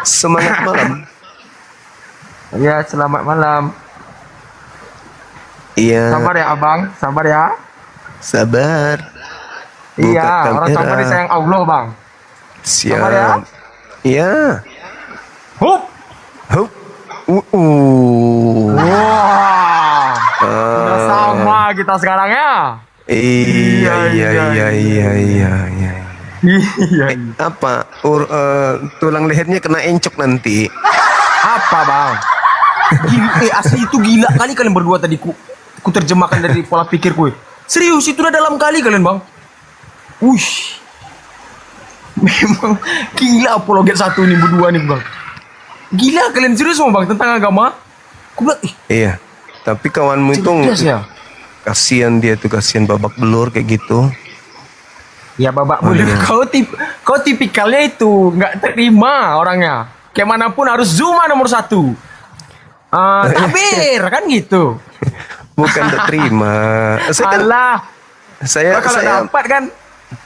Semangat malam. Ya, selamat malam. Iya, Sabar ya, Abang. Sabar ya. sabar. Iya, Buka orang sabar kamera. disayang Allah, Bang. Sabar ya. Siap. Iya. Hup. Hup. Wah. Udah sama kita sekarang ya. Iya, iya, iya, iya, iya, iya. Iya. Apa? Tulang lehernya kena encok nanti. Apa, Bang? Asli itu gila kali kalian berdua tadi ku terjemahkan dari pola pikirku. Serius, itu udah dalam kali kalian, Bang. Wih. Memang gila apologet satu nih berdua nih, Bang. Gila kalian serius mau, Bang, tentang agama? Ku bilang, Iya. Tapi kawanmu itu cerdas ya. kasihan dia tuh, kasihan babak belur kayak gitu. Ya babak Oh, belur. iya. Kau tipikalnya itu nggak terima orangnya. Kayak manapun harus Zuma nomor 1. Tabir kan gitu. Bukan tak terima. Alah, Saya kalau saya dapat kan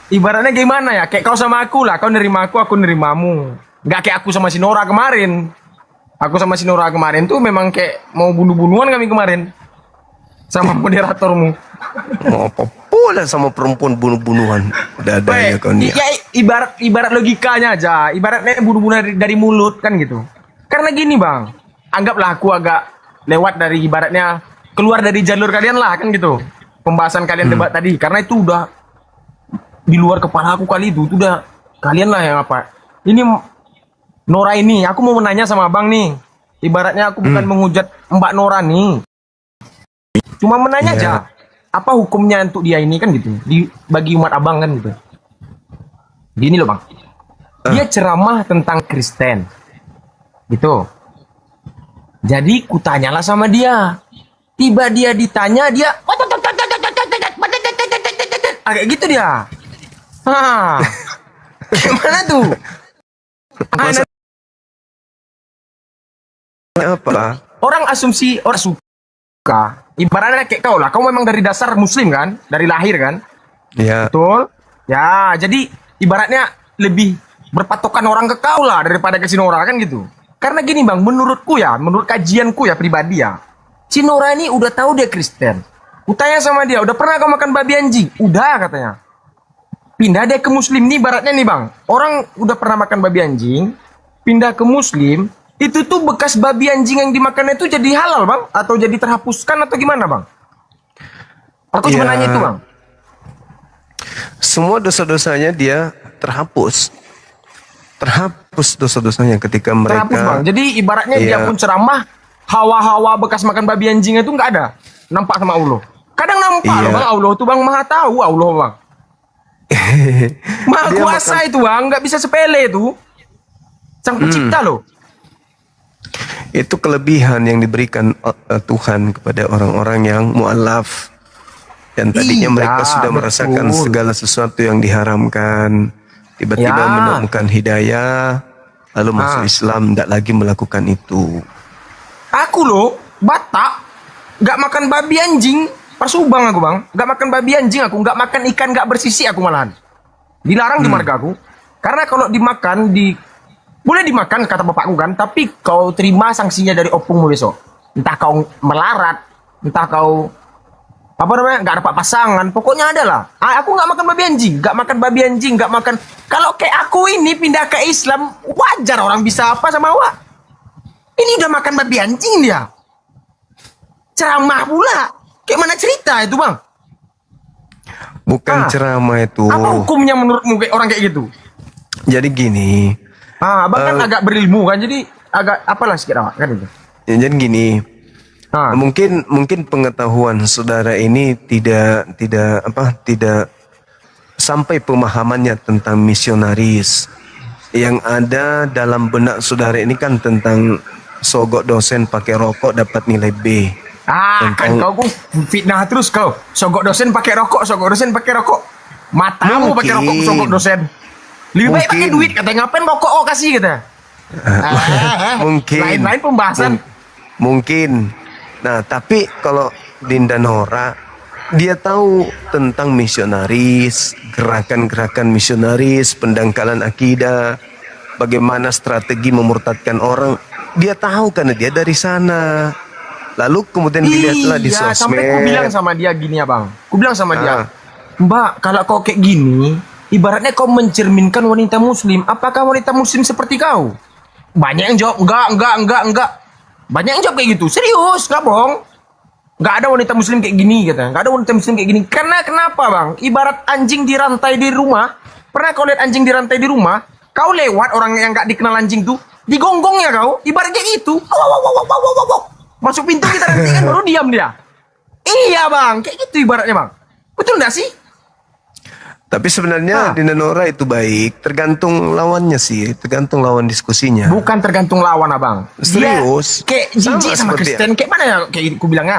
ibaratnya gimana ya? Kayak kau sama aku lah, kau nerima aku nerimamu. Nggak kayak aku sama si Nora kemarin. Aku sama si Nora kemarin tuh memang kayak mau bunuh-bunuhan kami kemarin. Sama moderatormu. mau apa pula sama perempuan bunuh-bunuhan. Dadanya kau nih. Ya ibarat logikanya aja. Ibaratnya bunuh-bunuh dari mulut kan gitu. Karena gini, Bang. Anggaplah aku agak lewat dari ibaratnya keluar dari jalur kalian lah kan gitu. Pembahasan kalian debat tadi. Karena itu udah di luar kepala aku kali itu. Itu udah kalian lah yang apa. Ini Nora ini. Aku mau menanya sama Abang nih. Ibaratnya aku bukan menghujat Mbak Nora nih. Cuma menanya aja. Apa hukumnya untuk dia ini kan gitu. Bagi umat Abang kan gitu. Gini loh, Bang. Dia ceramah tentang Kristen. Gitu. Jadi kutanyalah sama dia. Tiba dia ditanya, dia kayak gitu dia. Gimana tuh? Masa apa? Orang asumsi, orang suka. Ibaratnya kayak kau lah. Kau memang dari dasar muslim kan? Dari lahir kan? Ya, Betul? Ya, jadi ibaratnya lebih berpatokan orang ke kau lah daripada ke si Nora kan gitu. Karena gini, Bang, menurutku ya, menurut kajianku ya pribadi ya, si Nora ini udah tahu dia Kristen. Kutanya sama dia, udah pernah kau makan babi anjing? Udah katanya. Pindah dia ke Muslim nih, ibaratnya nih, Bang. Orang udah pernah makan babi anjing, pindah ke Muslim, itu tuh bekas babi anjing yang dimakan itu jadi halal, Bang? Atau jadi terhapuskan atau gimana, Bang? Aku cuma Ya. nanya itu, Bang. semua dosa-dosanya dia terhapus. Terhapus dosa-dosanya ketika mereka. Terhapus, Bang. Jadi ibaratnya dia Iya. pun ceramah, hawa-hawa bekas makan babi anjing itu nggak ada. Nampak sama Allah. Kadang nampak Iya. loh, Bang, Allah tuh, Bang, maha tahu Allah, Bang. Maha Dia kuasa makan- itu, Bang, nggak bisa sepele itu. Sang pencipta loh. Itu kelebihan yang diberikan Tuhan kepada orang-orang yang mu'alaf. Dan tadinya Iya, mereka sudah merasakan betul. segala sesuatu yang diharamkan. Tiba-tiba Ya. menemukan hidayah, lalu masuk Islam, tidak lagi melakukan itu. Aku loh, Batak, nggak makan babi anjing. Persubang aku, Bang. Nggak makan babi anjing aku. Nggak makan ikan nggak bersisi aku malahan. Dilarang di marga aku. Karena kalau dimakan, boleh dimakan kata bapakku kan. Tapi kau terima sanksinya dari opungmu besok. Entah kau melarat. Entah kau apa namanya, nggak dapat pasangan. Pokoknya adalah. Aku nggak makan babi anjing. Nggak makan babi anjing. Nggak makan. Kalau kayak aku ini pindah ke Islam, wajar orang bisa apa sama awak. Ini udah makan babi anjing dia. Ceramah pula. Kayak mana cerita itu, Bang? Bukan ceramah itu. Apa hukumnya menurutmu kayak orang kayak gitu? Jadi gini, Abang kan agak berilmu kan, jadi agak apalah sedikit awak kan itu. jadi gini. Ah. Mungkin pengetahuan saudara ini tidak sampai pemahamannya tentang misionaris. Yang ada dalam benak saudara ini kan tentang sogok dosen pakai rokok dapat nilai B. Kan kau fitnah terus kau. Sogok dosen pakai rokok, sogok dosen pakai rokok. Matamu pakai rokok, Mungkin. sogok dosen. Lebih baik pakai Mungkin. duit, katanya ngapain rokok kasih kita. Mungkin. Lain-lain pembahasan. Mungkin. Nah, tapi kalau Dinda Nora, dia tahu tentang misionaris, gerakan-gerakan misionaris, pendangkalan akidah. bagaimana strategi memurtadkan orang. Dia tahu karena dia dari sana. Lalu kemudian dilihatlah di Iya, sampai ku sosmed. bilang sama dia gini abang. Ku bilang sama dia, Ah. Mbak, kalau kau kayak gini, ibaratnya kau mencerminkan wanita muslim. Apakah wanita muslim seperti kau? Banyak yang jawab, enggak. Banyak yang jawab kayak gitu. Serius, nggak bohong. Nggak ada wanita muslim kayak gini, kata. Nggak ada wanita muslim kayak gini. Karena kenapa, bang? Ibarat anjing dirantai di rumah. Pernah kau lihat anjing dirantai di rumah? Kau lewat orang yang nggak dikenal anjing tuh, digonggongnya kau. Ibarat kayak gitu. Wow. Masuk pintu kita rantingan baru diam dia. Iya, bang. Kayak gitu ibaratnya, bang. Betul nggak sih? Tapi sebenarnya di Nenora itu baik, tergantung lawannya sih, tergantung lawan diskusinya. Bukan tergantung lawan, abang. Serius? Dia kayak jijik sama seperti- Kristen. Kayak mana ya? Kayak ku bilangnya.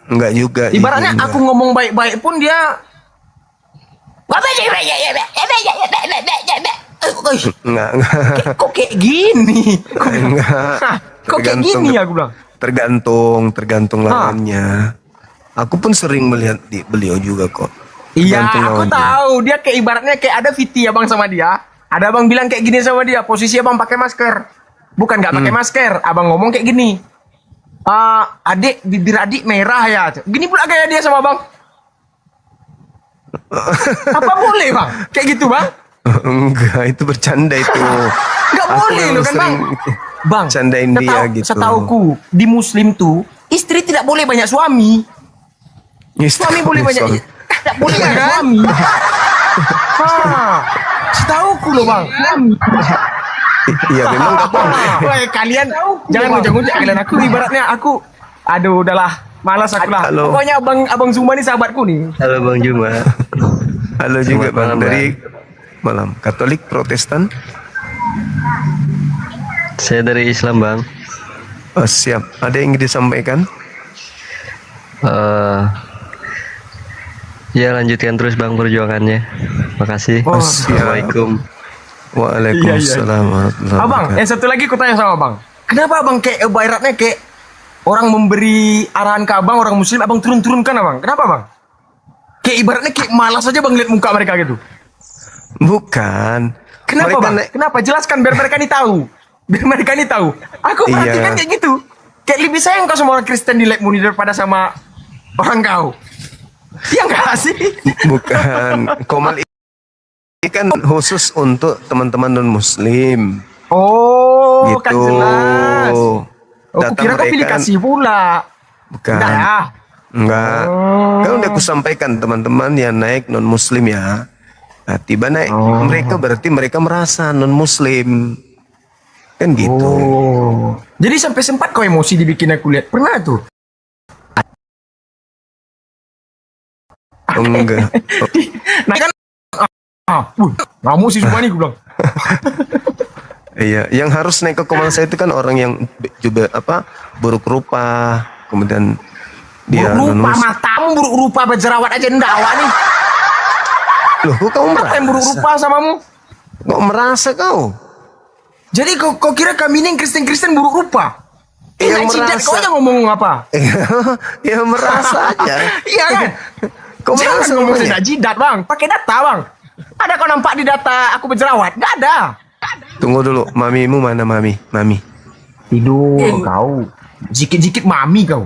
Enggak juga. Ibaratnya Enggak. aku ngomong baik-baik pun dia Enggak. kok kayak gini? Enggak. Kok kayak gini aku bilang? Tergantung lawannya. Aku pun sering melihat di beliau juga kok. Iya, Tergantung aku lawannya. tahu. Dia kayak ibaratnya kayak ada Viti abang sama dia. Ada abang bilang kayak gini sama dia. Posisi abang pakai masker. Bukan nggak pakai masker. Abang ngomong kayak gini. Adik, bibir adik merah ya. Gini pula kayak dia sama abang. Apa boleh bang? Kayak gitu bang? Enggak, itu bercanda itu. Nggak Aku boleh memang loh kan bang. sering Bang, candain dia gitu. setauku di Muslim tuh istri tidak boleh banyak suami. Suami boleh banyak. Suami. Tidak boleh banyak suami. Setauku loh bang. Iya memang enggak boleh. Woi kalian jangan ngujak-ngujak kalian. Aku ibaratnya aku. Aduh udahlah. Malas aku lah. Halo. Pokoknya abang Zuma nih sahabatku nih. Halo Bang Juma. Halo juga Selamat Bang malam, dari malam Katolik Protestan. Saya dari Islam Bang. Oh, siap. Ada yang ingin disampaikan? Ya lanjutkan terus Bang perjuangannya. Makasih. Oh, Assalamualaikum. Waalaikumsalam warahmatullahi Abang, wabarakatuh. yang satu lagi aku tanya sama abang. Kenapa abang kayak ibaratnya kayak orang memberi arahan ke abang, orang muslim, abang turun-turunkan abang? Kenapa bang? Kayak ibaratnya kayak malas aja bang lihat muka mereka gitu. Bukan. Kenapa Mereka bang? Kenapa? Jelaskan biar mereka ini tahu. Biar mereka ini tahu. Aku Iya. perhatikan kayak gitu. Kayak lebih sayang kau sama orang Kristen di like muni daripada sama orang kau. Iya nggak sih? Bukan. Komal ini kan khusus untuk teman-teman non-muslim. Oh, Gitu. kan jelas. Oh, aku kira kau pilih kasih pula. Bukan. Enggak ya? Enggak. Oh. Kan udah aku sampaikan teman-teman yang naik non-muslim ya. Nah, tiba naik mereka berarti mereka merasa non-muslim. Kan gitu. Oh. Jadi sampai sempat kau emosi dibikin aku lihat. Pernah tuh? Oh, enggak. Nah kan ngamuk sih semua nih gue bilang. Iya, yang harus naik ke Komal saya itu kan orang yang juga buruk rupa, kemudian dia Buruk rupa, non-muslim. matamu buruk rupa berjerawat aja ndawa nih. Loh, kok kamu Apa yang buruk merasa? rupa samamu? Kok merasa kau? Jadi kau kira kami ini yang Kristen-Kristen buruk rupa? Yang Nggak jidat, merasa. kau aja ngomong apa? Ya merasa aja. Iya kan? Kau Jangan merasa ngomong namanya? tidak jidat bang, pakai data bang. Ada kau nampak di data aku berjerawat? Gak ada. Tunggu dulu, mamimu mana mami? Mami. Tidur kau. Jikit-jikit mami kau.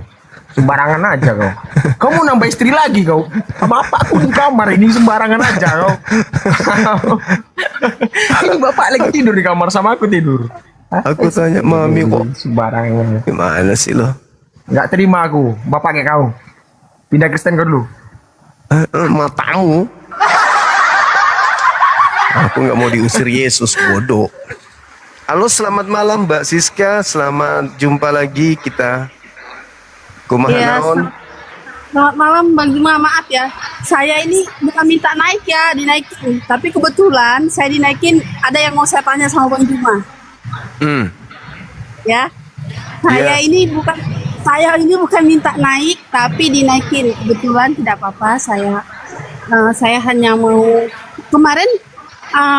Sembarangan aja kau. Kau mau nambah istri lagi kau. Bapak aku di kamar ini sembarangan aja kau. Ini bapak lagi tidur di kamar sama aku tidur. Aku tanya mami kok Sembarangan. gimana sih lo? Gak terima aku. Bapak kayak kau. Pindah Kristen kau dulu. Matamu. Aku nggak mau diusir Yesus, bodoh. Halo, selamat malam Mbak Siska. Selamat jumpa lagi kita. Kumaha Iya, naon? Selamat malam Bang Juma, maaf ya. Saya ini bukan minta naik ya, dinaikin. Tapi kebetulan saya dinaikin, ada yang mau saya tanya sama Bang Juma. Ya. Saya ini bukan minta naik, tapi dinaikin. Kebetulan tidak apa-apa, saya hanya mau kemarin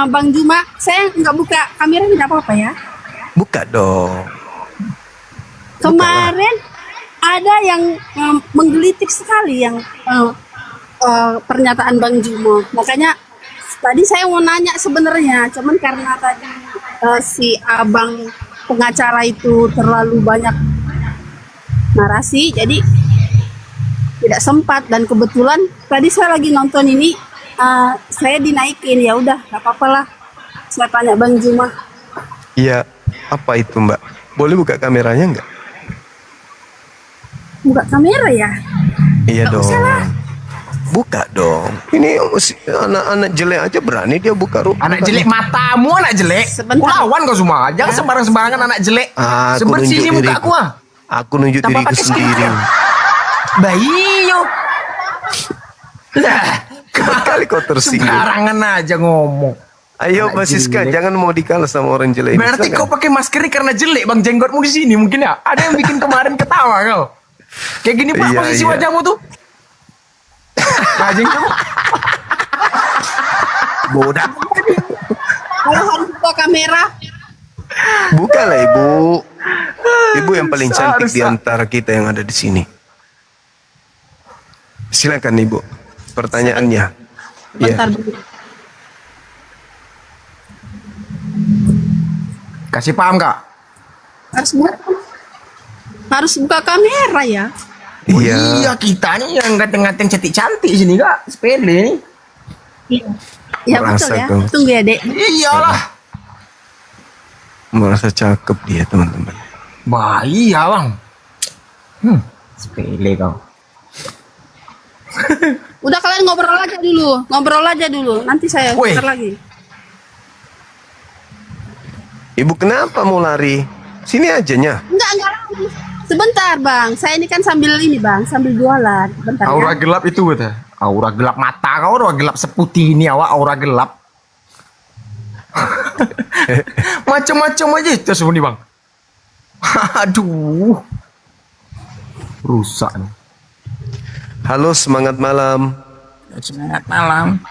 Bang Juma, saya nggak buka kamera tidak apa-apa ya. Buka dong. Kemarin ada yang menggelitik sekali yang pernyataan Bang Juma. Makanya tadi saya mau nanya sebenarnya, cuman karena tadi si abang pengacara itu terlalu banyak narasi, jadi tidak sempat. Dan kebetulan tadi saya lagi nonton ini, saya dinaikin, ya udah nggak apa-apa lah. Saya tanya Bang Juma, Iya, apa itu Mbak? Boleh buka kameranya nggak? buka kamera ya? Iya Nggak dong. usah lah. Buka dong. Ini anak-anak jelek aja berani dia buka Anak jelek matamu, anak jelek. Sebentar. Ku lawan kau semua. Jangan sembarang-sembarangan anak jelek. Aku Sebersih ini nunjuk muka diriku. aku ah. Aku nunjuk Tanpa diriku pakai sendiri. Bayi yo. Lah, Kali kau tersinggung. sembarangan aja ngomong. Ayo Anak Mbak Siska, jelek. jangan mau dikalah sama orang jelek. ini. Berarti Silakan. kau pakai masker ini karena jelek bang, jenggotmu di sini mungkin ya. Ada yang bikin kemarin ketawa kau. Kayak gini pak Iya, posisi iya. wajahmu tuh. Nah, jenggotmu. Bodak. Kalau harus buka kamera, Buka lah Ibu. Ibu yang paling cantik di Harus, antara kita yang ada di sini. Silakan Ibu. Pertanyaannya. Iya. bentar dulu. Kasih paham kak. Harus buka kamera ya. Oh, Iya. iya kita nih yang ganteng-ganteng cantik-cantik sini kak. Sepele nih. Iya. Ya Merasa betul ya. kau. Tunggu ya dek. Iyalah. Merasa cakep dia teman-teman. Bayi ya bang. Sepele kau. Udah kalian ngobrol aja dulu. Nanti saya Woi. putar lagi. Ibu kenapa mau lari? Sini aja nya. Enggak lagi. Sebentar bang, saya ini kan sambil jualan. Bentar Aura ya. gelap itu betul. Aura gelap mata kau, aura gelap seputih ini awak, aura gelap. Macam-macam aja itu semua nih bang. Aduh, rusak nih. Halo, semangat malam. Semangat malam.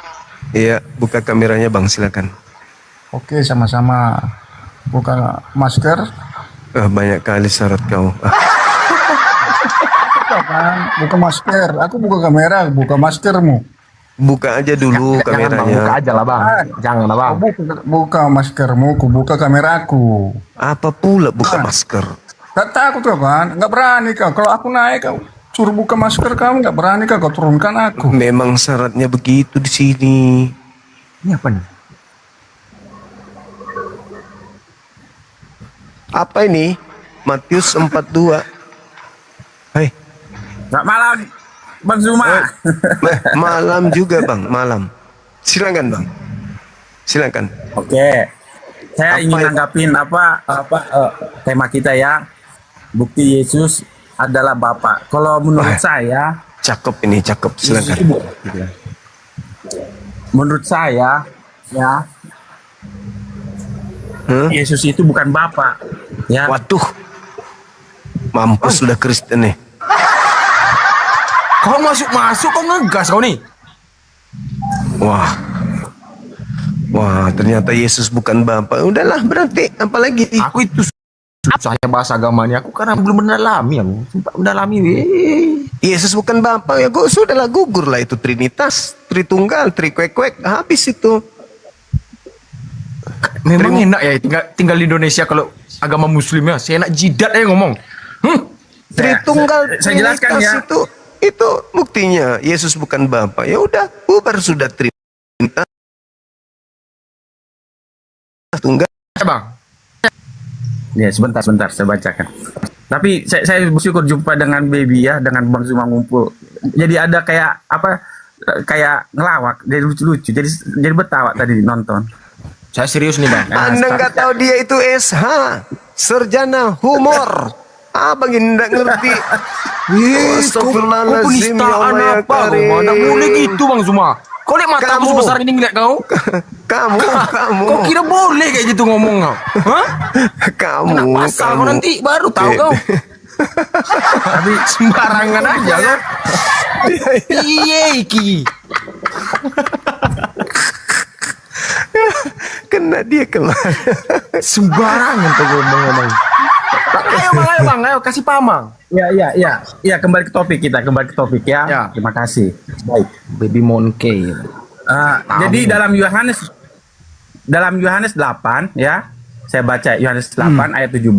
Iya, buka kameranya Bang, silakan. Oke, sama-sama. Buka masker. Banyak kali syarat kau. Kan? Buka masker. Aku buka kamera, buka maskermu. Buka aja dulu Jangan bang, buka kameranya. aja lah bang. Jangan lah bang. Buka maskermu, ku buka kameraku. Apa pula buka masker? Gak takut kau kan? Gak berani kau. Kalau aku naik kau suruh buka masker kamu gak berani kau turunkan aku. Memang syaratnya begitu di sini. Ini apa nih? Apa ini? Matius 42. Hai, Gak malam, Bang Zuma. malam juga Bang, malam. Silakan Bang. Silakan. Oke, saya Apa ingin itu? nanggapin tema kita ya. Bukti Yesus adalah Bapa. Kalau menurut saya, Cakep ini, cakep. Yesus Silakan. itu menurut saya ya, Hah? Yesus itu bukan Bapa. Ya, Waduh. Mampus sudah Kristen nih. Kau masuk, kau ngegas kau nih. Wah. Wah, ternyata Yesus bukan Bapa. Udahlah, berarti apalagi? Aku itu saya bahasa agama ini aku karena belum mendalami aku. Sumpah mendalami weh. Yesus bukan Bapa. Ya gue sudahlah gugur lah itu Trinitas, Tritunggal, Trikwek-kwek. Habis itu. Memang enak ya tinggal di Indonesia kalau agama Muslim ya. Saya enak jidat aja ngomong. Tritunggal, saya jelaskan Trinitas ya. itu buktinya Yesus bukan Bapa. Ya udah, bubar sudah Trinitas. Tunggal. Ya bang. ya sebentar saya bacakan. Tapi saya bersyukur jumpa dengan Baby ya, dengan Bang Zuma ngumpul. Jadi ada kayak ngelawak, jadi lucu-lucu. Jadi betawa tadi nonton. Saya serius nih bang. Anda nggak tahu dia itu SH, sarjana humor. Abang ini nggak ngerti. Astagfirullahaladzim, ya penistaan Allah ya apa? Karim. Kau mana boleh gitu bang Zuma. Kau lihat mata aku Kamu. sebesar ini ngeliat kau. Kamu. Kau kira boleh kayak gitu ngomong kau? Hah? Kamu. Kena pasal kau nanti baru tahu Eh. kau. Tapi sembarangan aja kan. Iya iki. Kena dia kemana? Sembarangan tuh ngomong-ngomong. Ayo bang, ayo kasih paham bang. Ya, kembali ke topik ya. Ya. Terima kasih. Baik. Baby Monkey. Jadi dalam Yohanes 8 ya, saya baca Yohanes 8 ayat 17.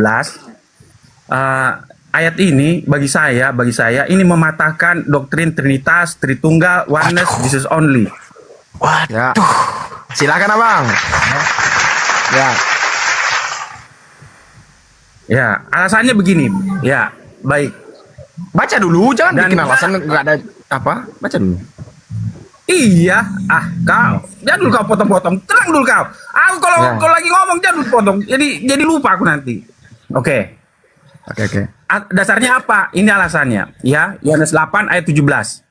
Ayat ini bagi saya ini mematahkan doktrin Trinitas, Tritunggal, Oneness, Jesus only. Ya. Silakan abang. Ya. Ya, alasannya begini. Ya, baik. Baca dulu, jangan Dan- bikin alasan nggak ada apa. Baca dulu. Iya, kau jangan dulu kau potong-potong. Tenang dulu kau. Aku Ya. kalau lagi ngomong jangan dulu potong. Jadi lupa aku nanti. Oke. Oke. Dasarnya apa? Ini alasannya. Ya, Yohanes 8 ayat 17.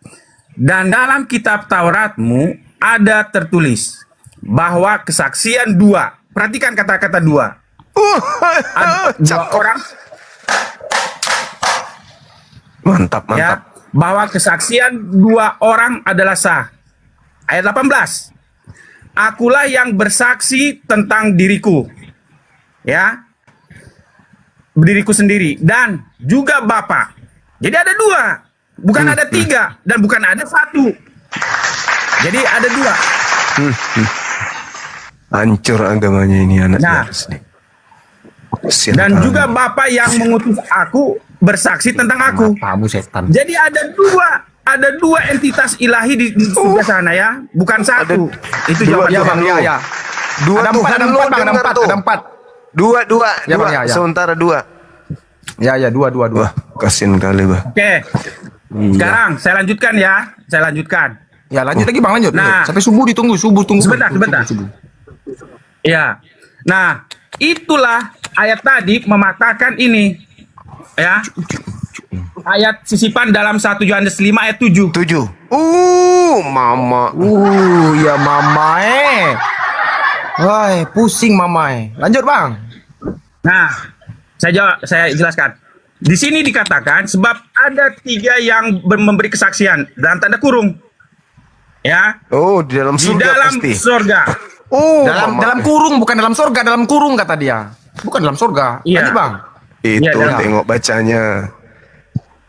Dan dalam kitab Tauratmu ada tertulis bahwa kesaksian dua. Perhatikan kata-kata dua. Ada dua orang Mantap, ya, mantap. bahwa kesaksian dua orang adalah sah. Ayat 18. Akulah yang bersaksi tentang diriku. Ya. Diriku sendiri dan juga Bapa. Jadi ada dua, bukan ada tiga dan bukan ada satu. Jadi ada dua. Hancur agamanya ini anak Nah. Yaris nih. Kasian Dan kali. juga Bapa yang mengutus aku bersaksi tentang aku. Kamu setan. Jadi ada dua entitas ilahi di sebelah sana ya, bukan satu. Itu dua, jawaban Ya bang, Tuhan. ya. Dua Ada Tuhan empat, ada lu empat, bang, ada dengar empat, tuh. ada empat. Dua, Ya, Bang, ya. sementara dua. Ya, dua. Wah, kasian kali, bah. Oke. Sekarang saya lanjutkan ya. Saya lanjutkan. Ya lanjut lagi bang, lanjut. Nah. Sampai subuh ditunggu, subuh tunggu. Sebentar. Subuh. Ya. Nah, itulah ayat tadi mematahkan ini. Ya. Ayat sisipan dalam 1 Yohanes 5 ayat 7. 7. Mama. Ya mamae. Woi, pusing mamae. Lanjut bang. Nah, saya jelaskan. Di sini dikatakan sebab ada tiga yang memberi kesaksian dalam tanda kurung. Ya, Oh, di dalam di surga dalam pasti. surga. Oh, Dalam kurung, bukan dalam surga, dalam kurung kata dia. Bukan dalam surga. Iya. Lanjut bang. Itu Ya, dalam- tengok bacanya.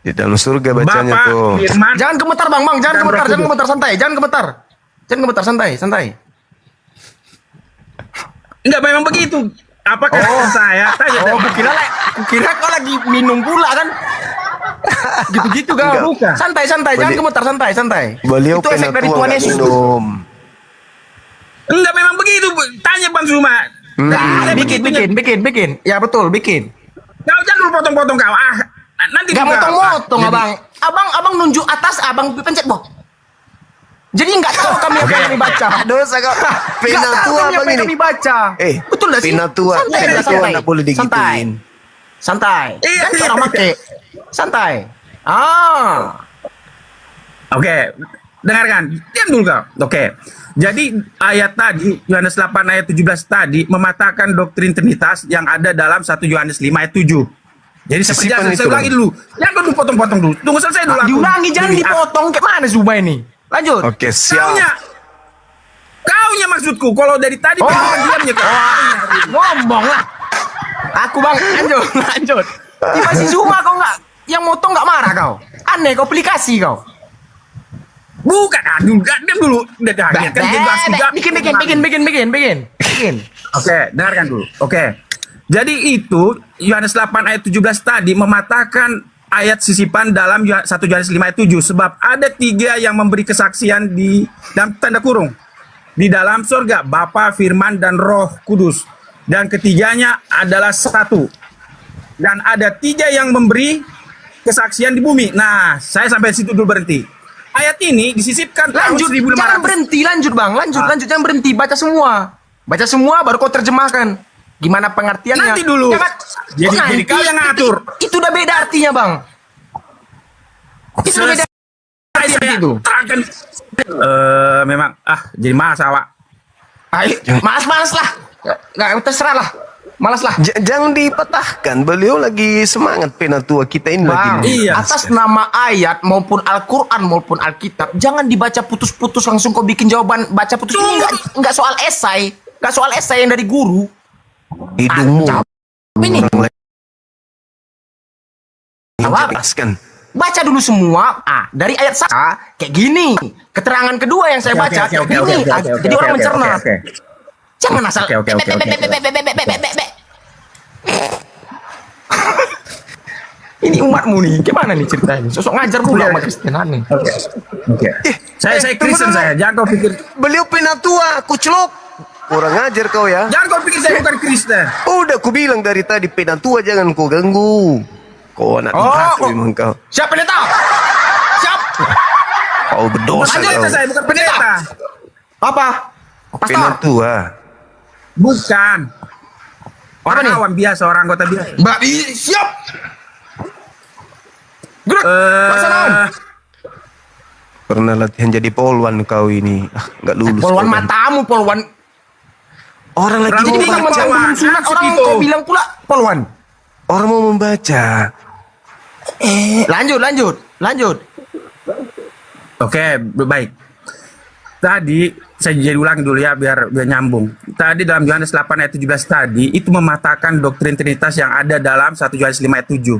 Di dalam surga bacanya Bapak tuh. Firman. Jangan gemetar bang, jangan Dan gemetar, Roh jangan Kudus. gemetar, santai, jangan gemetar, santai. Enggak memang begitu. Apakah saya tanya? Oh, kukira kau lagi minum pula kan? Gitu-gitu kau. Enggak. Bukan. Santai, jangan Beli- gemetar, santai. Beliau Itu efek dari penatua Tuhan nggak Yesus. minum. Enggak memang begitu. Tanya Bang Zuma. Nah, bikin. Ya betul, bikin. Kau jangan dulu potong-potong kau. Nanti Gak juga. motong-motong Jadi- abang nunjuk atas, abang pencet bawah. Jadi nggak tahu kami apa yang kami baca. Dosa kau. Nggak tahu Penatua kami apa bang yang ini. kami baca. Betul nggak sih? penatua. Santai, Penatua santai. nggak boleh digituin. Santai. Iya, Kan iya. orang make. Santai. Oke, dengarkan. Diam dulu kau. Oke. Jadi ayat tadi Yohanes 8 ayat 17 tadi mematahkan doktrin Trinitas yang ada dalam 1 Yohanes 5 ayat 7. Jadi Sisipan saya itu, ulangi Bang. dulu. Jangan dulu potong-potong dulu. Tunggu selesai dulu. aku. Diulangi, jangan Jadi, dipotong. Kayak mana Zuma ini? Lanjut. Oke, siap. Kaunya maksudku. Kalau dari tadi diamnya kau. Ngomong lah. Aku bang, lanjut. Tiba si Zuma kau nggak, yang motong nggak marah kau. Aneh kau aplikasi kau. Bukan, diam dulu. Udah kan jelas juga. Bikin. Oke, dengarkan dulu. Oke. Jadi itu Yohanes 8 ayat 17 tadi mematahkan ayat sisipan dalam 1 Yohanes 5 ayat 7 sebab ada tiga yang memberi kesaksian di dalam tanda kurung di dalam surga, Bapa, Firman dan Roh Kudus. Dan ketiganya adalah satu. Dan ada tiga yang memberi kesaksian di bumi. Nah, saya sampai situ dulu berhenti. Ayat ini disisipkan tahun Lanjut, 1500. jangan berhenti, lanjut bang, lanjut, jangan berhenti, baca semua, baru kau terjemahkan. Gimana pengertiannya? Nanti dulu. Jadi nanti. kau yang ngatur. Itu udah beda artinya bang. Itu udah beda. Saya itu. terangkan. Memang jadi masalah. Ayo, malas lah. Nggak terserah lah. Malas lah. Jangan dipatahkan. Beliau lagi semangat penatua kita ini Bang, lagi. Iya. atas nama ayat maupun Al-Quran maupun Alkitab, jangan dibaca putus-putus langsung kau bikin jawaban. Baca putus ini nggak soal esai, nggak soal esai yang dari guru. Hidungmu. Ini Orang lain Apa? jelaskan. baca dulu semua. Dari ayat 1 kayak gini. Keterangan kedua yang saya baca kayak gini. Jadi orang mencerna. Jangan asal. Oke. Ini umatmu nih, gimana nih ceritanya? Sosok ngajar pula sama Kristenan nih. Oke. Saya Kristen saya. Jangan kau pikir Beliau penatua, kucelok. Kurang ajar kau ya. jangan kau pikir saya bukan Kristen. Udah ku bilang dari tadi penatua jangan kau ganggu. Kau anak durhaka memang kau. Siap pendeta? Siap. Kau berdosa Pendeta kau. saya bukan pendeta. Apa? Pastor? Penatua. Bukan. Orang nih? awam biasa, orang anggota biasa. Mbak, siap. Gerak. Laksanaan. Pernah latihan jadi polwan kau ini. Nggak lulus. Polwan kau, Bang. matamu, polwan. Orang lagi Orang Jadi mau bilang baca. mentang belum sunat, orang Gitu. kau bilang pula polwan. Orang mau membaca. Lanjut. Oke, baik. Tadi saya jadi ulang dulu ya biar nyambung. Tadi dalam Yohanes 8 ayat 17 tadi itu mematahkan doktrin Trinitas yang ada dalam 1 Yohanes 5 ayat 7.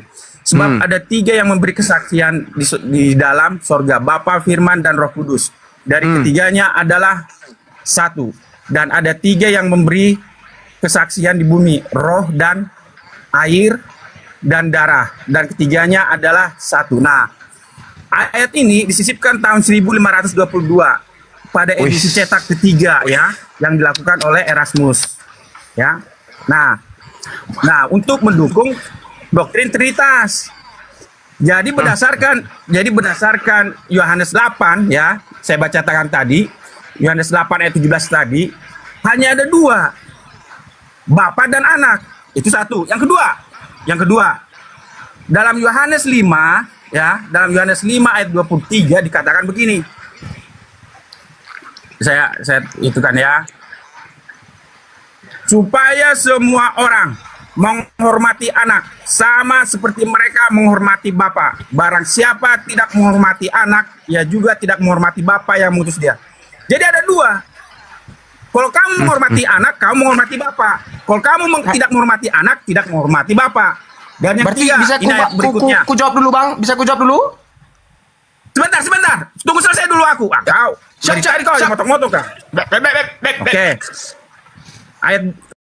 Sebab ada 3 yang memberi kesaksian di dalam sorga, Bapa, Firman, dan Roh Kudus. Dari ketiganya adalah satu. Dan ada 3 yang memberi kesaksian di bumi, roh dan air dan darah. Dan ketiganya adalah satu. Nah, ayat ini disisipkan tahun 1522 pada edisi cetak ketiga ya, yang dilakukan oleh Erasmus. Ya. Nah, untuk mendukung doktrin Trinitas. Jadi berdasarkan Yohanes 8 ya, saya bacakan tadi, Yohanes 8 ayat 17 tadi, hanya ada 2. Bapa dan anak. Itu satu. Yang kedua, dalam Yohanes 5 ya, dalam Yohanes 5 ayat 23 dikatakan begini. Saya itu kan ya. Supaya semua orang menghormati anak sama seperti mereka menghormati Bapa. Barang siapa tidak menghormati anak, ia juga tidak menghormati Bapa yang mengutus dia. Jadi ada 2. Kalau kamu menghormati anak, kamu menghormati Bapa. Kalau kamu tidak menghormati anak, tidak menghormati Bapa. Dan yang Berarti ketiga, bisa ini ayat berikutnya. ku jawab dulu, Bang. Bisa ku jawab dulu? Sebentar. Tunggu selesai dulu aku. Kau. Dari tadi kau yang motong-motong kau. Oke.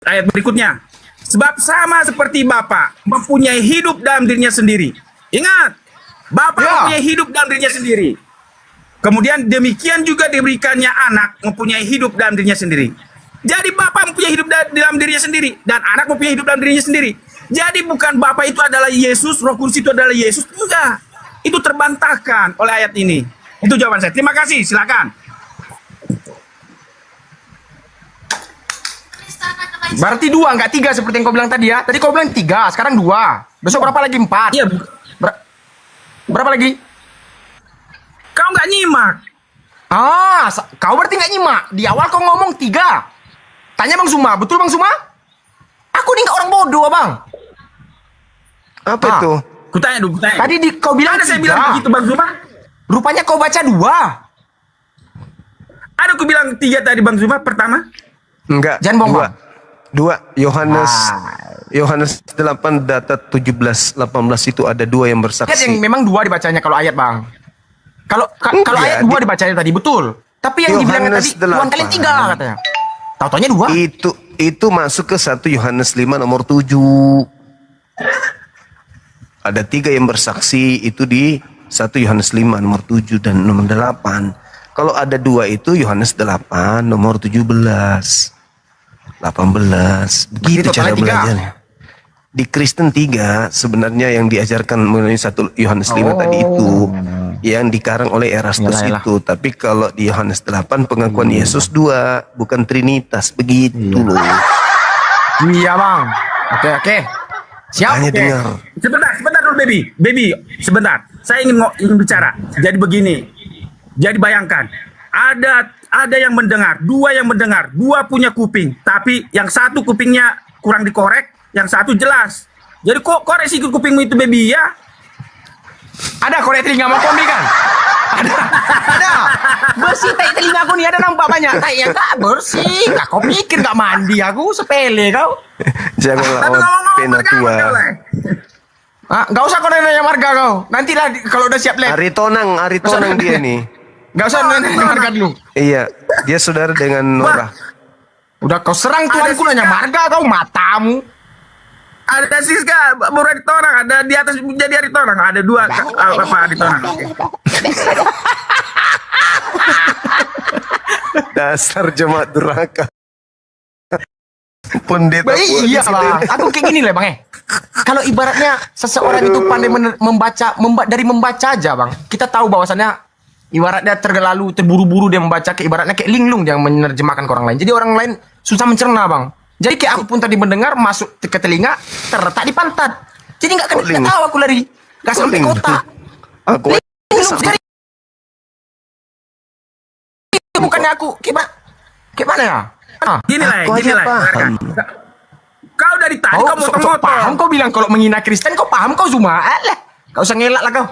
Ayat berikutnya. Sebab sama seperti Bapa mempunyai hidup dalam dirinya sendiri. Ingat, Bapa mempunyai hidup dalam dirinya sendiri. Kemudian demikian juga diberikannya anak mempunyai hidup dalam dirinya sendiri. Jadi Bapa mempunyai hidup dalam dirinya sendiri dan anak mempunyai hidup dalam dirinya sendiri. Jadi bukan Bapa itu adalah Yesus, Roh Kudus itu adalah Yesus, enggak. Itu terbantahkan oleh ayat ini. Itu jawaban saya. Terima kasih, silakan. Berarti 2, enggak 3 seperti yang kau bilang tadi ya. Tadi kau bilang 3, sekarang 2. Besok berapa lagi? 4. Iya, Berapa lagi? kau nggak nyimak. Kau berarti nggak nyimak. Di awal kau ngomong 3. Tanya Bang Suma, betul Bang Suma? Aku ini nggak orang bodoh, Bang. Apa itu? Kutanya dulu. Tadi kau bilang Ada saya 3. bilang begitu, Bang Zuma. Rupanya kau baca 2. Ada aku bilang 3 tadi, Bang Zuma, pertama. Enggak. Jangan bohong, 2. Bang. 2. Yohanes 8 data 17 18 itu ada 2 yang Ayat bersaksi. yang memang 2 dibacanya kalau ayat, Bang. Kalau Enggak, ayat 2 dibacanya tadi betul. Tapi yang dibilangnya tadi Yohanes Tuhan kalian 3 katanya. Tau-taunya 2. Itu masuk ke 1 Yohanes 5 nomor 7. Ada 3 yang bersaksi itu di 1 Yohanes 5 nomor 7 dan nomor 8. Kalau ada 2 itu Yohanes 8 nomor 17. 18. Begitu Berarti cara totalnya 3. belajarnya. Di Kristen 3 sebenarnya yang diajarkan mengenai 1 Yohanes 5 tadi itu yang dikarang oleh Erasmus itu. Tapi kalau di Yohanes 8 pengakuan Yesus 2, bukan Trinitas, begitu loh. Iya, Bang. Oke. Siap. Hanya dengar. Sebentar dulu, baby, sebentar. Saya ingin bicara. Jadi begini. Jadi bayangkan, ada yang mendengar, 2 yang mendengar, 2 punya kuping, tapi yang satu kupingnya kurang dikorek, yang satu jelas. Jadi kok koreksi kupingmu itu, baby ya? Ada korek telinga mau kombi kan? Ada. Bersih tai telinga aku nih, ada nampak banyak. Tai yang tak bersih. Kak, kau pikir gak mandi aku? Sepele kau. Jangan Tapi lawan ngomong-ngomong penatua. Gak usah kau nanya marga kau. Nantilah kalau udah siap lab. Ari Tonang dia nih. Gak usah nanya marga dulu. Iya, dia saudara dengan Norah. Udah kau serang Tuanku nanya marga kau, matamu. Ada Siska baru hari orang, ada di atas jadi hari orang, ada dua apa hari orang. Dasar jemaat durhaka. Pendeta. Iya bang, aku kayak gini lah bang. Kalau ibaratnya seseorang itu pandai dari membaca aja bang, kita tahu bahwasannya ibaratnya terlalu terburu-buru dia membaca, ke ibaratnya kayak linglung dia menerjemahkan ke orang lain. Jadi orang lain susah mencerna bang. Jadi kayak aku pun tadi mendengar masuk ke telinga, terletak di pantat. Jadi nggak tahu aku lari, nggak sampai kota. Aku Jadi bukannya aku gimana ya? Gini lah, Aku gini aja lah. paham. Kau dari tadi kau motong-motong. Paham kau bilang kalau menghina Kristen kau paham kau Zuma. Alah, kau usah ngelak lah kau.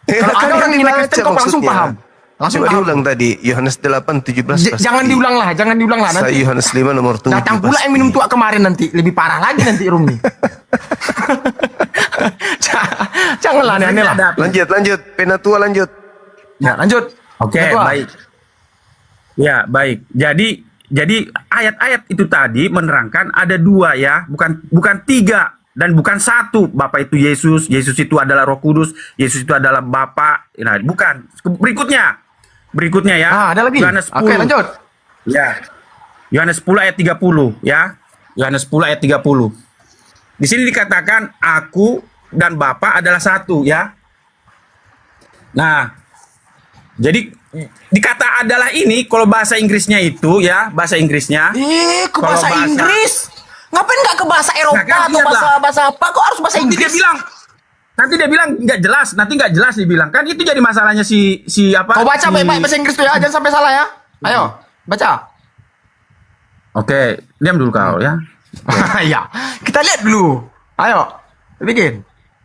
Kalau ada orang menghina Kristen kau langsung paham. Langsung Coba paham. diulang tadi Yohanes 8:17. Jangan diulang lah Saya nanti. Yohanes 5 nomor 7. Datang pula yang minum tua kemarin nanti lebih parah lagi nanti Rumi. Janganlah aneh-aneh lah. Lanjut. Penatua lanjut. Ya, lanjut. Oke, Penatua. baik. Ya, baik. Jadi ayat-ayat itu tadi menerangkan ada dua ya, bukan tiga dan bukan satu. Bapak itu Yesus, Yesus itu adalah Roh Kudus, Yesus itu adalah Bapa. Nah, bukan. Berikutnya ya. ada lagi. Yohanes 10. Oke, lanjut. Ya. Yohanes 10 ayat 30 ya. Yohanes 10 ayat 30. Di sini dikatakan aku dan Bapa adalah satu ya. Nah, jadi dikata adalah ini kalau bahasa Inggrisnya itu ya, bahasa Inggrisnya. Ke bahasa Inggris. Ngapain nggak ke bahasa Eropa Nah, kan atau bahasa apa? Kok harus bahasa Nanti Inggris? dia bilang nggak jelas, nanti nggak jelas dibilang. Kan itu jadi masalahnya si apa? Kau baca si- baik-baik bahasa Inggris tuh ya, jangan sampai salah ya. Ayo, baca. Oke, diam dulu kau ya. Ya, kita lihat dulu. Ayo, bikin.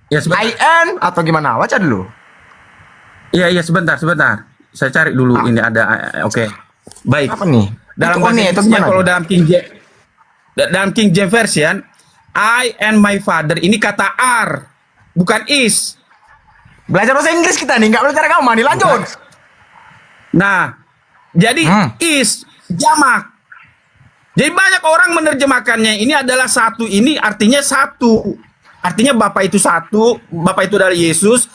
Ya sebentar. IN atau gimana? Baca dulu. Iya, sebentar. Saya cari dulu ini ada oke. Baik. Apa nih? Dalam Itu bahasa ini, itu Inggrisnya gimana? kalau dalam King James Version, I and my father ini kata are, bukan is. Belajar bahasa Inggris kita nih, nggak belajar agama nih. Lanjut. Nah, jadi is jamak. Jadi banyak orang menerjemahkannya ini adalah satu, ini artinya satu. Artinya Bapa itu satu, Bapa itu adalah Yesus,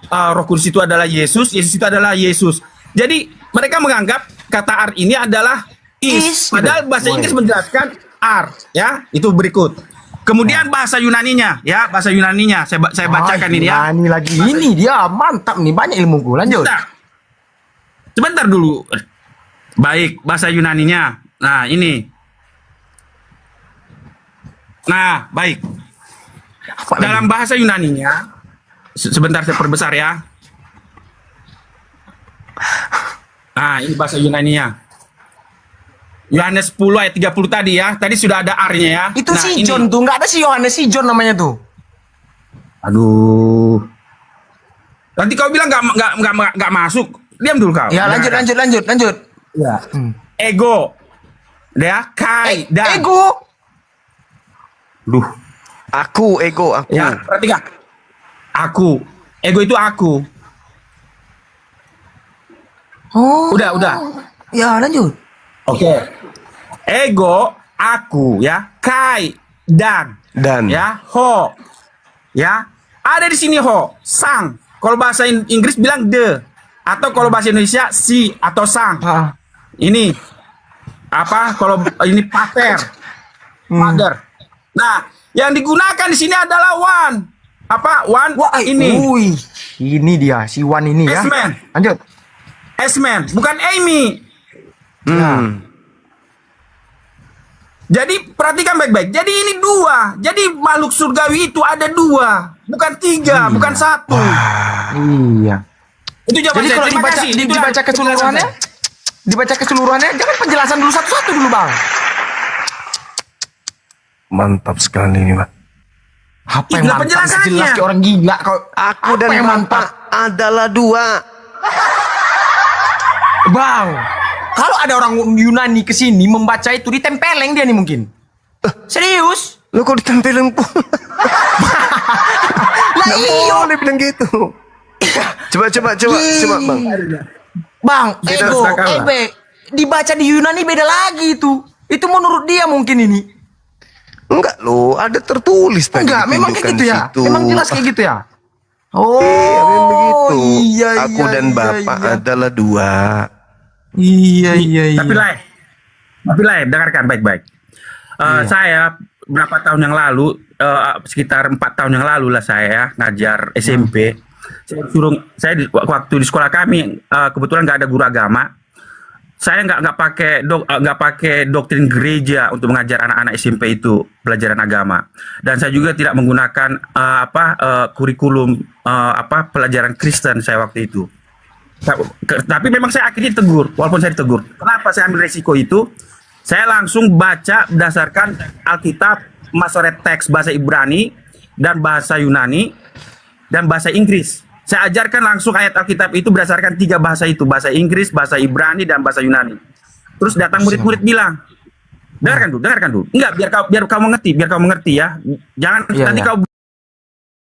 Roh Kudus itu adalah Yesus, Yesus itu adalah Yesus. Jadi mereka menganggap kata are ini adalah is. Padahal bahasa Inggris menjelaskan are, ya. Itu berikut. Kemudian bahasa Yunaninya, ya, bahasa Yunaninya saya bacakan ini ya. Yunani lagi. Ini dia mantap nih, banyak ilmuku. Lanjut. Sebentar dulu. Baik, bahasa Yunaninya. Nah, ini. Nah, baik. Dalam bahasa Yunaninya, sebentar saya perbesar ya. Nah, ini bahasa Yunaninya. Yohanes 10 ayat 30 tadi ya. Tadi sudah ada R-nya ya. Itu Nah, si ini. John tuh, nggak ada si Yohanes, si John namanya tuh. Aduh. Nanti kau bilang nggak masuk. Diam dulu kau. Ya, lanjut. Ya. Ego. Ya, kai, dan. Ego. Duh. Aku. Ya, perhatikan. Aku. Ego itu aku. Oh. Udah. Ya, lanjut. Oke. Ego, aku, ya. Kai, dan. Ya, ho. Ya. Ada di sini ho, sang. Kalau bahasa Inggris bilang the. Atau kalau bahasa Indonesia si atau sang. Ini apa? Kalau ini pater. Father. Nah, yang digunakan di sini adalah one. Apa? One. Wah, ini. Ini dia si Wan ini ya. S-man. Lanjut. S-man, bukan Amy. Jadi perhatikan baik-baik. Jadi ini dua. Jadi makhluk surgawi itu ada dua, bukan tiga, bukan satu. Iya. Itu jawaban Jadi saya. kalau Terima dibaca, kasih. Itu dibaca keseluruhannya, jangan penjelasan dulu satu-satu dulu bang. Mantap sekali ini, Pak. Apa Ih, yang gila mantap? penjelasannya. Jelas kayak orang gila kau. Aku Apa dan yang Bapa adalah dua. Bang, kalau ada orang Yunani kesini membaca itu ditempeleng dia nih mungkin. Serius? Lu kok ditempelin pun? Lah iyo. Boleh bilang gitu. Coba, Bang. Bang, Kita ego, harus kalah. dibaca di Yunani beda lagi itu. Itu menurut dia mungkin ini. Enggak loh, ada tertulis tadi. Enggak, memang kayak gitu ya. Situ. Memang jelas kayak gitu ya. Oh, Iya, memang begitu. Iya, Aku iya, dan iya, bapak iya. adalah dua. Iya, iya, iya. Tapi lah, dengarkan baik-baik. Saya berapa tahun yang lalu, sekitar 4 tahun yang lalu lah saya ngajar SMP. Waktu di sekolah kami kebetulan nggak ada guru agama. Saya nggak pakai doktrin gereja untuk mengajar anak-anak SMP itu pelajaran agama. Dan saya juga tidak menggunakan kurikulum pelajaran Kristen saya waktu itu. Tapi memang saya akhirnya ditegur, walaupun saya ditegur. Kenapa saya ambil resiko itu? Saya langsung baca berdasarkan Alkitab, Masoret teks bahasa Ibrani dan bahasa Yunani dan bahasa Inggris. Saya ajarkan langsung ayat Alkitab itu berdasarkan 3 bahasa itu, bahasa Inggris, bahasa Ibrani dan bahasa Yunani. Terus datang murid-murid bilang, dengarkan dulu. Enggak, biar kamu mengerti ya. Jangan nanti kau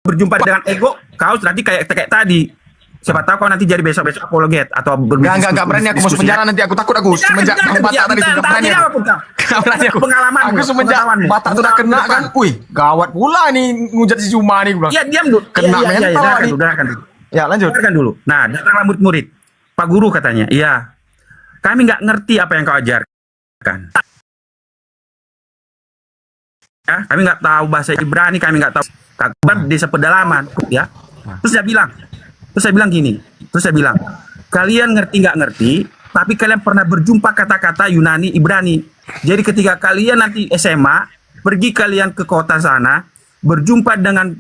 berjumpa dengan ego, kau nanti kayak tadi. Siapa tahu kau nanti jadi besok apologet atau Enggak berani aku masuk penjara nanti, aku takut aku semenjak Batak tadi enggak berani aku. Enggak berani aku. Pengalaman Aku semenjak Batak sudah kena kan. Wih, gawat pula nih ngujat si Cuma nih gua. Iya, diam dulu. Kena mental nih. Dengarkan dulu. Ya, lanjut. Dengarkan dulu. Nah, datanglah murid-murid. Pak Guru katanya, iya. Kami nggak ngerti apa yang kau ajarkan. Ya, kami nggak tahu bahasa Ibrani, kami nggak tahu kabar desa pedalaman, ya. Terus saya bilang gini. Kalian ngerti nggak ngerti, tapi kalian pernah berjumpa kata-kata Yunani, Ibrani. Jadi ketika kalian nanti SMA, pergi kalian ke kota sana, berjumpa dengan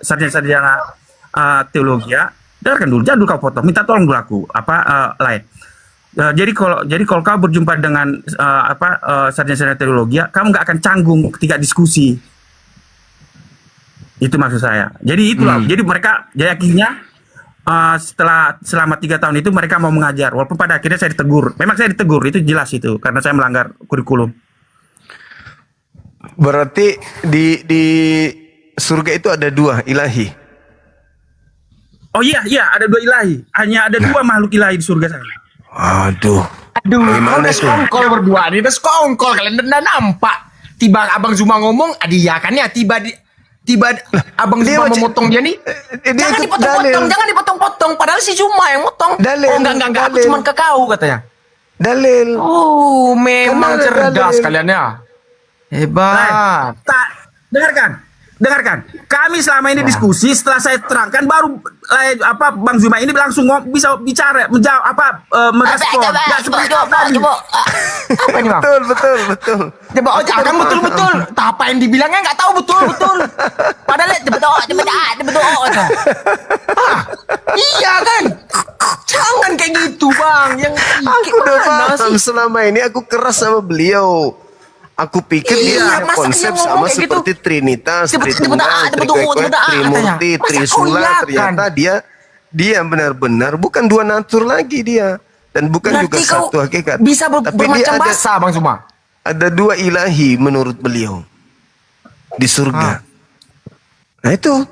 sarjana teologi, ya. Dengarkan dulu, jangan dulu kau potong, minta tolong dulu aku lain. Jadi kalau kau berjumpa dengan sarjana teologi, kamu nggak akan canggung ketika diskusi. Itu maksud saya. Jadi itulah. Jadi mereka akhirnya selama 3 tahun itu mereka mau mengajar, walaupun pada akhirnya saya ditegur. Memang saya ditegur, itu jelas itu karena saya melanggar kurikulum. Berarti di surga itu ada 2 ilahi. Oh iya, ada 2 ilahi. Hanya ada 2 makhluk ilahi di surga sana. Aduh. Gimana tuh? Skongkol berdua nih, skongkol kalian dan nampak. Tiba Abang Zuma ngomong, ya kan ya, tiba Abang Zuma memotong dia nih. Jangan dipotong-potong, padahal si Zuma yang motong. Dalil, oh enggak, aku cuma ke kau katanya. Dalil. Oh, memang Kenapa cerdas dalil? kalian ya. Hebat. Dengarkan. Kami selama ini diskusi, setelah saya terangkan baru Bang Zuma ini langsung bisa bicara, menjawab merespon. Coba. Apa ini, Bang? Betul. Coba akan betul. Apa yang dibilangnya nggak tahu betul. Padahal betul. Iya kan? Jangan kayak gitu, Bang. Yang Aku udah paham, selama ini aku keras sama beliau. Aku pikir dia masa konsep dia ngomong sama kayak seperti gitu? Trinitas, Betul, Trimurti, katanya. Masa Trisula. kau iya Ternyata dia benar-benar bukan 2 natur lagi dia, dan bukan Berarti juga kau satu hakikat. bisa Tapi dia bermacam ada bahasa, Bang Zuma. ada 2 ilahi menurut beliau di surga. Nah itu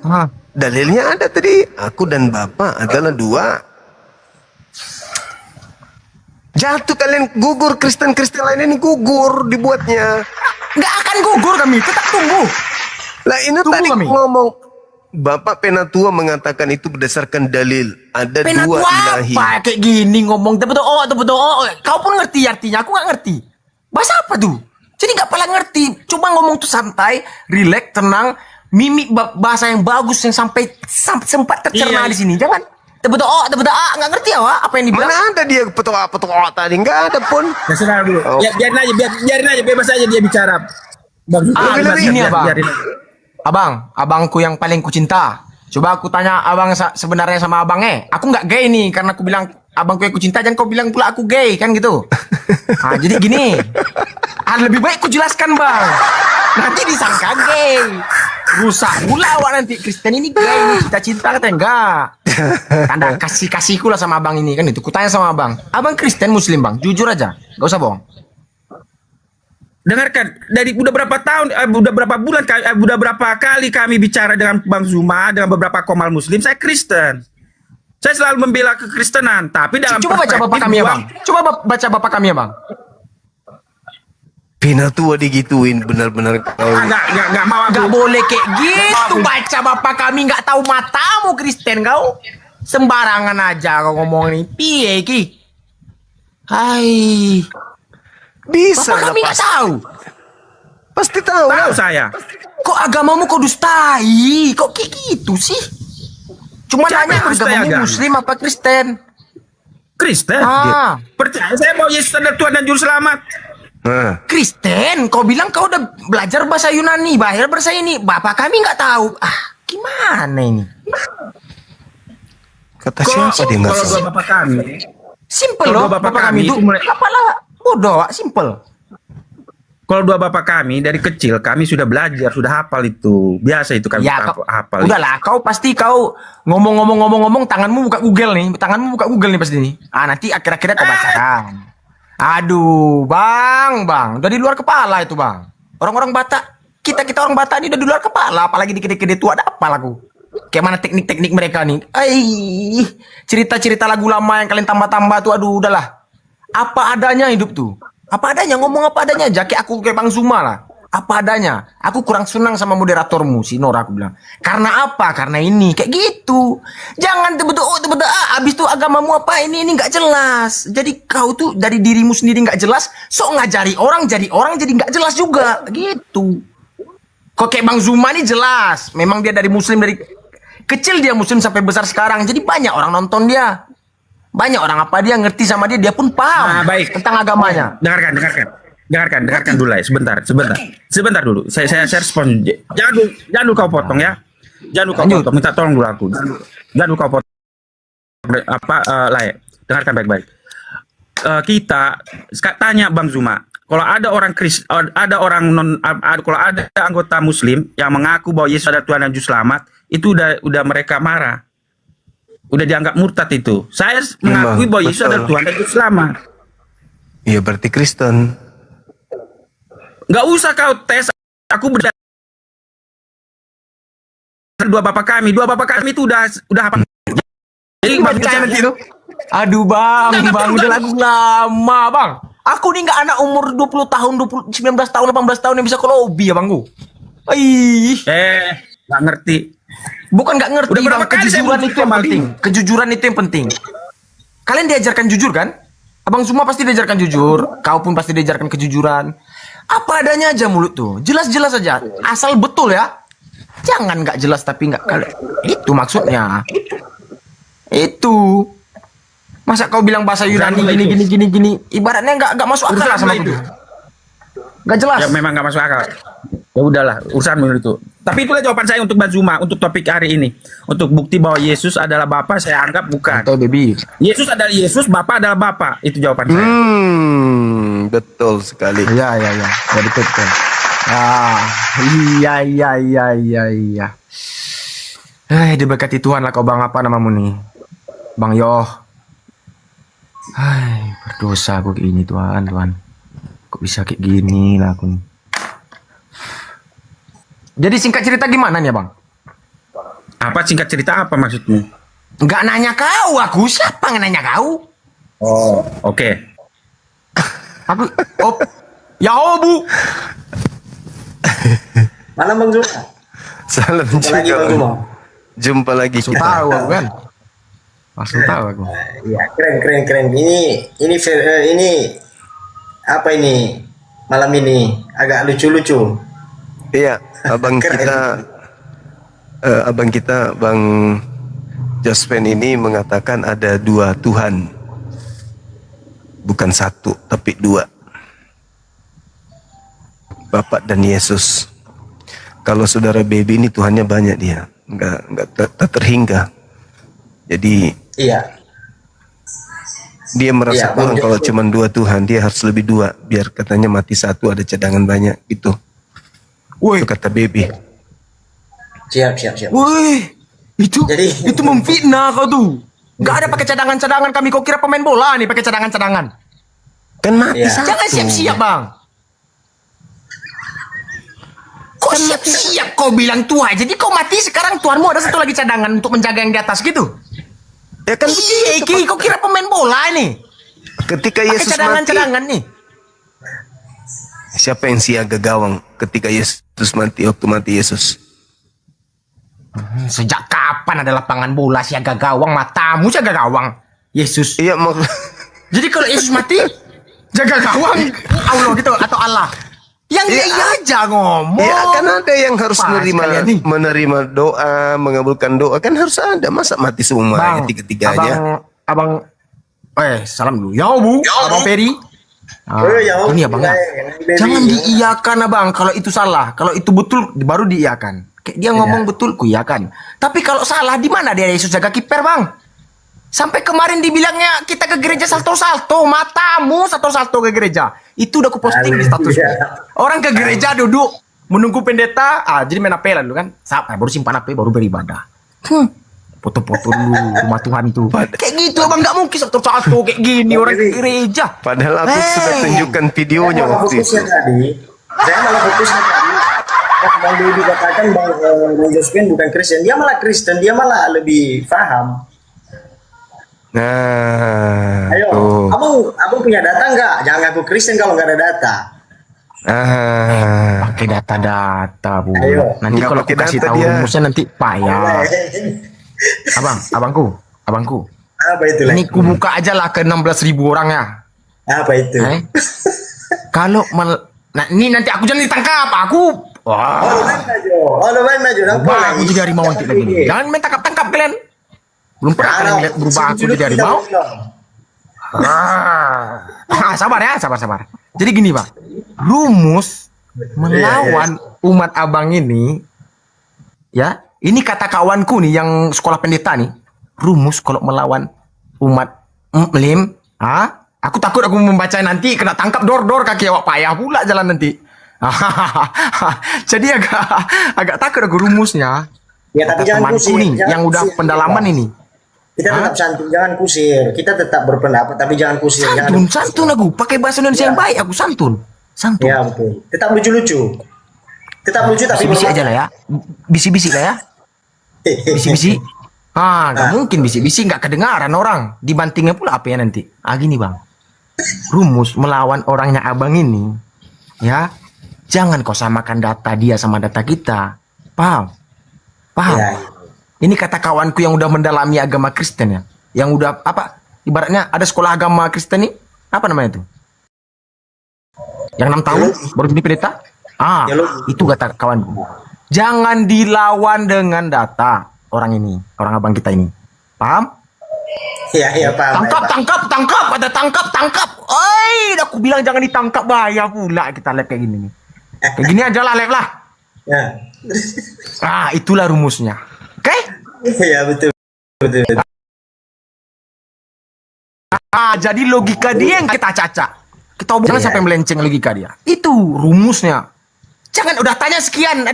dalilnya ada tadi. Aku dan Bapak adalah 2. Jatuh kalian, gugur Kristen lain ini, gugur dibuatnya. Nggak akan gugur kami, tetap tumbuh. Lah ini Tunggu tadi kami. ngomong Bapak Penatua mengatakan itu berdasarkan dalil. Ada 2 Penatua ilahi. apa kayak gini ngomong betul. Kau pun ngerti artinya, aku nggak ngerti. Bahasa apa tuh? Jadi nggak pernah ngerti. Coba ngomong tuh santai, rileks, tenang, mimik bahasa yang bagus yang sampai sempat tercerna di sini. Jangan betul nggak ngerti ya, Wak, apa yang dibilang? Mana ada dia petua tadi, nggak ada pun. Ya sudah dulu. Ya, biarin aja, bebas aja dia bicara. Bang, Gini ya, Bang. biarin. Abangku yang paling kucinta. Coba aku tanya abang sebenarnya sama abangnya. Aku nggak gay nih karena aku bilang abangku yang kucinta, jangan kau bilang pula aku gay kan gitu. Jadi gini. Lebih baik ku jelaskan, Bang. Nanti disangka gay. Rusak pula awak nanti. Kristen ini gay nih, cita-cita katanya enggak. Tanda kasihku lah sama abang ini kan itu. Kutanya sama abang. Abang Kristen Muslim, Bang? Jujur aja. Gak usah bohong. Dengarkan, udah berapa tahun, udah berapa bulan, udah berapa kali kami bicara dengan Bang Zuma, dengan beberapa komal Muslim, saya Kristen. Saya selalu membela kekristenan, tapi dalam Coba baca bapak kami ya, Bang. Coba baca bapak kami ya, Bang. Pina tua digituin benar-benar kau. Nggak mau Nggak aku. boleh kayak gitu baca bapak kami nggak tahu matamu Kristen kau. Sembarangan aja kau ngomong ini. Piye ki? Hai. Bisa Bapak lah kami nggak tahu. Pasti tahu Tahu lah. saya. Kok agamamu kau dustai? Kok kayak gitu sih? Cuma Siapa nanya yang dustai agamamu agama? Muslim apa Kristen? Kristen. Ah, Percaya saya bahwa Yesus adalah Tuhan dan Juru Selamat. Nah, Kristen. Kau bilang kau udah belajar bahasa Yunani, bahasa bahasa ini. Bapak kami nggak tahu. Ah, gimana ini? kata siapa dia nggak Kalau tahu? dua bapak kami, Simple Kalau loh. bapak Bapak kami kami itu itu mulai- apalah bodoh, simple. kalau dua bapak kami dari kecil kami sudah belajar, sudah hafal itu. Biasa itu kami Ya, hafal. udahlah, kau pasti kau ngomong tanganmu buka Google nih, tanganmu buka Google nih pasti nih. Ah, nanti akhir-akhirnya kau bacakan. Aduh, bang, udah di luar kepala itu bang. Orang-orang Batak, kita orang Batak ini udah di luar kepala, apalagi dikit-dikit tua, ada apa lagu? Kayak mana teknik-teknik mereka nih? Cerita-cerita lagu lama yang kalian tambah-tambah tuh, aduh, udahlah. Apa adanya hidup tuh. Apa adanya, ngomong apa adanya aja. Kayak aku kayak Bang Zuma lah. Apa adanya. Aku kurang senang sama moderatormu, si Nora, aku bilang. Karena apa? Karena ini. Kayak gitu. Jangan tiba-tiba, abis itu agamamu apa ini nggak jelas. Jadi kau tuh dari dirimu sendiri nggak jelas, sok ngajari orang jadi nggak jelas juga. Gitu. Kok kayak Bang Zuma nih jelas. Memang dia dari Muslim, dari kecil dia Muslim sampai besar sekarang. Jadi banyak orang nonton dia. Banyak orang apa dia ngerti sama dia pun paham Nah, baik. tentang agamanya. Dengarkan dulu ya, sebentar dulu. Saya respon. Jangan dulu kau potong ya. Jangan dulu kau Lanjut. potong. Minta tolong dulu aku. Jangan dulu kau potong. Layak. Dengarkan baik-baik. Kita tanya Bang Zuma. Kalau ada orang kalau ada anggota Muslim yang mengaku bahwa Yesus adalah Tuhan dan Juru Selamat, itu udah mereka marah. Udah dianggap murtad itu. Saya mengakui bahwa Yesus betul. adalah Tuhan dan Juru Selamat. Iya berarti Kristen. Nggak usah kau tes. Aku berdasarkan dua bapak kami itu udah apa? Jadi Percaya nanti itu. Aduh bang, udah lagu lama bang. Aku nih nggak anak umur 20 tahun, 19 tahun, 18 tahun yang bisa ke lobby ya bang gua. Nggak ngerti. Bukan nggak ngerti Udah berapa bang, kali saya kejujuran muncul itu yang kembali? penting. Kejujuran itu yang penting. Kalian diajarkan jujur kan? Abang semua pasti diajarkan jujur. Kau pun pasti diajarkan kejujuran. Apa adanya aja mulut tuh. Jelas-jelas aja. Asal betul ya. Jangan nggak jelas tapi nggak. Itu maksudnya. Itu. Masa kau bilang bahasa Yunani gini. Ibaratnya nggak masuk akal lah sama aku. Nggak jelas. Ya memang nggak masuk akal. Ya udahlah, urusanmu itu. Tapi itulah jawaban saya untuk Mbak Zuma untuk topik hari ini. Untuk bukti bahwa Yesus adalah Bapa, saya anggap bukan. Atau baby. Yesus adalah Yesus, Bapa adalah Bapa. Itu jawaban saya. Betul sekali. Ya betul. Iya. Diberkati Tuhan lah kau bang, apa namamu nih? Bang Yoh. Berdosa aku kayak gini Tuhan. Kok bisa kayak gini lah aku nih. Jadi singkat cerita gimana nih bang? Apa singkat cerita apa maksudmu? Nggak nanya kau aku, siapa yang nanya kau? Oh, oke. Aku, Bu. Mana Bang Zuma? Salam Jumpa lagi Bang Zuma. juga. Jumpa lagi Langsung kita. tahu aku kan. Langsung tahu aku. Iya, keren. Ini apa ini? Malam ini agak lucu-lucu. Iya, abang kita Bang Jospen ini mengatakan ada dua Tuhan. Bukan satu, tapi dua. Bapak dan Yesus. Kalau saudara baby ini Tuhannya banyak dia, nggak terhingga. Jadi Iya. dia merasa Iya, kurang Bang kalau Jospen. cuma dua Tuhan, dia harus lebih dua, biar katanya mati satu ada cadangan banyak gitu. Woi, Itu kata baby. Siap. woi, Jadi- itu memfitnah kau tuh. Nggak ada pakai cadangan kami. Kau kira pemain bola nih pakai cadangan. Kan mati Iya. satu. Jangan siap-siap bang. Kok siap-siap kau bilang tua? Jadi kau mati sekarang Tuhanmu ada satu lagi cadangan untuk menjaga yang di atas gitu? Ya kan Iya, Ki, kau kira pemain bola nih? ketika Pakai Yesus mati, cadangan nih. siapa yang siaga gawang ketika Yesus mati, waktu mati Yesus? Sejak kapan ada lapangan bola siaga gawang? Matamu siaga gawang. Yesus. Iya, Jadi kalau Yesus mati, jaga gawang Allah gitu atau Allah? Yang iya aja ngomong. ya kan ada yang harus Pas kalian nih. menerima doa, mengabulkan doa, kan harus ada. Masa mati semua tiga-tiganya? Abang, salam dulu. Ya Bu, Abang Peri. Ya, Ini abang ya. Jangan diiyakan abang kalau itu salah. Kalau itu betul baru diiyakan. Kayak dia ngomong betul, ku iyakan. Tapi kalau salah, di mana dia Yesus jaga kiper bang? Sampai kemarin dibilangnya kita ke gereja salto-salto. Matamu salto-salto ke gereja. Itu udah aku posting di status. Orang ke gereja duduk menunggu pendeta. Jadi main apel dulu kan. Baru simpan HP, baru beribadah. Foto-foto dulu rumah Tuhan itu. Kayak gitu abang, nggak mungkin salto-salto kayak gini orang ke gereja. Padahal aku sudah tunjukkan videonya waktu itu. Saya malah fokusnya tadi. Bang Dodi katakan Bang Josephine bukan Kristen. Dia malah Kristen. Dia malah lebih paham. Nah, Ayo, tuh. abang punya data nggak? Jangan ngaku Kristen kalau nggak ada data. Pakai data Bu. Ayo. Nanti Nggak kalau aku pakai kasih data tahu dia. rumusnya nanti payah. Abangku. Apa itu? Ini ku buka aja lah ke 16.000 orang ya. Apa itu? Kalau nah, ini nanti aku jangan ditangkap. Wah. Lo main maju. Berubah aku jadi harimau nanti lagi nih. Jangan main tangkap kalian. Belum pernah kalian lihat berubah aku jadi harimau. Sabar. Jadi gini Bang. Rumus melawan umat abang ini, ya, ini kata kawanku nih yang sekolah pendeta nih. Rumus kalau melawan umat Muslim, aku takut aku membaca nanti kena tangkap dor kaki awak payah pula jalan nanti. Jadi agak takut aku rumusnya. Ya tapi Kata jangan temanku kusir. nih yang udah pendalaman ini. Kita tetap santun, jangan kusir. Kita tetap berpendapat, tapi jangan kusir. Santun aku pakai bahasa Indonesia yang baik, aku santun. Ya betul. Tetap lucu-lucu. Tetap lucu tapi Bisi-bisi aja lah ya. Bisi-bisi lah ya. Bisi-bisi. Gak mungkin bisi-bisi nggak kedengaran orang. Dibantingnya pula apa ya nanti? Gini Bang. Rumus melawan orangnya abang ini, ya. Jangan kau samakan data dia sama data kita. Paham? Ya. Ini kata kawanku yang udah mendalami agama Kristen ya. Yang udah ibaratnya ada sekolah agama Kristen nih. Apa namanya itu? Yang 6 tahun baru jadi pendeta. Itu kata kawanku. Jangan dilawan dengan data orang ini, orang abang kita ini. Paham? Iya, paham. Tangkap, ada tangkap. Aku bilang jangan ditangkap, bahaya pula kita live kayak gini nih. Kayak gini aja lah live lah. Ya. Itulah rumusnya. Oke? Iya, betul. Jadi logika dia yang kita caca. Kita jangan sampai melenceng logika dia. Itu rumusnya. Jangan udah tanya sekian.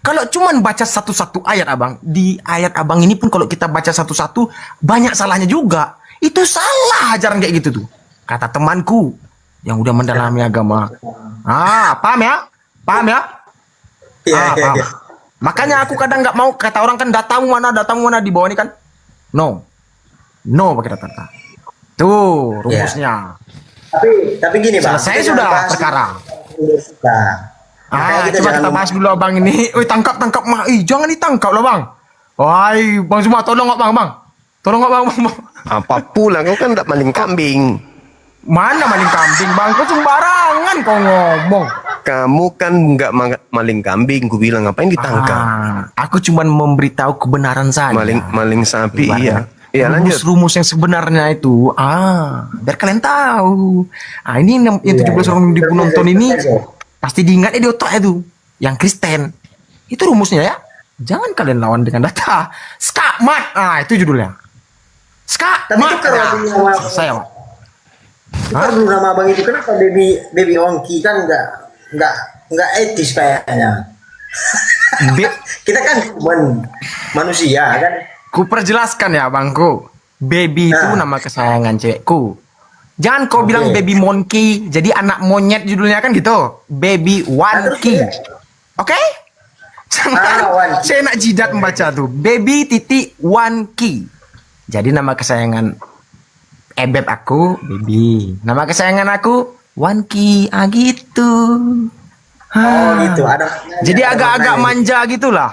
Kalau cuman baca satu-satu ayat abang, di ayat abang ini pun kalau kita baca satu-satu banyak salahnya juga. Itu salah ajaran kayak gitu tuh. Kata temanku yang udah mendalami agama. Paham ya? Paham. Makanya aku kadang nggak mau, kata orang kan datamu mana di bawah ini kan. No pakai data. Tuh rumusnya. Tapi gini Bang. Selesai sudah perkara. Coba kita bahas dulu abang ini. Tangkap mah. Jangan ditangkap loh bang. Bang Zuma tolong nggak bang. Tolong nggak bang. Apa pula kau kan tak maling kambing. Mana maling kambing bang? Kau sembarangan kau ngomong. Kamu kan nggak maling kambing, ku bilang ngapain ditangkap? Aku cuma memberitahu kebenaran saja. Maling sapi, iya. Iya lanjut. Rumus yang sebenarnya itu, biar kalian tahu. Ini yang 17 orang ribu nonton ini pasti diingat di otak itu, yang Kristen. Itu rumusnya ya. Jangan kalian lawan dengan data. Skakmat, itu judulnya. Skakmat. Selesai Pak. Dulu nama abang itu kenapa baby Ongki kan nggak etis kayaknya. Kita kan manusia kan. Ku perjelaskan ya bangku. Baby itu nama kesayangan cewekku. Jangan kau bilang baby monkey, jadi anak monyet judulnya kan gitu. Baby Wanki. Oke? Jangan saya nak jidat membaca tuh. Baby Wanki. Jadi nama kesayangan Ebeb aku baby. Nama kesayangan aku Wanki, gitu. Oh gitu, ada. Jadi ada agak-agak maknanya. manja gitulah.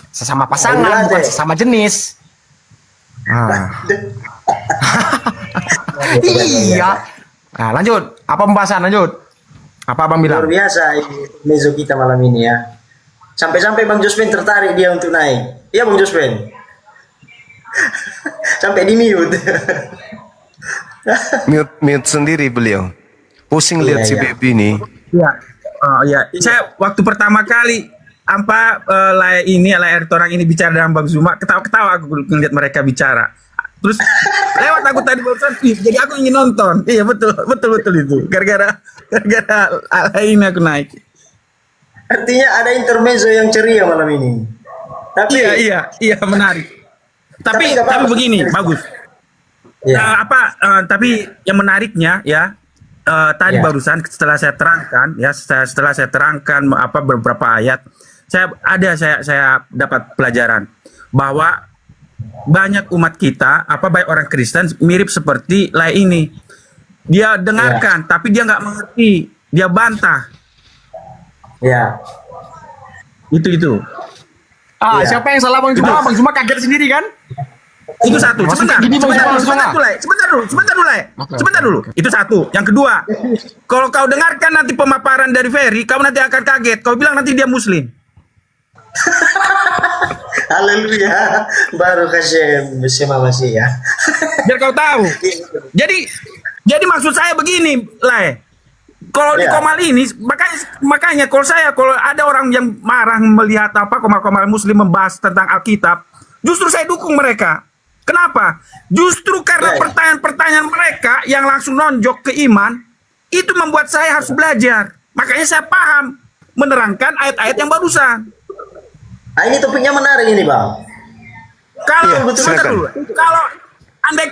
Sesama pasangan, Oh, bukan deh. sesama jenis. Iya. Nah, lanjut. Apa pembahasan lanjut? Apa Abang Luar bilang? biasa ini mezo kita malam ini ya. Sampai-sampai Bang Jospen tertarik dia untuk naik. Iya Bang Jospen. Sampai di mute. Mute sendiri beliau. Pusing Iya, lihat si iya. baby ini. Iya. Oh iya. Saya waktu pertama kali layar orang ini bicara dengan Bang Zuma, ketawa-ketawa aku ngeliat mereka bicara. Terus lewat aku tadi barusan, jadi aku ingin nonton. Iya betul itu. Gara-gara ini aku naik. Artinya ada intermezzo yang ceria malam ini. Tapi Iya menarik. Tapi nggak apa-apa. begini bagus. ya, Tapi yang menariknya ya tadi Ya. barusan setelah saya terangkan beberapa ayat, saya dapat pelajaran bahwa banyak umat kita baik orang Kristen mirip seperti ini. Dia dengarkan tapi dia nggak mengerti, dia bantah. ya. Itu. Iya. Siapa yang salah Bang Zuma? Bang Zuma kaget sendiri kan? Itu satu. Maksudnya gini, Bang, Sebentar dulu. Itu satu. Yang kedua, kalau kau dengarkan nanti pemaparan dari Ferry, kamu nanti akan kaget. Kau bilang nanti dia Muslim. Haleluya. Baru kasih bersama masih ya. Biar kau tahu. Jadi maksud saya begini, Lai. Kalau di Ya. Komal ini, makanya kalau ada orang yang marah melihat Komal Muslim membahas tentang Alkitab, justru saya dukung mereka. Kenapa? Justru karena Ya. pertanyaan-pertanyaan mereka yang langsung nonjok ke iman, itu membuat saya harus belajar. Makanya saya paham menerangkan ayat-ayat yang barusan. Nah, ini topiknya menarik ini, Bang. Kalau Iya, sebentar silakan. dulu. Kalau andai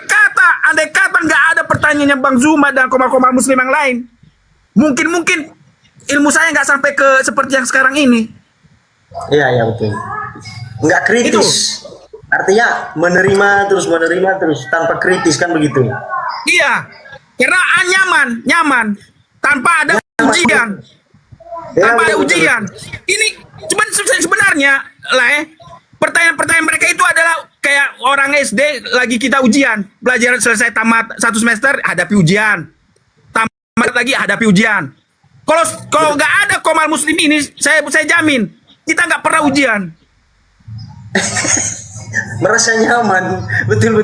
kata nggak ada pertanyaannya Bang Zuma dan Komal Muslim yang lain, mungkin ilmu saya nggak sampai ke seperti yang sekarang ini. Iya, betul. Nggak kritis. Artinya menerima terus tanpa kritis kan begitu. Iya, karena nyaman tanpa ada ujian. Ya, Tanpa ada betul, betul. ujian. Ini sebenarnya lah pertanyaan-pertanyaan mereka itu adalah kayak orang SD lagi kita ujian. Belajar selesai tamat satu semester hadapi ujian. Tamat lagi hadapi ujian. Kalau nggak ada Komal Muslim ini, saya jamin kita nggak pernah ujian. Merasa nyaman. Betul.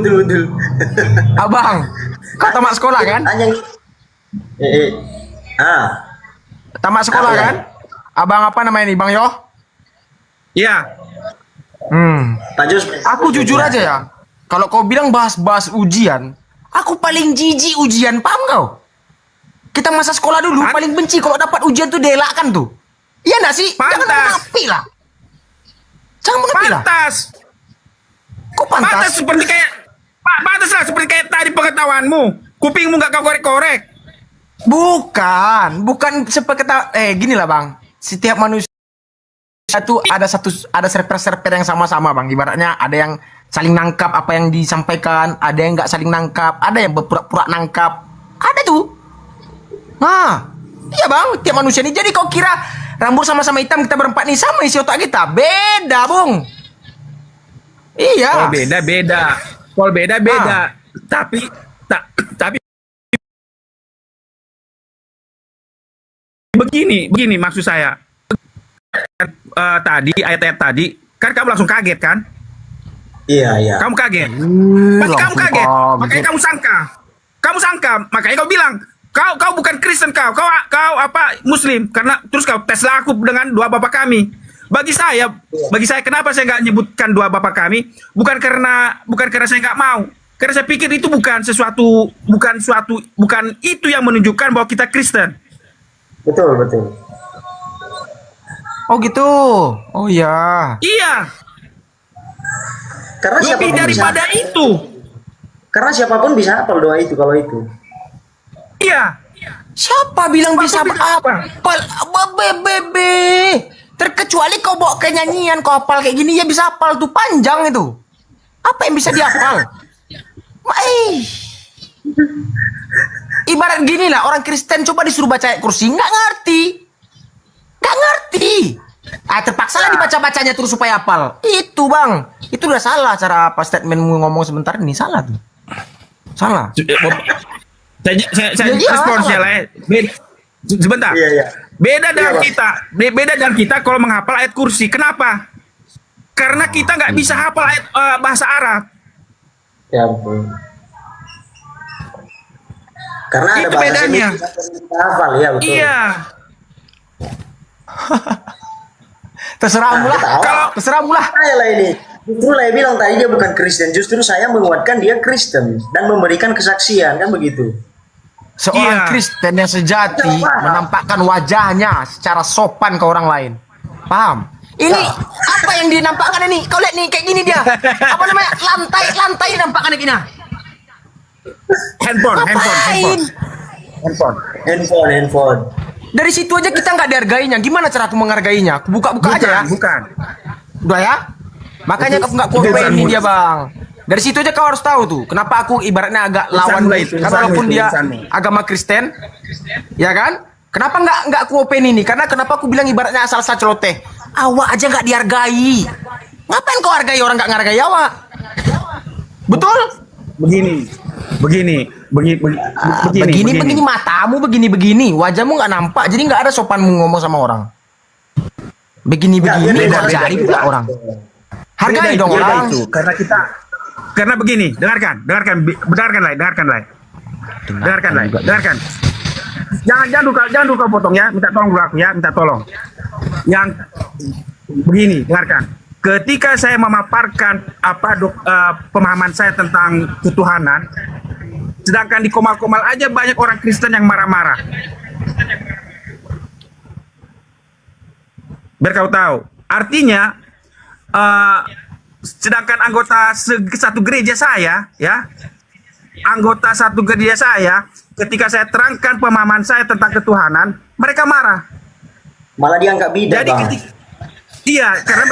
Abang, kau tamat sekolah kan? Hanya Tamat sekolah Iya. kan? Abang apa namanya nih, Bang Yoh? Iya. Pak Jos. Aku jujur aja ya. Kalau kau bilang bahas ujian, aku paling jijik ujian, paham kau? Kita masa sekolah dulu paling benci kalau dapat ujian tuh dielakkan tuh. Iya enggak sih? Jangan Pantas. menepi lah. Jangan menepi lah. Pantas. Kok Pantas pantas? pantas lah seperti kayak tadi pengetahuanmu. Kupingmu nggak kau korek-korek. Bukan seperti gini lah Bang. Setiap manusia itu ada server-server yang sama-sama Bang. Ibaratnya ada yang saling nangkap apa yang disampaikan, ada yang nggak saling nangkap, ada yang berpura-pura nangkap. Ada tuh. Nah, iya Bang, tiap manusia ini. Jadi kau kira rambut sama-sama hitam kita berempat nih sama isi otak kita? Beda, Bung. Iya. Oh beda-beda. Kalau beda-beda. Tapi begini maksud saya. Tadi ayat-ayat tadi kan kamu langsung kaget kan? Iya. Kamu kaget. Pasti kamu kaget. Makanya kamu sangka. Makanya kau bilang kau bukan Kristen kau Muslim karena terus kau teslah aku dengan dua bapak kami. Bagi saya kenapa saya nggak nyebutkan dua bapak kami? Bukan karena saya nggak mau. Karena saya pikir itu bukan itu yang menunjukkan bahwa kita Kristen. Betul. Oh gitu. Oh ya. Iya. Karena Lebih daripada itu. Karena siapapun bisa hafal doa itu kalau itu. Iya. Siapa bilang bisa bisa hafal? Bebe. Terkecuali kau bawa ke nyanyian, kau hafal kayak gini ya bisa hafal tuh panjang itu. Apa yang bisa dihafal? ibarat gini lah, orang Kristen coba disuruh baca ayat kursi, nggak ngerti. Nggak ngerti. Terpaksa lah dibaca-bacanya terus supaya hafal. Itu bang, itu udah salah cara apa statement ngomong sebentar ini, salah tuh. Salah. Saya Iya, responsnya lah. Sebentar. Iya, iya. Beda dengan Iya, Bang. kita. Beda dengan kita kalau menghafal ayat kursi. Kenapa? Karena kita nggak bisa hafal ayat bahasa Arab. Ya ampun. Karena ada Itu bahasa bedanya. sini kita hafal, ya betul. Iya. Terserahmu lah. Kalau- Terserahmu lah. Saya lah ini. Justru lah bilang tadi dia bukan Kristen. Justru saya menguatkan dia Kristen dan memberikan kesaksian, kan begitu. Seorang Iya. Kristen yang sejati Iya, paham. menampakkan wajahnya secara sopan ke orang lain. Paham? Ini apa yang dinampakkan ini? Kau lihat nih kayak gini dia. Apa namanya? Lantai nampakkan kayak gini. Handphone. Ngapain? Handphone. Dari situ aja kita nggak dihargainya. Gimana cara aku menghargainya? Aku buka-buka aja ya. Bukan. Udah ya? Makanya aku nggak ini dia bang. Dari situ aja kau harus tahu tuh. Kenapa aku ibaratnya agak lawan Urusanmu lah itu, karena urusanmu walaupun itu, dia urusanmu. agama Kristen, ya kan? Kenapa nggak aku open ini? Karena kenapa aku bilang ibaratnya asal celoteh. Awak aja nggak dihargai. Ngapain kau hargai orang nggak ngargai awak? Betul? Begini Begini matamu begini wajahmu nggak nampak jadi nggak ada sopanmu ngomong sama orang. Begini beda, kok cari beda. pula orang. Hargai Beda dong itu, beda orang. itu. Karena begini, dengarkan. Jangan dulu kau potong ya, minta tolong dulu aku ya, minta tolong. Yang begini, dengarkan. Ketika saya memaparkan pemahaman saya tentang ketuhanan, sedangkan di Komal-Komal aja banyak orang Kristen yang marah-marah. Biar kau tahu, artinya sedangkan anggota satu gereja saya, ya, anggota satu gereja saya, ketika saya terangkan pemahaman saya tentang ketuhanan, mereka marah. Malah dianggap bidat, Jadi Bang. iya, karena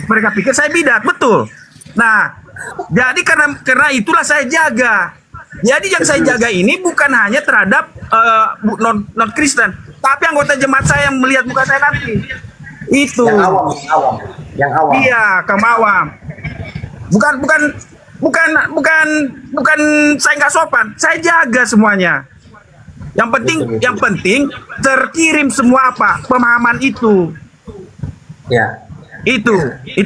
mereka pikir saya bidat, betul. Nah, jadi karena itulah saya jaga. Jadi yang saya jaga ini bukan hanya terhadap non Kristen, tapi anggota jemaat saya yang melihat muka saya nanti. Itu. Yang awam. Iya, kamu awam. Bukan saya nggak sopan. Saya jaga semuanya. Yang penting terkirim semua pemahaman itu. Ya. Itu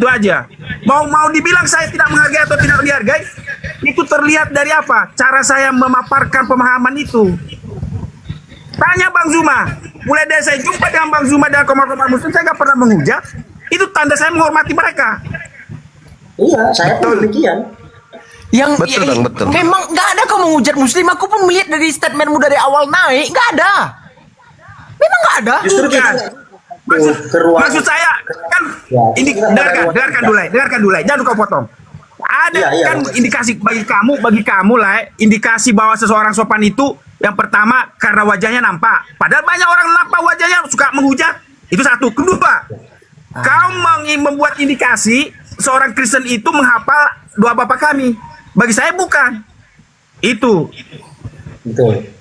aja. Mau dibilang saya tidak menghargai atau tidak dihargai, itu terlihat dari apa? Cara saya memaparkan pemahaman itu. Tanya Bang Zuma. Mulai dari saya jumpa dengan Bang Zuma dan Komar-Komar Muslim, saya nggak pernah menghujat. Itu tanda saya menghormati mereka. Iya, saya pun demikian. Betul, Bang, betul. Memang nggak ada kau menghujat Muslim. Aku pun melihat dari statementmu dari awal naik nggak ada. Memang nggak ada. Justru kita Maksud saya kan ini dengarkan dulu, jangan kau potong. Ada Iya, kan iya. indikasi bagi kamu lah, indikasi bahwa seseorang sopan itu yang pertama karena wajahnya nampak. Padahal banyak orang nampak wajahnya suka menghujat. Itu satu. Kedua, kau membuat indikasi seorang Kristen itu menghafal doa Bapa Kami. Bagi saya bukan. Itu. Betul.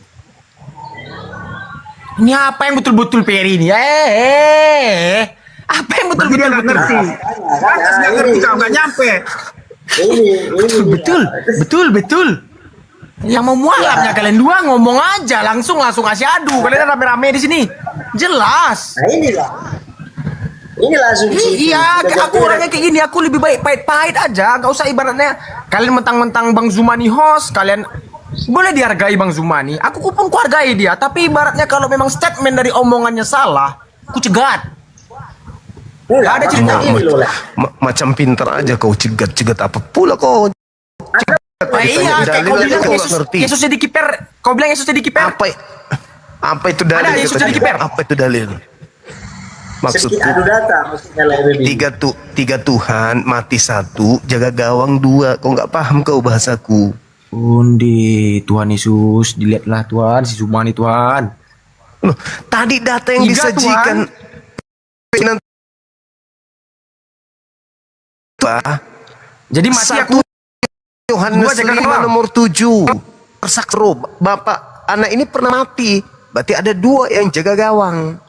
Ini apa yang betul-betul Peri ini? Apa yang Bagi dia nggak betul-betul ngerti. Pantas nggak ngerti kau nggak nyampe. Ini. betul. Yang mau mualafnya kalian dua ngomong aja langsung asyhadu. Kalian rame-rame di sini. Jelas. Nah inilah asumsi. Iya, aku orangnya kayak gini. Aku lebih baik pahit-pahit aja. Gak usah ibaratnya kalian mentang-mentang Bang Zumani host. Kalian boleh dihargai Bang Zumani. Aku pun kuhargai dia. Tapi ibaratnya kalau memang statement dari omongannya salah, aku cegat. Gak ada cerita. Macam pintar aja kau cegat apa pula kau. Iya, kayak kau bilang Kau nggak ngerti. Yesusnya dikiper. Kau bilang Yesusnya dikiper. Apa itu dalil? Ada Yesus kata jadi dia? kiper. Apa itu dalil? Maksudku Sedikit adu data maksudnya lah Baby. tiga Tuhan mati satu, jaga gawang dua. Kau nggak paham kau bahasaku. Undi, Tuhan Yesus, dilihatlah Tuhan, si Zumani Tuhan. Loh, tadi data yang Tiga, disajikan Jadi mati satu aku. Yohanes Gua jaga 5 gawang. nomor 7. Persakro Bapak anak ini pernah mati, berarti ada 2 yang jaga gawang.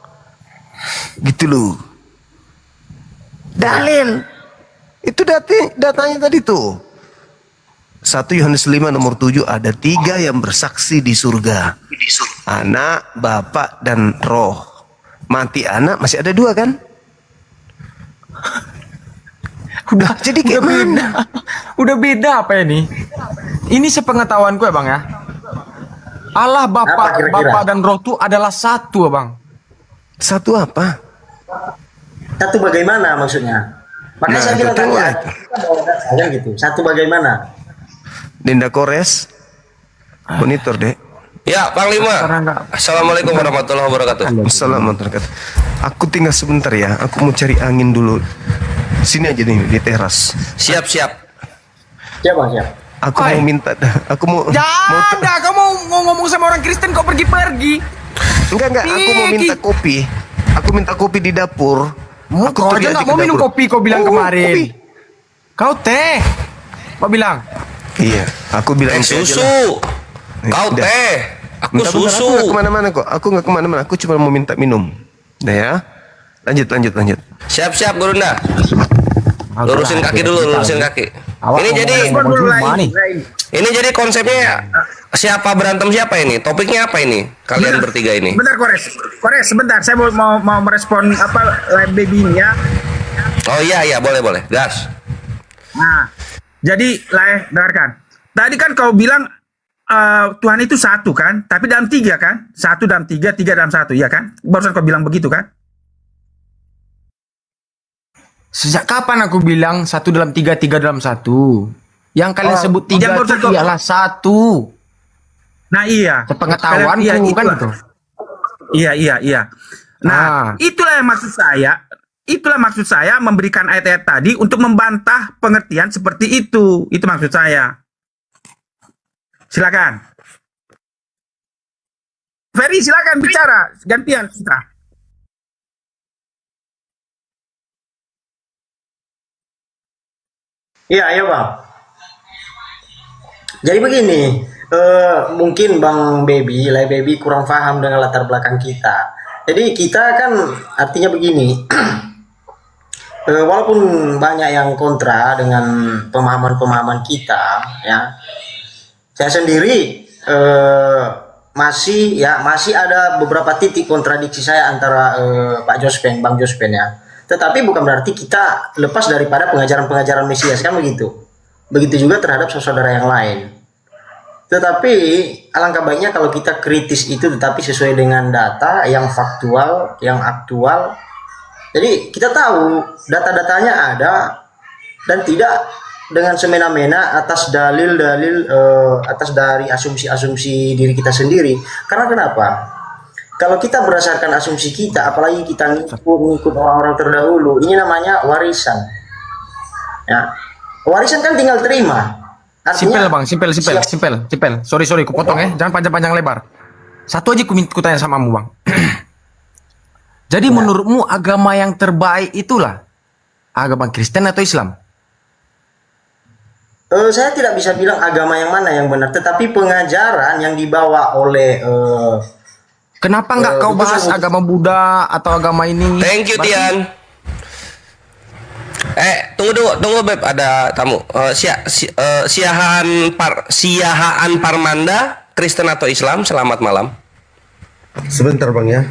Gitu loh. Dalil. Itu datanya tadi tuh. 1 Yohanes 5 nomor 7, ada 3 yang bersaksi di surga. Anak, Bapak, dan Roh. Mati anak masih ada 2 kan? Jadi kayak mana? Udah beda apa ini? Ini sepengetahuanku ya bang ya. Allah Apa kira-kira? Bapak dan Roh itu adalah satu bang. Satu apa? Satu bagaimana maksudnya? Makanya Nah, saya bilang betul. tadi, kita bawa data, kan gitu. Satu bagaimana? Denda Kores. Monitor deh. Ya, Panglima. Assalamualaikum warahmatullahi wabarakatuh. Assalamualaikum. Aku tinggal sebentar ya. Aku mau cari angin dulu. Sini aja nih di teras. Siap. Siapa siap? Aku mau minta. Aku mau. Jangan, kamu mau ngomong sama orang Kristen kok pergi-pergi. Enggak. Aku mau minta kopi. Aku minta kopi di dapur. Kau aja nggak mau minum kopi, kau bilang kemarin. Kopi. Kau teh. Kau bilang. Iya. Aku bilang itu aja lah. Susu. Kau Udah. teh. Aku Bentar, susu. Aku nggak kemana-mana kok. Aku nggak kemana-mana. Aku cuma mau minta minum. Nah ya. Lanjut. Siap, Gurunda. Lurusin kaki dulu, lurusin kaki. Ini jadi konsepnya siapa berantem siapa ini? Topiknya apa ini? Kalian bertiga ini. Bentar Kores, sebentar. Saya mau merespon live baby ini ya. Oh iya, boleh. Gas. Nah, jadi dengarkan. Tadi kan kau bilang Tuhan itu satu kan, tapi dalam 3 kan? 1 dalam 3, 3 dalam 1, ya kan? Barusan kau bilang begitu kan? Sejak kapan aku bilang 1 dalam 3, 3 dalam 1? Yang kalian sebut 3 itu ialah 1. Nah iya. Sepengetahuanku kan itu. Iya. Nah, itulah maksud saya memberikan ayat-ayat tadi untuk membantah pengertian seperti itu. Itu maksud saya. Silakan. Ferry, silakan bicara. Gantian kita. Iya Bang. Jadi begini, mungkin Bang Baby kurang paham dengan latar belakang kita. Jadi kita kan artinya begini, walaupun banyak yang kontra dengan pemahaman Kita, ya, saya sendiri masih ada beberapa titik kontradiksi saya antara Bang Jospen ya. Tetapi bukan berarti kita lepas daripada pengajaran Mesias, kan begitu. Begitu juga terhadap saudara yang lain. Tetapi alangkah baiknya kalau kita kritis itu tetapi sesuai dengan data yang faktual, yang aktual. Jadi kita tahu data-datanya ada dan tidak dengan semena-mena atas dalil-dalil atas dari asumsi-asumsi diri kita sendiri. Karena kenapa? Kalau kita berdasarkan asumsi kita, apalagi kita ngikut orang-orang terdahulu, ini namanya warisan. Ya, warisan kan tinggal terima. Simpel bang, simpel. Sorry, ku potong ya. Jangan panjang-panjang lebar. Satu aja ku tanya sama kamu bang. Jadi menurutmu agama yang terbaik itulah agama Kristen atau Islam? Saya tidak bisa bilang agama yang mana yang benar, tetapi pengajaran yang dibawa oleh kenapa nggak kau bahas agama Buddha atau agama ini? Thank you, Tian. Tunggu Beb, ada tamu. Siahaan Parmanda, Kristen atau Islam? Selamat malam. Sebentar Bang ya.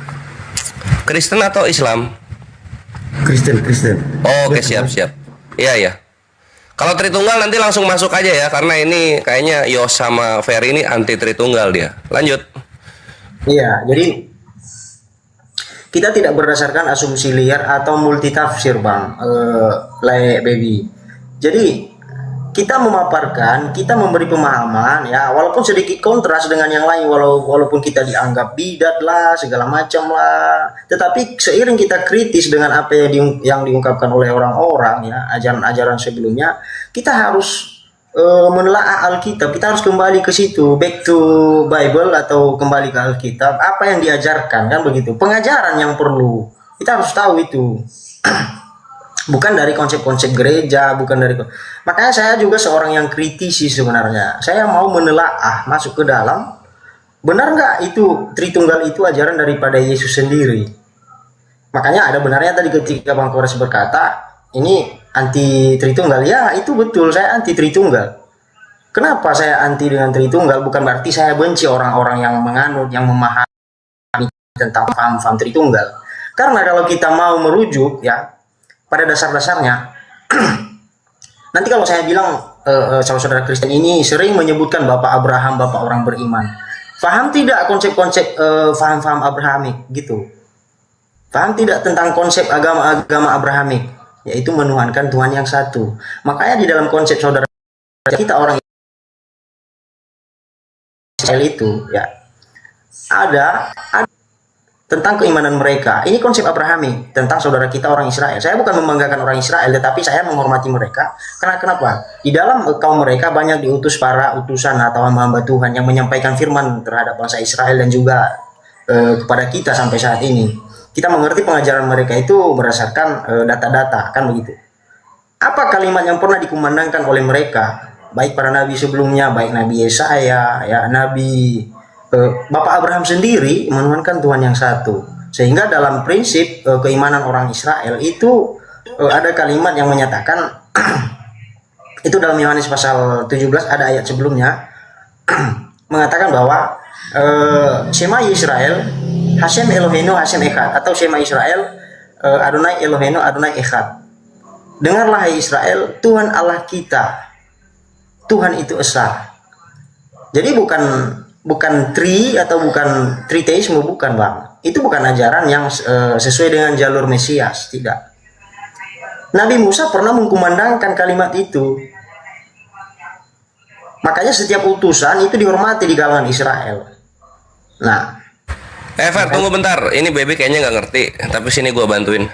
Kristen atau Islam? Kristen. Oh, oke, siap. Iya. Kalau Tritunggal nanti langsung masuk aja ya, karena ini kayaknya Yos sama Ferry ini anti Tritunggal dia. Lanjut. Iya, jadi kita tidak berdasarkan asumsi liar atau multitafsir Bang, Baby. Jadi kita memaparkan, kita memberi pemahaman ya, walaupun sedikit kontras dengan yang lain, walaupun kita dianggap bidat lah, segala macam lah, tetapi seiring kita kritis dengan apa yang diungkapkan oleh orang-orang ya, ajaran-ajaran sebelumnya, kita harus menelaah Alkitab, kita harus kembali ke situ, back to Bible atau kembali ke Alkitab, apa yang diajarkan, kan begitu. Pengajaran yang perlu, kita harus tahu itu. Bukan dari konsep-konsep gereja, makanya saya juga seorang yang kritisi sebenarnya. Saya mau menelaah, masuk ke dalam benar nggak itu Tritunggal itu ajaran daripada Yesus sendiri? Makanya ada benarnya tadi ketika Bang Kores berkata ini anti Tritunggal. Ya itu betul, saya anti Tritunggal. Kenapa saya anti dengan Tritunggal? Bukan berarti saya benci orang-orang yang menganut, yang memahami tentang paham-paham Tritunggal. Karena kalau kita mau merujuk ya pada dasar-dasarnya, nanti kalau saya bilang saudara Kristen ini sering menyebutkan Bapak Abraham, Bapak orang beriman. Paham tidak konsep-konsep paham-paham Abrahamik gitu? Paham tidak tentang konsep agama-agama Abrahamik? Yaitu menuhankan Tuhan yang satu. Makanya di dalam konsep saudara kita orang Israel itu ya ada tentang keimanan mereka. Ini konsep Abrahami tentang saudara kita orang Israel. Saya bukan membanggakan orang Israel, tetapi saya menghormati mereka. Karena kenapa? Di dalam kaum mereka banyak diutus para utusan atau hamba-hamba Tuhan yang menyampaikan firman terhadap bangsa Israel dan juga kepada kita sampai saat ini. Kita mengerti pengajaran mereka itu berdasarkan data-data, kan begitu. Apa kalimat yang pernah dikumandangkan oleh mereka? Baik para nabi sebelumnya, baik Nabi Yesaya, ya Nabi Bapak Abraham sendiri menuhankan Tuhan yang satu. Sehingga dalam prinsip keimanan orang Israel itu ada kalimat yang menyatakan itu dalam Yohanes pasal 17 ada ayat sebelumnya mengatakan bahwa Shema Israel Hashem Eloheinu Hashem Echad, atau Shema Israel Adonai Eloheinu Adonai Echad. Dengarlah hai Israel, Tuhan Allah kita, Tuhan itu esa. Jadi bukan tri atau bukan triteisme, bukan Bang. Itu bukan ajaran yang sesuai dengan jalur Mesias, tidak. Nabi Musa pernah mengkumandangkan kalimat itu. Makanya setiap utusan itu dihormati di kalangan Israel. Nah, Fer, tunggu bentar. Ini Baby kayaknya nggak ngerti, tapi sini gua bantuin.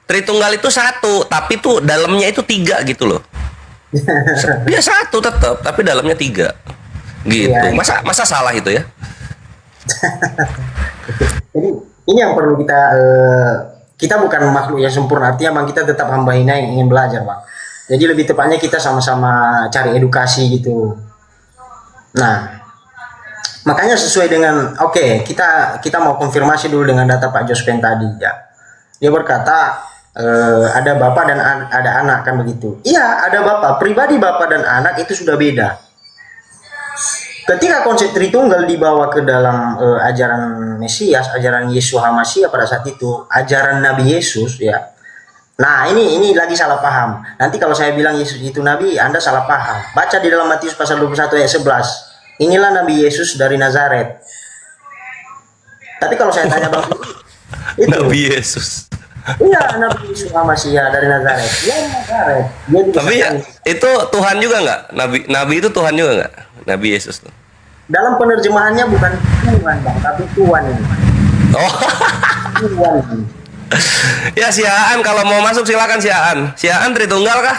Tritunggal itu satu, tapi tuh dalamnya itu tiga gitu loh. Ya satu tetap, tapi dalamnya tiga. Gitu. Ya, masa salah itu ya? Jadi ini yang perlu kita bukan makhluk yang sempurna, artinya Bang kita tetap hamba hina yang ingin belajar Bang. Jadi lebih tepatnya kita sama-sama cari edukasi gitu. Nah, makanya sesuai dengan kita mau konfirmasi dulu dengan data Pak Jospen tadi ya. Dia berkata ada bapak dan ada anak, kan begitu. Iya, ada bapak. Pribadi bapak dan anak itu sudah beda. Ketika konsep Tritunggal dibawa ke dalam ajaran Mesias, ajaran Yesus HaMashiach pada saat itu, ajaran Nabi Yesus ya. Nah, ini lagi salah paham. Nanti kalau saya bilang Yesus itu nabi, Anda salah paham. Baca di dalam Matius pasal 21 ayat 11. Inilah Nabi Yesus dari Nazaret. Tapi kalau saya tanya Bang, itu Nabi Yesus. Iya, Nabi Yesus HaMashiach dari Nazaret. Dia Nazaret. Tapi ya, itu Tuhan juga nggak? Nabi itu Tuhan juga nggak? Nabi Yesus tuh. Dalam penerjemahannya bukan Tuhan Bang, tapi Tuhan. Oh. Tuhan. Ya si Aan kalau mau masuk silakan si Aan. Si Aan Tritunggal kah?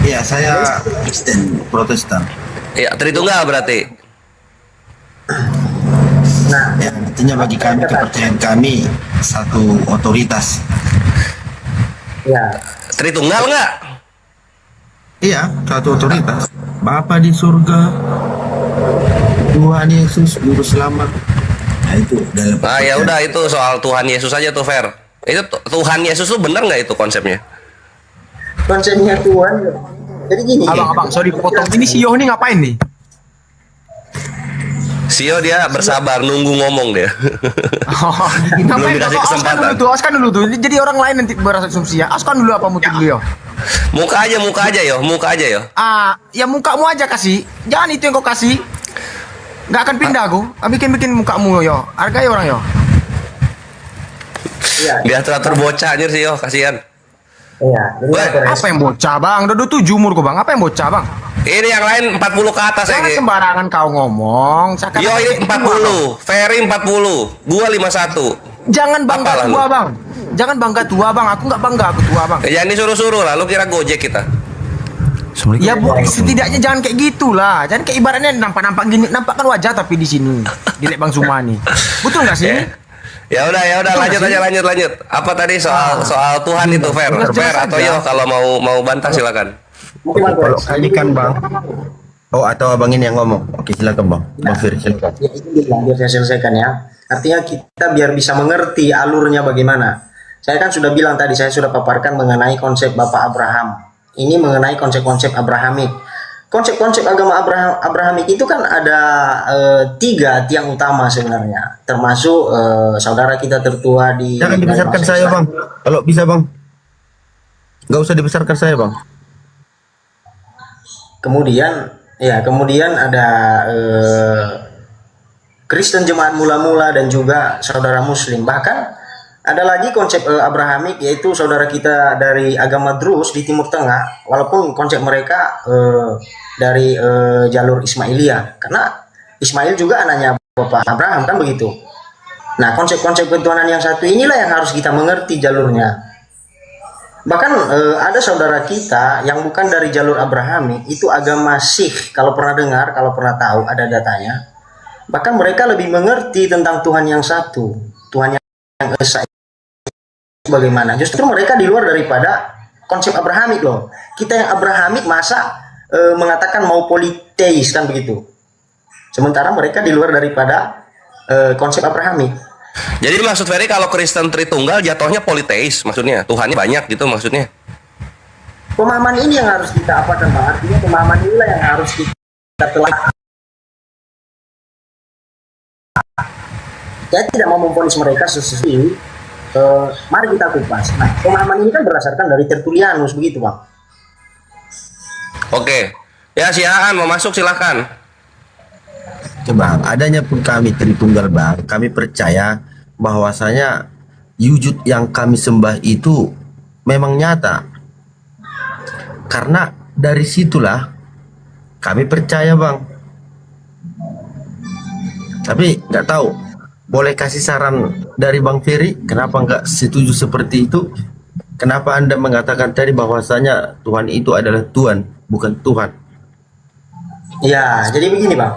Ya, saya Kristen Protestan. Ya, Tritunggal berarti. Nah, Ya, artinya bagi kami kepercayaan kami satu otoritas. ya. Tritunggal nggak? Iya, satu otoritas. Bapa di surga, Tuhan Yesus Juru Selamat. Nah itu dalam. Nah ya udah, itu soal Tuhan Yesus aja tuh Fer. Itu Tuhan Yesus tuh bener nggak itu konsepnya? Konsepnya Tuhan. Jadi gini. Abang, sorry potong. Ini si Yoh nih ngapain nih? Sio dia bersabar nunggu ngomong dia. Oh, Belum dikasih kesempatan. Askan dulu tuh. Jadi orang lain nanti berasumsi ya. Askan dulu apa mutu beliau? Muka aja yo. Ya mukamu aja kasih. Jangan itu yang kau kasih. Nggak akan pindah aku. Bikin mukamu yo. Hargai orang yo. Iya. Dia teratur bocah anjir sih yo, kasihan. Iya. Apa yang bocah bang? Udah 7 umurku bang. Apa yang bocah bang? Ini yang lain 40 ke atas ya. Jangan sembarangan kau ngomong. Yo ini 40, Ferry 40, gua 51. Jangan bangga tua bang. Jangan bangga tua bang. Aku nggak bangga aku tua bang. Ya ini suruh-suruh lah. Lu kira Gojek kita? Ya bu, setidaknya jangan kayak gitulah. Jangan kayak ibaratnya nampak gini, nampakkan wajah tapi di sini di Lek Bang Sumani. Betul nggak sih? Ya udah lanjut. Apa tadi soal Tuhan itu Fer atau Yo kalau mau bantah silakan. Mungkin Bang Kalau koreksi. kali kan bang, oh atau abang ini yang ngomong. Oke silakan bang, bang Fir silakan. Ya, itu biar saya selesaikan ya. Artinya kita biar bisa mengerti alurnya bagaimana. Saya kan sudah bilang tadi, saya sudah paparkan mengenai konsep Bapak Abraham. Ini mengenai konsep-konsep Abrahamik. Konsep-konsep agama Abrahamik itu kan ada 3 tiang utama sebenarnya. Termasuk saudara kita tertua di... Jangan dibesarkan saya bang, kalau bisa bang. Gak usah dibesarkan saya bang. Kemudian ada Kristen jemaat mula-mula dan juga saudara Muslim. Bahkan ada lagi konsep Abrahamik, yaitu saudara kita dari agama Druze di Timur Tengah, walaupun konsep mereka dari jalur Ismailia, karena Ismail juga anaknya Bapak Abraham kan begitu. Nah, konsep-konsep ketuhanan yang satu inilah yang harus kita mengerti jalurnya. Bahkan ada saudara kita yang bukan dari jalur Abrahamik, itu agama Sikh, kalau pernah dengar, kalau pernah tahu, ada datanya. Bahkan mereka lebih mengerti tentang Tuhan yang satu, Tuhan yang esa. Bagaimana? Justru mereka di luar daripada konsep Abrahamik loh. Kita yang Abrahamik masa mengatakan mau politeis kan begitu. Sementara mereka di luar daripada konsep Abrahamik. Jadi maksud Ferry kalau Kristen Tritunggal jatuhnya politeis, maksudnya Tuhannya banyak gitu maksudnya. Pemahaman ini yang harus kita apakan Bang. Artinya pemahaman inilah yang harus kita telah. Saya tidak mau memvonis mereka sesuatu. Mari kita kupas. Nah, pemahaman ini kan berdasarkan dari Tertullianus begitu, Bang. Oke. Ya, silakan mau masuk silahkan. Coba adanya pun kami Tritunggal bang, kami percaya bahwasanya wujud yang kami sembah itu memang nyata. Karena dari situlah kami percaya bang. Tapi nggak tahu, boleh kasih saran dari Bang Ferry, kenapa nggak setuju seperti itu? Kenapa Anda mengatakan tadi bahwasanya Tuhan itu adalah Tuhan, bukan Tuhan? Ya, jadi begini Bang.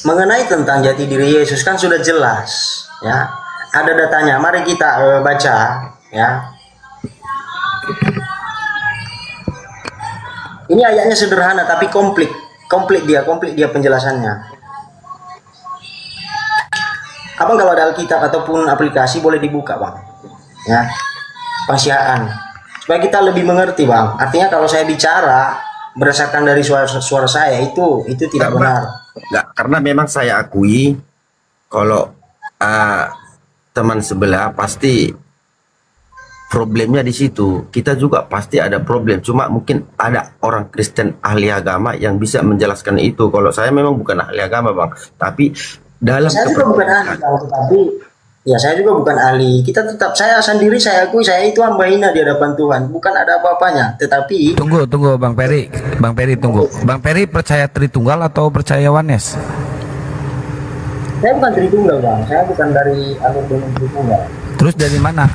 Mengenai tentang jati diri Yesus kan sudah jelas, ya. Ada datanya. Mari kita baca, ya. Ini ayatnya sederhana tapi komplit dia penjelasannya. Abang kalau ada Alkitab ataupun aplikasi boleh dibuka Bang, ya, Pangsiaan, supaya kita lebih mengerti Bang. Artinya kalau saya bicara berdasarkan dari suara saya itu tidak benar. Enggak, karena memang saya akui kalau teman sebelah pasti problemnya di situ. Kita juga pasti ada problem. Cuma mungkin ada orang Kristen ahli agama yang bisa menjelaskan itu. Kalau saya memang bukan ahli agama Bang, tapi dalam saya juga bukan ahli, tapi ya saya juga bukan ahli. Saya sendiri saya akui saya itu hamba hina di hadapan Tuhan, bukan ada apa-apanya. Tetapi tunggu Bang Ferry tunggu. Bang Ferry percaya Tritunggal atau percaya Oneness? Saya bukan Tritunggal Bang, saya bukan dari alur Tritunggal. Terus dari mana?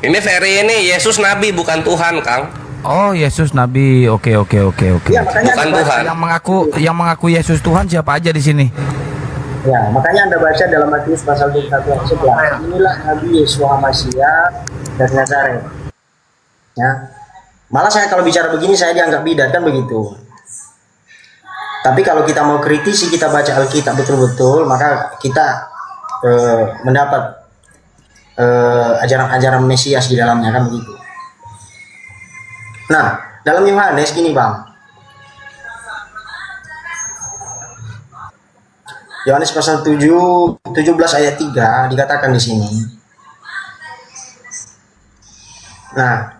Ini Ferry ini Yesus Nabi bukan Tuhan Kang. Oh Yesus Nabi, oke. Ya, bukan Tuhan. Yang mengaku Yesus Tuhan siapa aja di sini? Ya, makanya Anda baca dalam Matius pasal 21 ayat 11. Inilah Nabi Yesus Hamasiah dari Nazaret. Ya. Malah saya kalau bicara begini saya dianggap bidat kan begitu. Tapi kalau kita mau kritisi, kita baca Alkitab betul-betul, maka kita mendapat ajaran-ajaran Mesias di dalamnya kan begitu. Nah, dalam Yohanes gini Bang. Yohanes pasal 17 ayat 3 dikatakan di sini. Nah,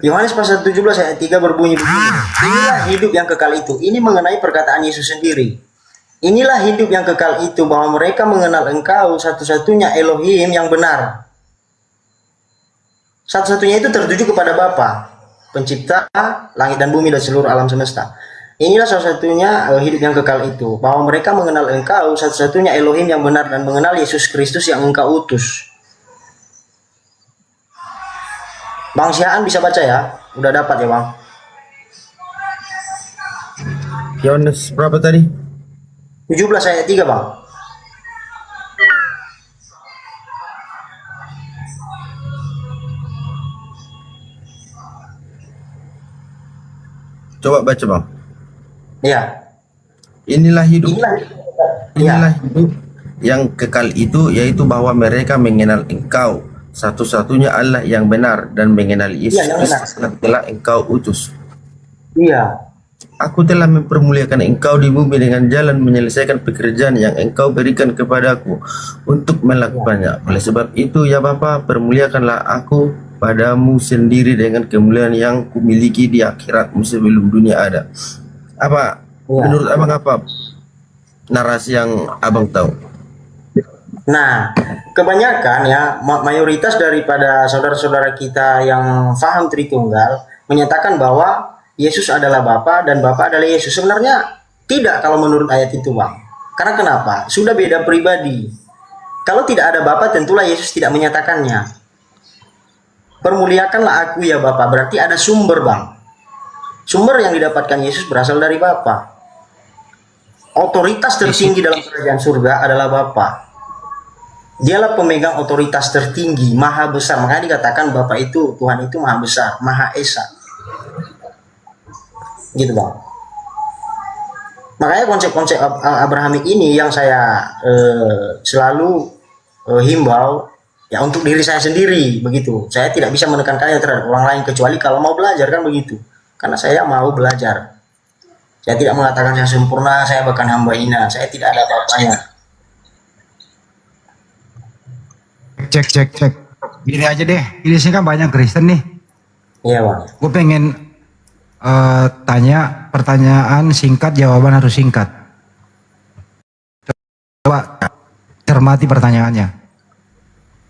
Yohanes pasal 17 ayat 3 berbunyi begini. Inilah hidup yang kekal itu. Ini mengenai perkataan Yesus sendiri. Inilah hidup yang kekal itu, bahwa mereka mengenal Engkau satu-satunya Elohim yang benar. Satu-satunya itu tertuju kepada Bapa, pencipta langit dan bumi dan seluruh alam semesta. Inilah salah satunya hidup yang kekal itu, bahwa mereka mengenal Engkau satu-satunya Elohim yang benar dan mengenal Yesus Kristus yang Engkau utus. Bang Siaan bisa baca ya? Udah dapat ya Bang? Yohanes berapa tadi? 17 ayat 3 Bang. Coba baca bang. Iya. Inilah hidup. Iya. Inilah hidup yang kekal itu, yaitu bahwa mereka mengenal Engkau satu-satunya Allah yang benar, dan mengenal Yesus Iya, yang Kristus yang telah Engkau utus. Iya. Aku telah mempermuliakan Engkau di bumi dengan jalan menyelesaikan pekerjaan yang Engkau berikan kepadaku untuk melakukannya. Oleh sebab itu ya Bapa, permuliakanlah aku padamu sendiri dengan kemuliaan yang kumiliki di akhiratmu sebelum dunia ada. Apa menurut abang, apa narasi yang abang tahu? Nah, kebanyakan ya mayoritas daripada saudara-saudara kita yang paham Tritunggal menyatakan bahwa Yesus adalah Bapa dan Bapa adalah Yesus. Sebenarnya tidak kalau menurut ayat itu, Bang. Karena kenapa? Sudah beda pribadi. Kalau tidak ada Bapa, tentulah Yesus tidak menyatakannya. Permuliakanlah aku ya Bapa, berarti ada sumber, Bang. Sumber yang didapatkan Yesus berasal dari Bapa. Otoritas tertinggi dalam kerajaan surga adalah Bapa. Dialah pemegang otoritas tertinggi, maha besar. Makanya dikatakan Bapa itu, Tuhan itu maha besar, maha esa. Gitu bang. Makanya konsep-konsep Abrahamik ini yang saya selalu himbau ya untuk diri saya sendiri begitu. Saya tidak bisa menekankannya terhadap orang lain kecuali kalau mau belajar kan begitu. Karena saya mau belajar. Saya tidak mengatakan saya sempurna, saya bahkan hamba hina. Saya tidak ada apa-apanya. Cek. Gini aja deh. Di sini kan banyak Kristen nih. Iya bang. Gue pengen tanya pertanyaan singkat, jawaban harus singkat. Coba cermati pertanyaannya.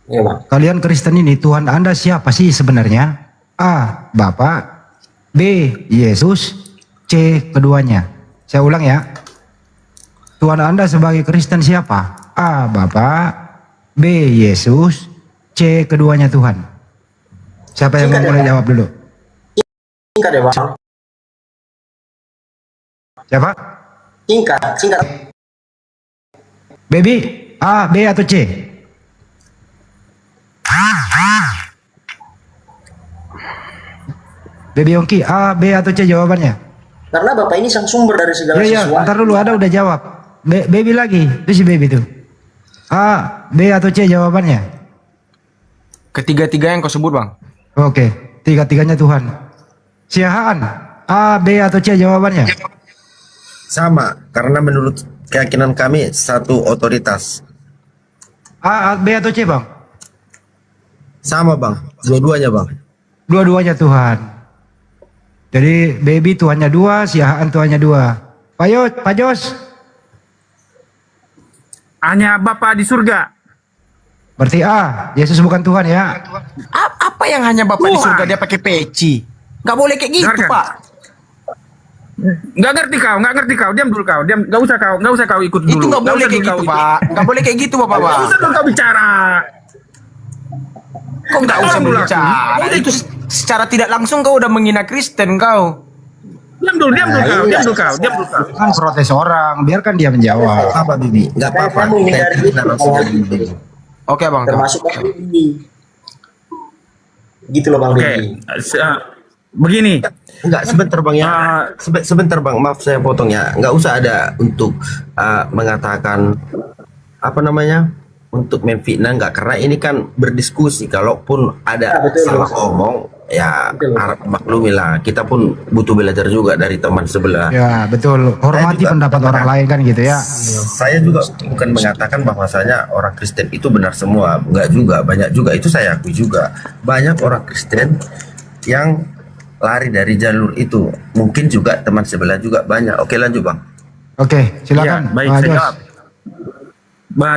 Iya bang. Kalian Kristen ini, Tuhan Anda siapa sih sebenarnya? A. Bapa. B. Yesus. C. Keduanya. Saya ulang ya. Tuhan Anda sebagai Kristen siapa? A. Bapa. B. Yesus. C. Keduanya Tuhan. Siapa yang mau mulai jawab dulu? Singkat ya bang. Siapa? Singkat. Baby, A, B atau C? Baby Yongki, A, B atau C jawabannya? Karena Bapak ini sang sumber dari segala sesuatu. Iya, ntar dulu ada udah jawab. Baby lagi, itu si Baby tuh. A, B atau C jawabannya? Ketiga-tiga yang kau sebut bang. Oke, tiga-tiganya Tuhan. Siahaan, A, B atau C jawabannya? Sama, karena menurut keyakinan kami satu otoritas. A, B atau C bang? Sama bang, dua-duanya bang. Dua-duanya Tuhan. Jadi Baby Tuhannya dua, Siahaan Tuhannya dua. Pak Jos. Hanya Bapa di surga. Berarti A, Yesus bukan Tuhan ya? Apa yang hanya Bapak di surga dia pakai peci? Gak boleh kayak gitu Pak. Nggak ngerti kau. Diam dulu kau. Nggak usah kau ikut dulu. Itu nggak boleh kayak gitu Pak. Nggak boleh kayak gitu Bapak. Nggak usah dong kau bicara. Kok nggak usah bicara? Itu secara tidak langsung kau udah menghina Kristen kau. Diam dulu kau. Kan protes orang, biarkan dia menjawab. Apa Bibi? Nggak apa-apa. Oke bang. Termasuk ini. Gitu loh bang. Oke. Begini. Enggak, sebentar bang ya. Sebentar bang, maaf saya potong ya. Enggak usah ada untuk mengatakan apa namanya, untuk memfitnah, enggak, karena ini kan berdiskusi. Kalaupun ada salah omong ya maklumilah, kita pun butuh belajar juga dari teman sebelah. Ya betul, hormati pendapat orang lain kan gitu ya. Saya juga bukan mengatakan bahwasanya orang Kristen itu benar semua, enggak juga, banyak juga, itu saya akui juga. Banyak orang Kristen yang lari dari jalur itu, mungkin juga teman sebelah juga banyak. Oke, lanjut bang. Oke, silakan. Ya, baik,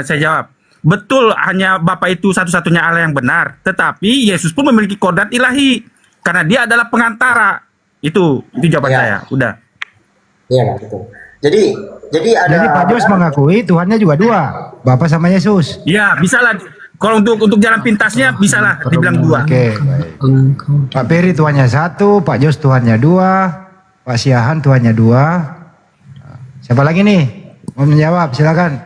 saya jawab. Betul, hanya Bapa itu satu-satunya Allah yang benar. Tetapi Yesus pun memiliki kodrat ilahi, karena dia adalah pengantara. Itu jawaban saya. Udah. Iya betul. Jadi ada. Jadi Pak Jos mengakui Tuhannya juga dua, Bapa sama Yesus. Ya, bisa lah. Kalau untuk jalan pintasnya bisa lah dibilang dua. Oke. Pak Peri Tuhannya satu, Pak Jos Tuhannya dua, Pak Siahan Tuhannya dua. Siapa lagi nih? Mau menjawab, silakan.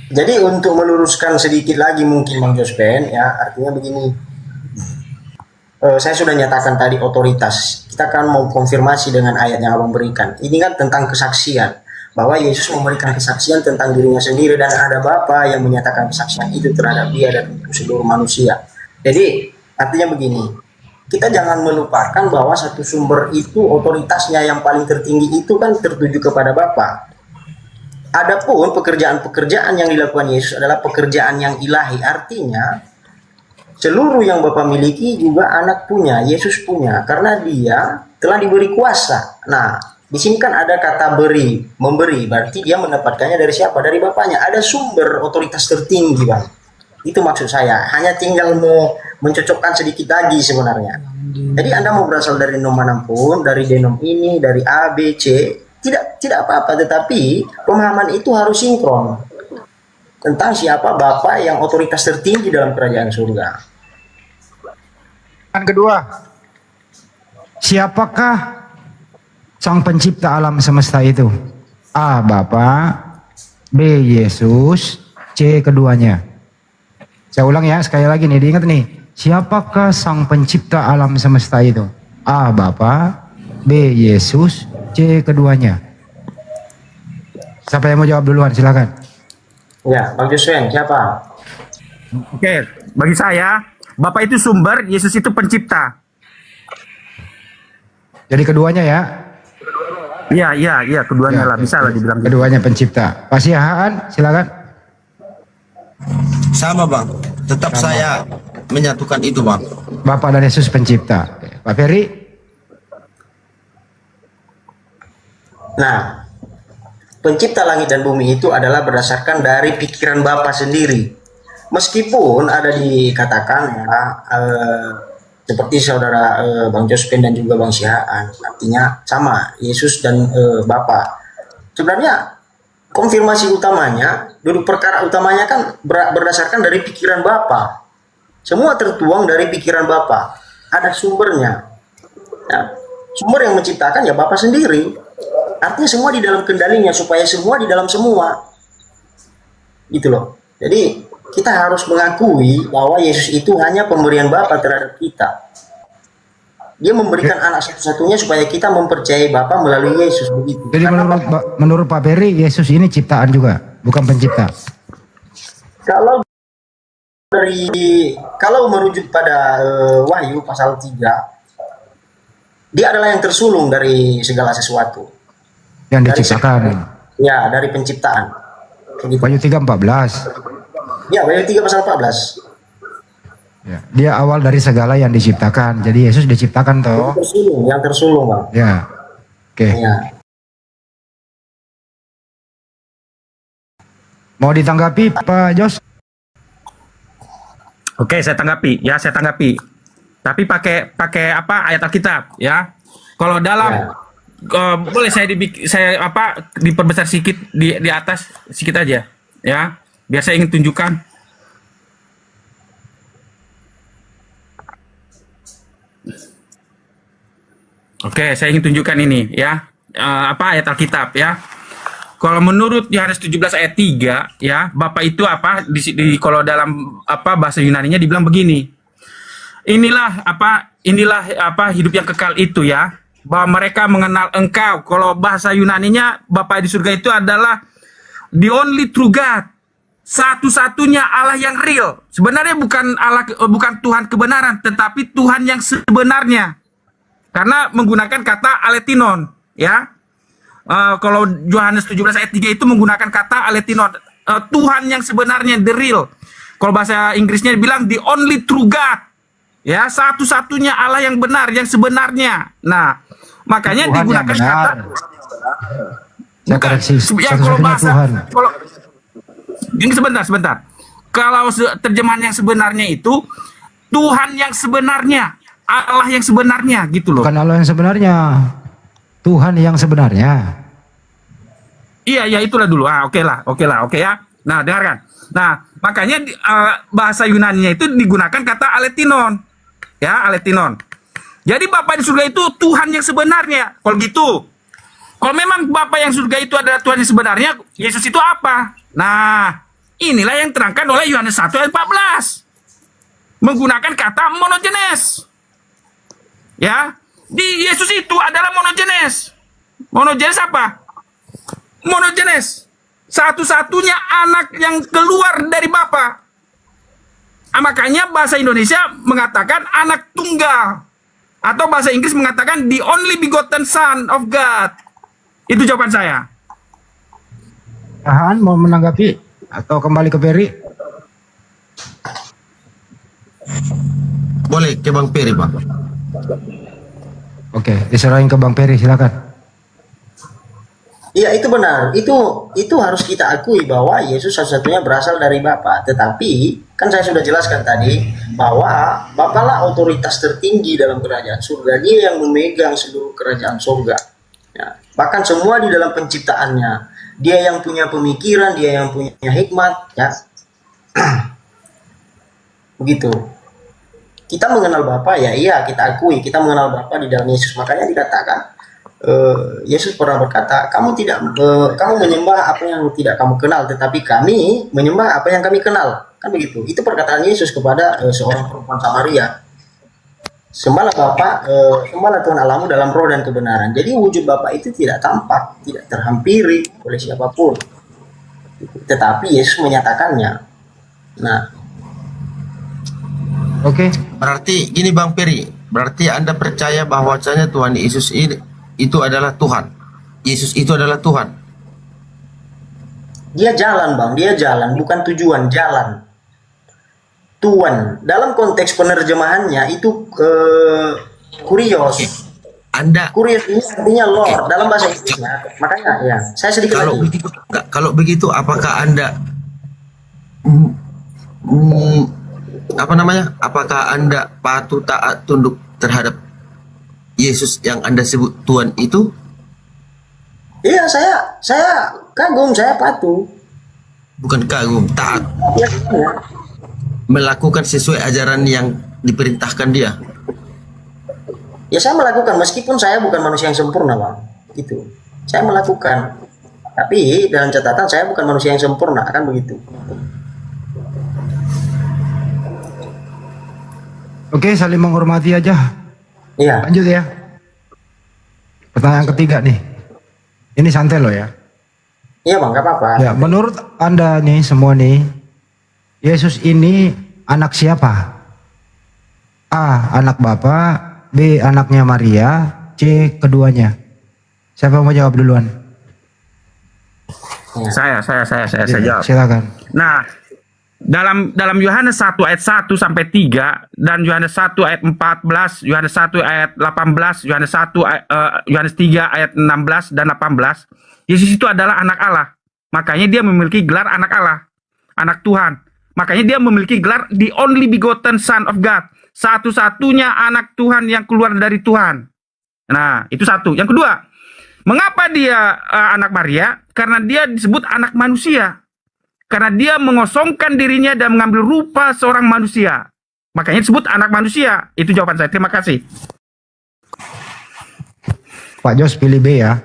Jadi untuk meluruskan sedikit lagi mungkin Bang Jospen ya, artinya begini. saya sudah nyatakan tadi otoritas. Kita akan mau konfirmasi dengan ayat yang abang berikan. Ini kan tentang kesaksian, bahwa Yesus memberikan kesaksian tentang dirinya sendiri dan ada Bapa yang menyatakan kesaksian itu terhadap dia dan untuk seluruh manusia. Jadi artinya begini, kita jangan melupakan bahwa satu sumber itu otoritasnya yang paling tertinggi itu kan tertuju kepada Bapa. Adapun pekerjaan-pekerjaan yang dilakukan Yesus adalah pekerjaan yang ilahi, artinya seluruh yang Bapa miliki juga anak punya, Yesus punya, karena dia telah diberi kuasa. Nah, di sini kan ada kata beri, memberi, berarti dia mendapatkannya dari siapa? Dari Bapaknya. Ada sumber otoritas tertinggi, Bang. Itu maksud saya. Hanya tinggal mau mencocokkan sedikit lagi sebenarnya. Jadi Anda mau berasal dari nom manapun, dari denom ini, dari A, B, C, tidak apa-apa, tetapi pemahaman itu harus sinkron tentang siapa Bapa yang otoritas tertinggi dalam kerajaan surga. Yang kedua, siapakah sang pencipta alam semesta itu? A. Bapa, B. Yesus, C. keduanya. Saya ulang ya, sekali lagi nih, diingat nih. Siapakah sang pencipta alam semesta itu? A. Bapa, B. Yesus, C. keduanya. Siapa yang mau jawab duluan? Silakan. Ya, Bang Joshua, siapa? Oke, bagi saya, Bapa itu sumber, Yesus itu pencipta. Jadi keduanya ya? Iya, keduanya lah, bisa lah dibilang. Keduanya pencipta. Pak Siahaan, silakan. Sama Bang, tetap saya menyatukan itu Bang. Bapa dan Yesus pencipta. Pak Ferry? Nah, pencipta langit dan bumi itu adalah berdasarkan dari pikiran Bapa sendiri. Meskipun ada dikatakan ya, seperti saudara Bang Jospen dan juga Bang Sihaan, artinya sama, Yesus dan Bapa. Sebenarnya konfirmasi utamanya, duduk perkara utamanya kan berdasarkan dari pikiran Bapa. Semua tertuang dari pikiran Bapa. Ada sumbernya. Ya, sumber yang menciptakan ya Bapa sendiri. Artinya semua di dalam kendalinya, supaya semua di dalam semua. Gitu loh. Jadi kita harus mengakui bahwa Yesus itu hanya pemberian Bapa terhadap kita. Dia memberikan anak satu-satunya supaya kita mempercayai Bapa melalui Yesus, begitu. Jadi menurut Pak Ferry, Yesus ini ciptaan juga, bukan pencipta. Kalau merujuk pada Wahyu pasal 3, dia adalah yang tersulung dari segala sesuatu. Yang diciptakan. Ya, dari penciptaan. Begitu. Wahyu 3:14. Ya, Wahyu 3 pasal 14. Ya, dia awal dari segala yang diciptakan. Jadi Yesus diciptakan toh. Yang tersulung, Bang. Ya. Oke. Ya. Mau ditanggapi Pak Jos? Oke, saya tanggapi. Tapi pakai apa? Ayat Alkitab, ya. Kalau dalam boleh saya diperbesar sedikit di atas sedikit aja, ya. Biar saya ingin tunjukkan. Oke, saya ingin tunjukkan ini, ya. Ayat Alkitab, ya. Kalau menurut Yohanes 17 ayat 3, ya, Bapa itu apa? Kalau dalam bahasa Yunaninya dibilang begini. Inilah hidup yang kekal itu, ya. Bahwa mereka mengenal Engkau. Kalau bahasa Yunaninya Bapa di surga itu adalah the only true God. Satu-satunya Allah yang real. Sebenarnya bukan Tuhan kebenaran, tetapi Tuhan yang sebenarnya. Karena menggunakan kata aletinon, ya. Kalau Yohanes 17 ayat 3 itu menggunakan kata aletinon, Tuhan yang sebenarnya, the real. Kalau bahasa Inggrisnya dibilang the only true God. Ya, satu-satunya Allah yang benar, yang sebenarnya. Nah, makanya Tuhan digunakan kata bukan. Ya, kalau bahasa ini sebentar. Kalau terjemahan yang sebenarnya itu Tuhan yang sebenarnya, Allah yang sebenarnya, gitu loh. Bukan Allah yang sebenarnya, Tuhan yang sebenarnya. Iya, itulah dulu. Oke ya. Nah, dengarkan. Nah, makanya bahasa Yunaninya itu digunakan kata aletinon. Ya, aletinon. Jadi Bapa di surga itu Tuhan yang sebenarnya. Kalau gitu, kalau memang Bapa yang surga itu adalah Tuhan yang sebenarnya, Yesus itu apa? Nah, inilah yang terangkan oleh Yohanes 1 ayat 14. Menggunakan kata monogenes. Ya, di Yesus itu adalah monogenes. Monogenes apa? Monogenes. Satu-satunya anak yang keluar dari Bapa. Makanya bahasa Indonesia mengatakan anak tunggal. Atau bahasa Inggris mengatakan the only begotten son of God. Itu jawaban saya. Han mau menanggapi atau kembali ke Peri? Boleh ke Bang Peri, Bang. Oke, diserahin ke Bang Peri, silakan. Iya, itu benar. Itu harus kita akui bahwa Yesus satu-satunya berasal dari Bapa. Tetapi kan saya sudah jelaskan tadi bahwa Bapa lah otoritas tertinggi dalam kerajaan surga. Dia yang memegang seluruh kerajaan surga. Ya. Bahkan semua di dalam penciptaannya. Dia yang punya pemikiran, dia yang punya hikmat. Ya. Begitu. Kita mengenal Bapa, ya iya kita akui. Kita mengenal Bapa di dalam Yesus. Makanya dikatakan Yesus pernah berkata, kamu menyembah apa yang tidak kamu kenal, tetapi kami menyembah apa yang kami kenal. Kan begitu. Itu perkataan Yesus kepada seorang perempuan Samaria. Sembahlah Bapa, sembahlah Tuhan Allahmu dalam roh dan kebenaran. Jadi wujud Bapa itu tidak tampak, tidak terhampiri oleh siapapun. Tetapi Yesus menyatakannya. Nah, oke. Berarti gini Bang Peri, berarti Anda percaya bahwasanya Tuhan Yesus itu adalah Tuhan. Yesus itu adalah Tuhan. Dia jalan, Bang. Dia jalan, bukan tujuan, jalan. Tuhan. Dalam konteks penerjemahannya itu kurios. Kurios ini artinya Lord dalam bahasa Inggrisnya. Makanya ya, saya sedikit kalau lagi. Kalau begitu apakah Anda apakah Anda patuh taat tunduk terhadap Yesus yang Anda sebut Tuhan itu? Iya, saya kagum, saya patuh. Bukan kagum, taat. Ya. Melakukan sesuai ajaran yang diperintahkan dia. Ya saya melakukan meskipun saya bukan manusia yang sempurna, Bang. Gitu. Saya melakukan. Tapi dalam catatan saya bukan manusia yang sempurna, kan begitu. Oke, saling menghormati aja. Iya. Lanjut ya. Pertanyaan ketiga nih. Ini santai loh ya. Iya Bang, gak apa-apa. Ya, menurut Anda nih semua nih, Yesus ini anak siapa? A. Anak Bapa, B. Anaknya Maria, C. Keduanya. Siapa mau jawab duluan? Saya jawab. Silakan. Nah, dalam Yohanes 1 ayat 1 sampai 3 dan Yohanes 1 ayat 14, Yohanes 1 ayat 18, Yohanes 3 ayat 16 dan 18, Yesus itu adalah anak Allah. Makanya dia memiliki gelar anak Allah, anak Tuhan. Makanya dia memiliki gelar the only begotten son of God, satu-satunya anak Tuhan yang keluar dari Tuhan. Nah, itu satu. Yang kedua, mengapa dia anak Maria? Karena dia disebut anak manusia. Karena dia mengosongkan dirinya dan mengambil rupa seorang manusia. Makanya disebut anak manusia. Itu jawaban saya. Terima kasih. Pak Jos pilih B ya.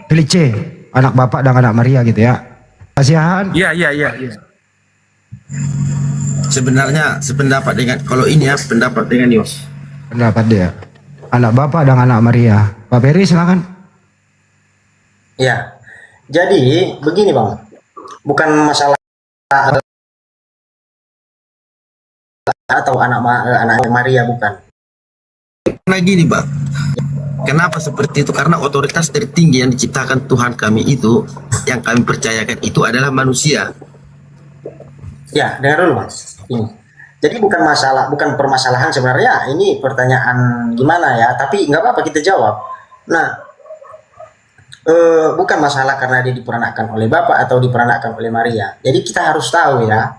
Pilih C. Anak Bapak dan anak Maria gitu ya. Kasihan. Iya. Sebenarnya sependapat dengan, kalau ini ya pendapat dengan Yos. Pendapat dia. Anak Bapak dan anak Maria. Pak Peri silakan. Ya. Jadi begini Bang. Bukan masalah atau anak Maria, bukan. Karena gini Bang, kenapa seperti itu? Karena otoritas tertinggi yang diciptakan Tuhan kami itu, yang kami percayakan itu adalah manusia. Ya, dengar dulu Mas. Ini. Jadi bukan permasalahan sebenarnya. Ini pertanyaan gimana ya? Tapi nggak apa-apa kita jawab. Nah, bukan masalah karena dia diperanakkan oleh Bapak atau diperanakkan oleh Maria. Jadi kita harus tahu ya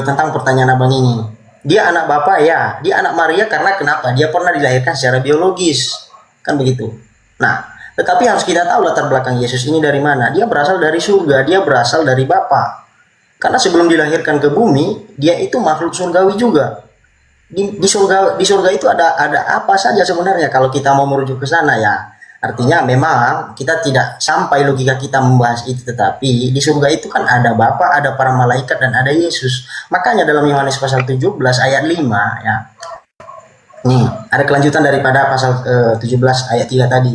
tentang pertanyaan abang ini. Dia anak Bapak ya, dia anak Maria karena kenapa? Dia pernah dilahirkan secara biologis, kan begitu. Nah, tetapi harus kita tahu latar belakang Yesus ini dari mana. Dia berasal dari surga, dia berasal dari Bapa. Karena sebelum dilahirkan ke bumi, dia itu makhluk surgawi juga. Di surga itu ada apa saja sebenarnya kalau kita mau merujuk ke sana ya. Artinya memang kita tidak sampai logika kita membahas itu, tetapi di surga itu kan ada Bapa, ada para malaikat dan ada Yesus. Makanya dalam Yohanes pasal 17 ayat 5 ya. Nih, ada kelanjutan daripada pasal 17 ayat 3 tadi.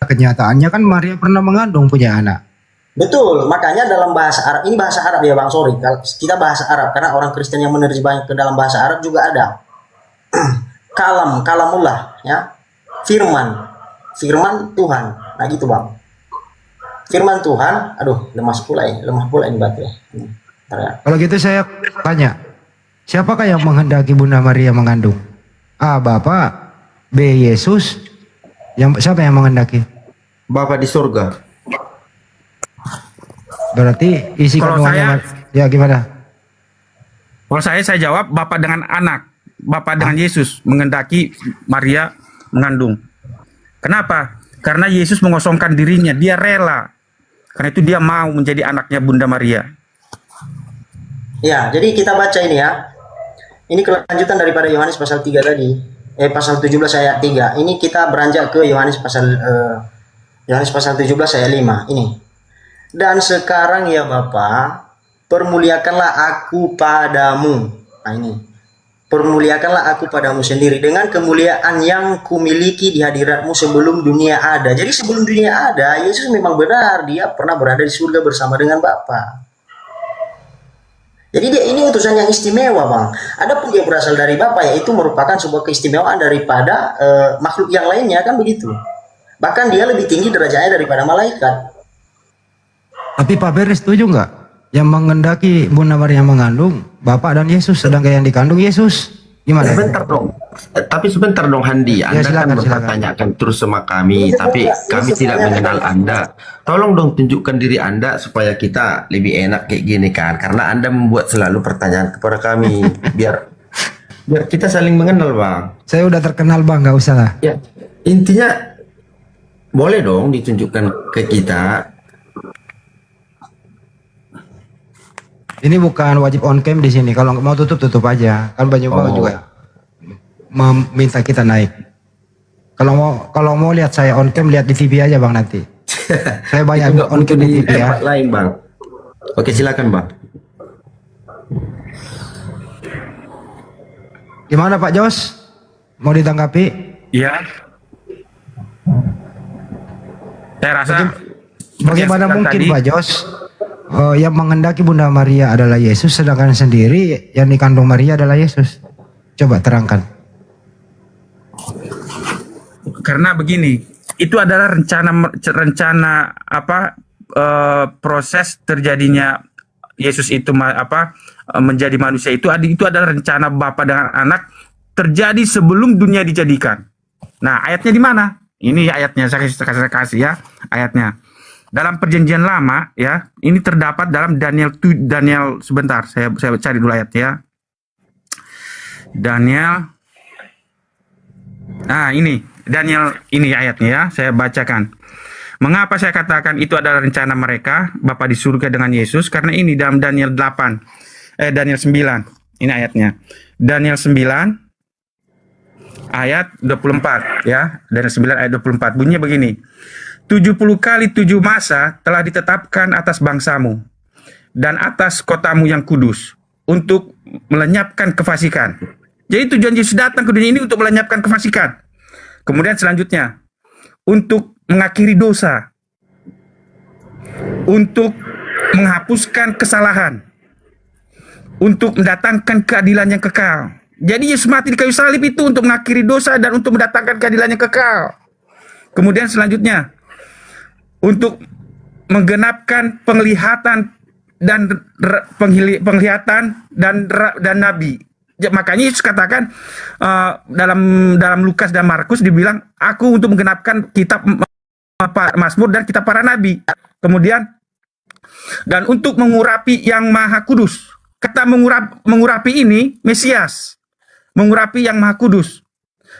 Kenyataannya kan Maria pernah mengandung punya anak. Betul, makanya dalam bahasa Arab, ini bahasa Arab ya Bang, sorry. Kita bahasa Arab, karena orang Kristen yang menerjemahkan ke dalam bahasa Arab juga ada. Kalamullah, ya. Firman Tuhan. Nah gitu Bang. Firman Tuhan, aduh lemah pula ini batu ya. Kalau gitu saya tanya, siapakah yang menghendaki Bunda Maria mengandung? A. Bapa, B. Yesus. Siapa yang menghendaki? Bapa di surga. Berarti isi Kalau kandungannya saya- ya gimana? Kalau saya jawab Bapa dengan anak, Bapa dengan Yesus menghendaki Maria mengandung. Kenapa? Karena Yesus mengosongkan dirinya, dia rela. Karena itu dia mau menjadi anaknya Bunda Maria. Ya, jadi kita baca ini ya. Ini kelanjutan daripada Yohanes pasal 3 tadi. Pasal 17 ayat 3. Ini kita beranjak ke Yohanes pasal 17 ayat 5. Ini. Dan sekarang ya Bapa, permuliakanlah aku padamu. Nah ini. Permuliakanlah aku padamu sendiri dengan kemuliaan yang kumiliki di hadiratmu sebelum dunia ada. Jadi sebelum dunia ada, Yesus memang benar. Dia pernah berada di surga bersama dengan Bapa. Jadi dia ini utusan yang istimewa Bang. Adapun dia berasal dari Bapa, yaitu merupakan sebuah keistimewaan daripada makhluk yang lainnya, kan begitu. Bahkan dia lebih tinggi derajatnya daripada malaikat. Tapi Pak Beri setuju nggak? Yang menghendaki Bunda Maria mengandung Bapak dan Yesus, sedangkan yang dikandung Yesus. Gimana? Sebentar dong. Tapi sebentar dong Handi. Anda kan mempertanyakan terus sama kami, tapi kami tidak mengenal Anda. Tolong dong tunjukkan diri Anda supaya kita lebih enak kayak gini kan. Karena Anda membuat selalu pertanyaan kepada kami. Biar kita saling mengenal Bang. Saya udah terkenal Bang, nggak usah lah. Ya, intinya boleh dong ditunjukkan ke kita. Ini bukan wajib on cam di sini. Kalau mau tutup aja. Kan banyak banget juga meminta kita naik. Kalau mau lihat saya on cam, lihat di TV aja Bang nanti. Saya banyak on cam di TV ya. Lain Bang. Oke silakan Bang. Gimana Pak Jos? Mau ditanggapi? Iya. Saya rasa Bagaimana mungkin Pak Jos? Yang menghendaki Bunda Maria adalah Yesus, sedangkan sendiri yang dikandung Maria adalah Yesus. Coba terangkan. Karena begini, itu adalah rencana proses terjadinya Yesus itu menjadi manusia itu adalah rencana Bapa dengan Anak terjadi sebelum dunia dijadikan. Nah, ayatnya di mana? Ini ayatnya saya kasih ya, ayatnya. Dalam perjanjian lama ya, ini terdapat dalam Daniel sebentar, saya cari dulu ayatnya. Daniel. Nah, ini Daniel, ini ayatnya ya, saya bacakan. Mengapa saya katakan itu adalah rencana mereka Bapa di surga dengan Yesus? Karena ini dalam Daniel 9. Ini ayatnya. Daniel 9 ayat 24 ya. Daniel 9 ayat 24 bunyinya begini. 70 kali 7 masa telah ditetapkan atas bangsamu dan atas kotamu yang kudus untuk melenyapkan kefasikan. Jadi tujuan Yesus datang ke dunia ini untuk melenyapkan kefasikan. Kemudian selanjutnya, untuk mengakhiri dosa, untuk menghapuskan kesalahan, untuk mendatangkan keadilan yang kekal. Jadi Yesus mati di kayu salib itu untuk mengakhiri dosa dan untuk mendatangkan keadilan yang kekal. Kemudian selanjutnya, untuk menggenapkan penglihatan dan nabi. Makanya Yesus katakan dalam Lukas dan Markus dibilang, aku untuk menggenapkan kitab Mazmur dan kitab para nabi. Kemudian dan untuk mengurapi yang maha kudus. Kata mengurapi ini Mesias, mengurapi yang maha kudus.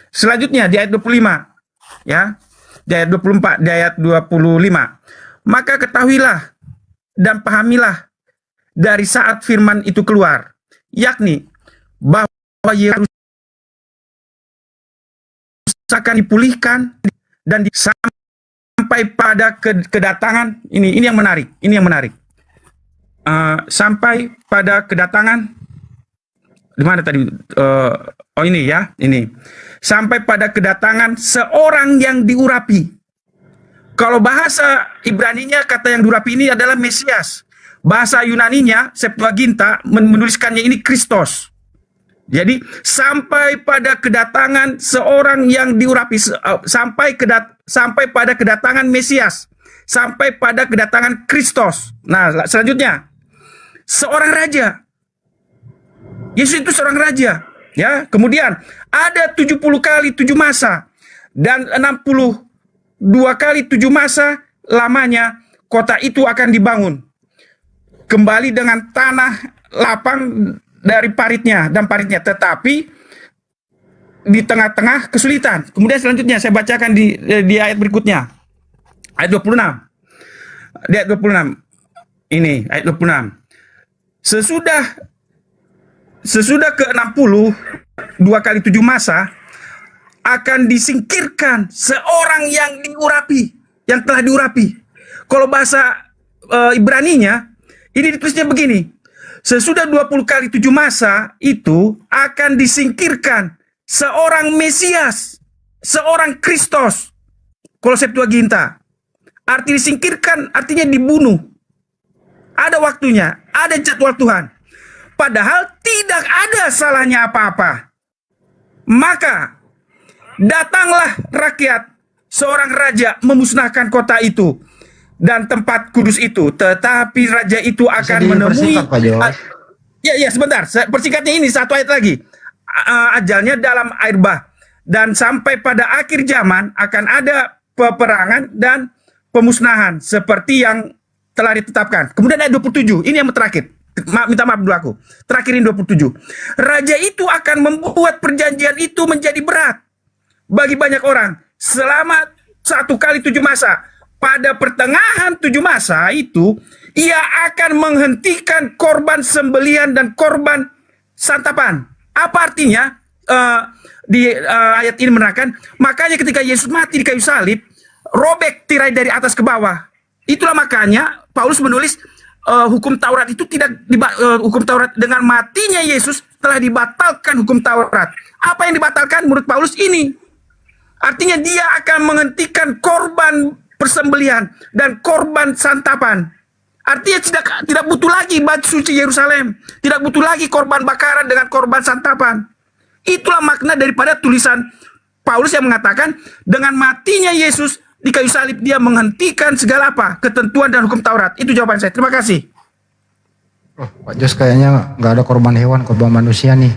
Selanjutnya di ayat 25 ya. Di ayat 24, di ayat 25. Maka ketahuilah dan pahamilah dari saat firman itu keluar, yakni bahwa Yesus akan dipulihkan dan sampai pada kedatangan ini yang menarik, sampai pada kedatangan di mana tadi Oh ini ya, ini. Sampai pada kedatangan seorang yang diurapi. Kalau bahasa Ibraninya kata yang diurapi ini adalah Mesias. Bahasa Yunaninya Septuaginta menuliskannya ini Kristos. Jadi sampai pada kedatangan seorang yang diurapi, sampai pada kedatangan Mesias, sampai pada kedatangan Kristos. Nah, selanjutnya seorang raja. Yesus itu seorang raja, ya. Kemudian ada 70 kali 7 masa dan 62 kali 7 masa lamanya kota itu akan dibangun kembali dengan tanah lapang dari paritnya dan paritnya, tetapi di tengah-tengah kesulitan. Kemudian selanjutnya saya bacakan di ayat berikutnya, ayat 26. Di ayat 26 ini, ayat 26. Sesudah ke-60 2 kali 7 masa akan disingkirkan seorang yang diurapi, yang telah diurapi. Kalau bahasa Ibraninya ini ditulisnya begini. Sesudah 20 kali 7 masa itu akan disingkirkan seorang Mesias, seorang Kristos. Kalau Septuaginta, arti disingkirkan artinya dibunuh. Ada waktunya, ada jadwal Tuhan. Padahal tidak ada salahnya apa-apa. Maka datanglah rakyat, seorang raja memusnahkan kota itu dan tempat kudus itu, tetapi raja itu akan menemui. Ya, sebentar. Persingkatnya ini satu ayat lagi. Ajalnya dalam air bah, dan sampai pada akhir zaman akan ada peperangan dan pemusnahan seperti yang telah ditetapkan. Kemudian ayat 27, ini yang terakhir. Minta maaf dulu aku. Terakhir ini 27. Raja itu akan membuat perjanjian itu menjadi berat bagi banyak orang selama 1 kali 7 masa. Pada pertengahan 7 masa itu, ia akan menghentikan korban sembelihan dan korban santapan. Apa artinya? Di ayat ini menerangkan, makanya ketika Yesus mati di kayu salib, robek tirai dari atas ke bawah. Itulah makanya Paulus menulis hukum Taurat itu hukum Taurat dengan matinya Yesus telah dibatalkan hukum Taurat. Apa yang dibatalkan menurut Paulus ini? Artinya dia akan menghentikan korban persembelihan dan korban santapan. Artinya tidak butuh lagi bait suci Yerusalem, tidak butuh lagi korban bakaran dengan korban santapan. Itulah makna daripada tulisan Paulus yang mengatakan dengan matinya Yesus di kayu salib dia menghentikan segala apa ketentuan dan hukum Taurat. Itu jawaban saya. Terima kasih. Pak Jos kayaknya nggak ada korban hewan, korban manusia nih.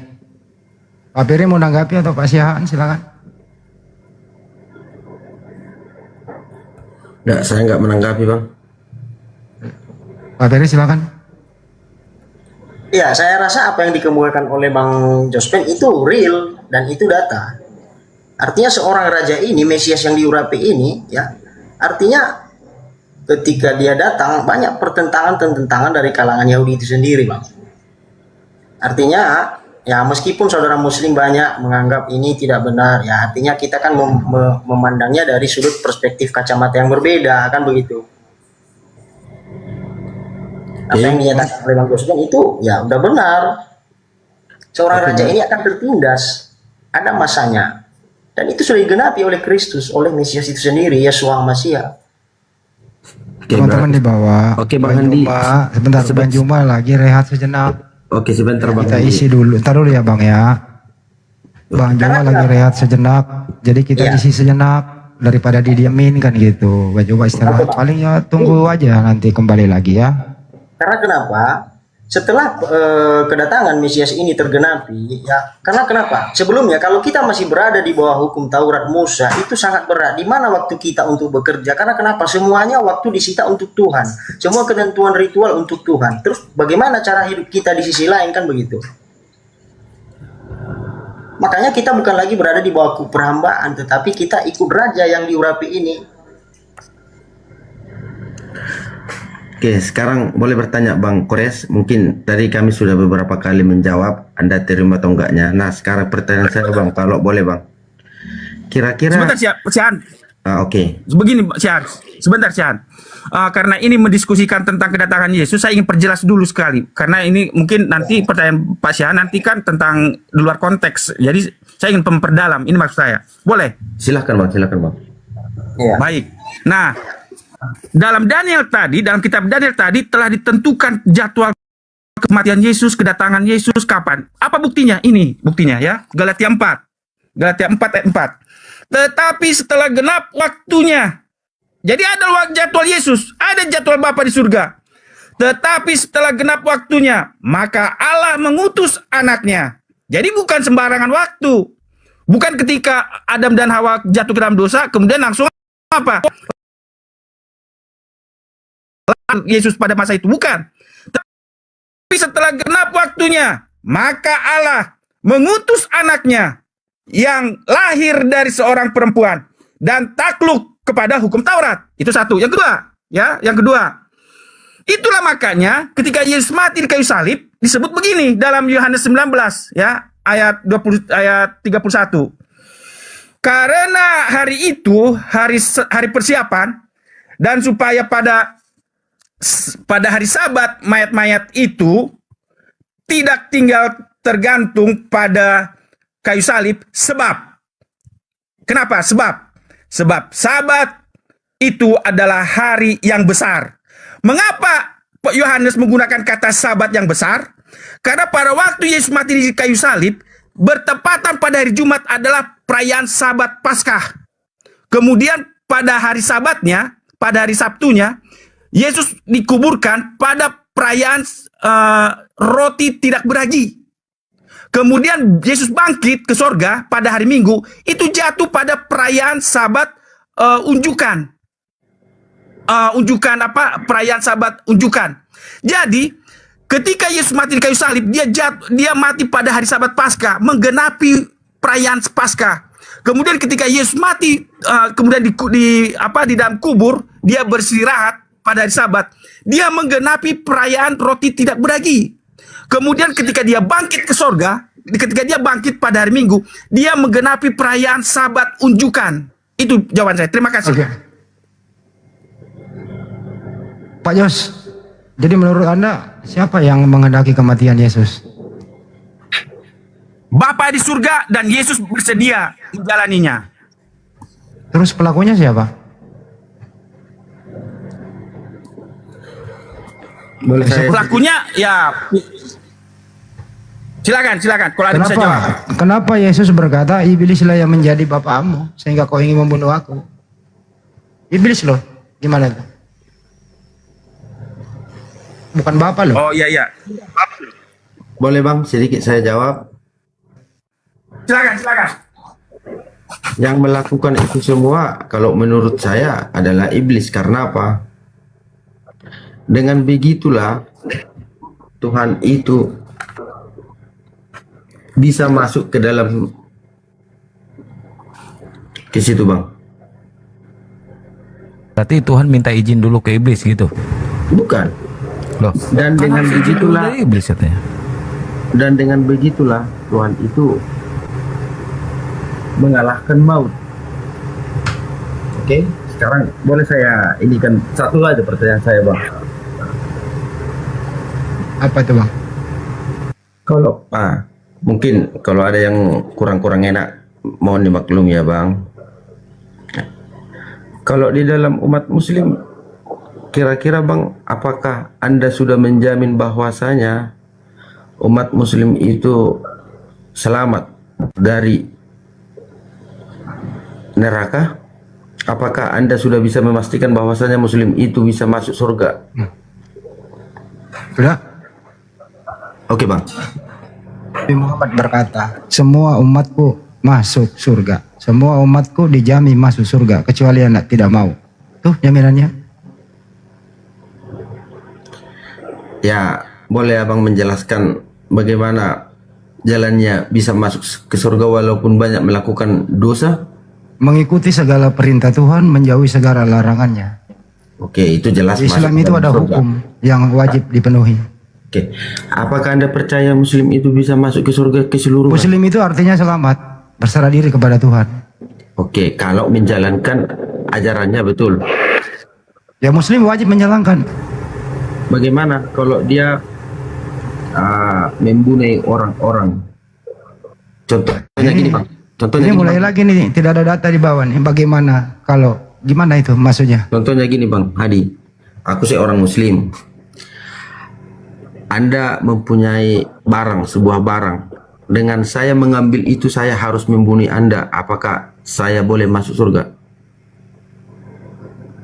Pak Peri mau nanggapi atau Pak Sihaan, silakan. Nggak, saya nggak menanggapi, Bang. Pak Peri silakan. Ya, saya rasa apa yang dikemukakan oleh Bang Jospen itu real dan itu data. Artinya seorang raja ini, Mesias yang diurapi ini, ya, artinya ketika dia datang banyak pertentangan dari kalangan Yahudi itu sendiri, Bang. Artinya, ya meskipun saudara Muslim banyak menganggap ini tidak benar, ya artinya kita kan memandangnya dari sudut perspektif kacamata yang berbeda, kan begitu. Apa yang dinyatakan oleh Bang Jospen itu ya udah benar. Seorang raja ini akan tertindas, ada masanya. Dan itu sudah digenapi oleh Kristus, oleh Mesias itu sendiri, Yeshua Mashiach. Teman-teman di bawah. Oke, Bang Andi. Sebentar, Bang Jumba lagi rehat sejenak. Oke, sebentar, Bang. Kita isi dulu. Ntar dulu ya, Bang ya. Bang Jumba lagi rehat sejenak. Jadi kita isi sejenak daripada didiamin kan gitu. Bang Jumba istirahat. Paling ya tunggu aja nanti kembali lagi ya. Karena kenapa? Setelah kedatangan Mesias ini tergenapi, ya karena kenapa? Sebelumnya kalau kita masih berada di bawah hukum Taurat Musa itu sangat berat. Di mana waktu kita untuk bekerja? Karena kenapa? Semuanya waktu disita untuk Tuhan. Semua ketentuan ritual untuk Tuhan. Terus bagaimana cara hidup kita di sisi lain, kan begitu? Makanya kita bukan lagi berada di bawah perhambaan, tetapi kita ikut raja yang diurapi ini. Oke, sekarang boleh bertanya Bang Kores. Mungkin tadi kami sudah beberapa kali menjawab, Anda terima atau enggaknya. Nah, sekarang pertanyaan saya Bang, kalau boleh Bang. Kira-kira sebentar, Sian. Oke. Begini, Sian. Sebentar, Sian. Karena ini mendiskusikan tentang kedatangan Yesus, saya ingin perjelas dulu sekali. Karena ini mungkin nanti pertanyaan Pak Sian nanti kan tentang di luar konteks. Jadi saya ingin memperdalam. Ini maksud saya. Boleh? Silakan Bang. Ya. Baik. Nah, dalam kitab Daniel tadi telah ditentukan jadwal kematian Yesus, kedatangan Yesus kapan. Apa buktinya? Ini buktinya ya. Galatia 4 ayat 4. Tetapi setelah genap waktunya. Jadi ada jadwal Yesus, ada jadwal Bapa di surga. Tetapi setelah genap waktunya, maka Allah mengutus anaknya. Jadi bukan sembarangan waktu. Bukan ketika Adam dan Hawa jatuh ke dalam dosa, kemudian langsung apa? Yesus pada masa itu, bukan. Tapi setelah genap waktunya, maka Allah mengutus anaknya yang lahir dari seorang perempuan dan takluk kepada hukum Taurat. Itu satu. Yang kedua, itulah makanya ketika Yesus mati di kayu salib disebut begini dalam Yohanes 19 ya, ayat 31. Karena hari itu hari persiapan, dan supaya pada hari Sabat mayat-mayat itu tidak tinggal tergantung pada kayu salib. Sebab kenapa? Sebab Sabat itu adalah hari yang besar. Mengapa Yohanes menggunakan kata Sabat yang besar? Karena pada waktu Yesus mati di kayu salib, bertepatan pada hari Jumat adalah perayaan Sabat Paskah. Kemudian pada hari Sabatnya, pada hari Sabtunya, Yesus dikuburkan pada perayaan roti tidak beragi. Kemudian Yesus bangkit ke sorga pada hari Minggu, itu jatuh pada perayaan Sabat unjukan. Perayaan Sabat unjukan. Jadi ketika Yesus mati di kayu salib, dia mati pada hari Sabat Paskah, menggenapi perayaan Paskah. Kemudian ketika Yesus mati, kemudian di dalam kubur, dia beristirahat pada hari Sabat, dia menggenapi perayaan roti tidak beragi. Kemudian ketika dia bangkit ke sorga, ketika dia bangkit pada hari Minggu, dia menggenapi perayaan Sabat unjukan. Itu jawaban saya. Terima kasih. Oke. Pak Jos, jadi menurut Anda siapa yang menghendaki kematian Yesus? Bapa di surga dan Yesus bersedia menjalaninya. Terus pelakunya siapa? Boleh saya... Pelakunya ya silakan kalau ada bisa jawab. Kenapa Yesus berkata iblislah yang menjadi bapakmu sehingga kau ingin membunuh aku? Iblis loh, gimana itu? Bukan bapak loh. Oh iya. Boleh Bang, sedikit saya jawab. Silakan. Yang melakukan itu semua kalau menurut saya adalah iblis. Karena apa? Dengan begitulah Tuhan itu bisa masuk ke dalam ke situ Bang. Berarti Tuhan minta izin dulu ke iblis gitu? Bukan. Loh, dan dengan begitulah iblis katanya. Dan dengan begitulah Tuhan itu mengalahkan maut. Oke, sekarang boleh saya ini kan satu aja pertanyaan saya Bang. Apa itu Bang? Kalau mungkin kalau ada yang kurang-kurang enak mohon dimaklum ya Bang. Kalau di dalam umat muslim, kira-kira Bang, apakah Anda sudah menjamin bahwasanya umat muslim itu selamat dari neraka? Apakah Anda sudah bisa memastikan bahwasanya muslim itu bisa masuk surga? Sudah. Oke Bang. Nabi Muhammad berkata, semua umatku masuk surga. Semua umatku dijamin masuk surga kecuali anak tidak mau. Tuh jaminannya. Ya, boleh Abang menjelaskan bagaimana jalannya bisa masuk ke surga walaupun banyak melakukan dosa? Mengikuti segala perintah Tuhan, menjauhi segala larangannya. Oke, itu jelas. Di Islam itu ada hukum yang wajib dipenuhi. Oke, apakah Anda percaya Muslim itu bisa masuk ke surga keseluruhan? Muslim itu artinya selamat, berserah diri kepada Tuhan. Oke, kalau menjalankan ajarannya betul. Ya Muslim wajib menjalankan. Bagaimana kalau dia membunuh orang-orang? Contohnya gini Bang. Contohnya Ini gini, mulai Bang. lagi nih, tidak ada data di bawah nih. Bagaimana kalau gimana itu maksudnya? Contohnya gini Bang Hadi, aku seorang Muslim. Anda mempunyai sebuah barang. Dengan saya mengambil itu, saya harus membunuh Anda. Apakah saya boleh masuk surga?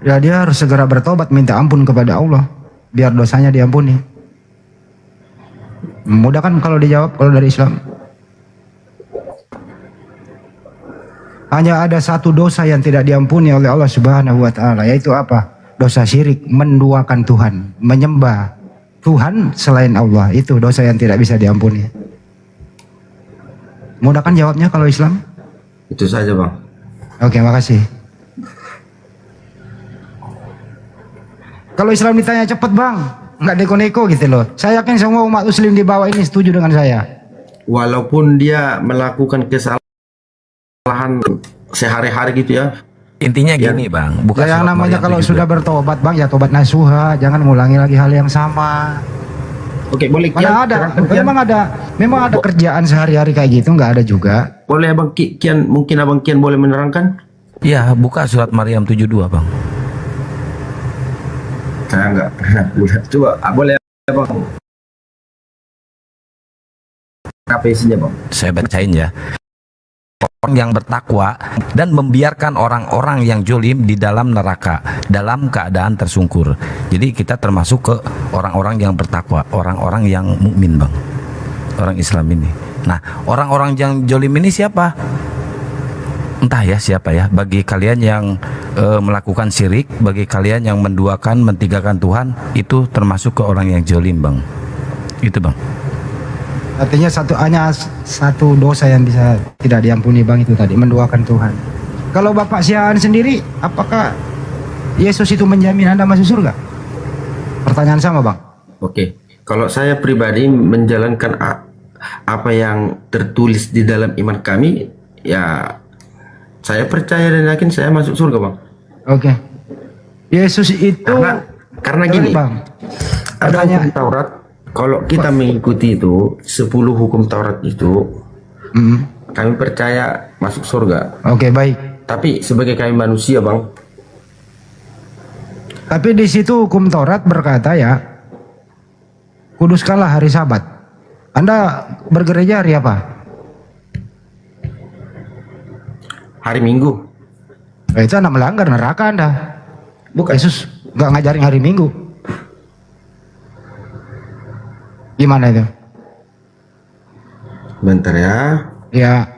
Ya dia harus segera bertobat, minta ampun kepada Allah, biar dosanya diampuni. Mudah kan kalau dijawab kalau dari Islam. Hanya ada satu dosa yang tidak diampuni oleh Allah Subhanahu wa taala, yaitu apa? Dosa syirik, menduakan Tuhan, menyembah Tuhan selain Allah. Itu dosa yang tidak bisa diampuni. Mudah kan jawabnya kalau Islam? Itu saja Bang. Oke, makasih. Kalau Islam ditanya cepet Bang, nggak neko-neko gitu loh. Saya yakin semua umat Muslim di bawah ini setuju dengan saya. Walaupun dia melakukan kesalahan sehari-hari gitu ya. Intinya gini Bang, bukan Ya, yang surat namanya Maryam kalau 72. sudah bertobat Bang, ya tobat nasuha, jangan mengulangi lagi hal yang sama. Oke, boleh Mana ada, memang ada kerjaan sehari-hari kayak gitu, nggak ada juga. Boleh Abang Kian, mungkin Abang Kian boleh menerangkan? Iya, buka surat Maryam 72 Bang. Saya nggak pernah lihat. Coba, boleh Abang? Apa isinya Bang? Saya bacain ya. Orang yang bertakwa dan membiarkan orang-orang yang jolim di dalam neraka dalam keadaan tersungkur. Jadi kita termasuk ke orang-orang yang bertakwa, orang-orang yang mukmin Bang, orang Islam ini. Nah, orang-orang yang jolim ini siapa? Entah ya siapa ya. Bagi kalian yang melakukan syirik, bagi kalian yang menduakan, mentigakan Tuhan, itu termasuk ke orang yang jolim Bang. Itu Bang. Artinya hanya satu dosa yang bisa tidak diampuni Bang, itu tadi, menduakan Tuhan. Kalau Bapak Siaan sendiri, apakah Yesus itu menjamin Anda masuk surga? Pertanyaan sama Bang. Oke, kalau saya pribadi menjalankan apa yang tertulis di dalam iman kami, ya saya percaya dan yakin saya masuk surga Bang. Oke. Yesus itu karena gini Bang. Ada hukum Taurat. Kalau kita mengikuti itu 10 hukum Taurat itu, kami percaya masuk surga. Oke, baik. Tapi sebagai kami manusia Bang, tapi di situ hukum Taurat berkata ya, kuduskanlah hari Sabat. Anda bergereja hari apa? Hari Minggu. Itu Anda melanggar neraka Anda. Bukan. Yesus nggak ngajarin hari Minggu. Gimana itu? Bentar ya. Ya.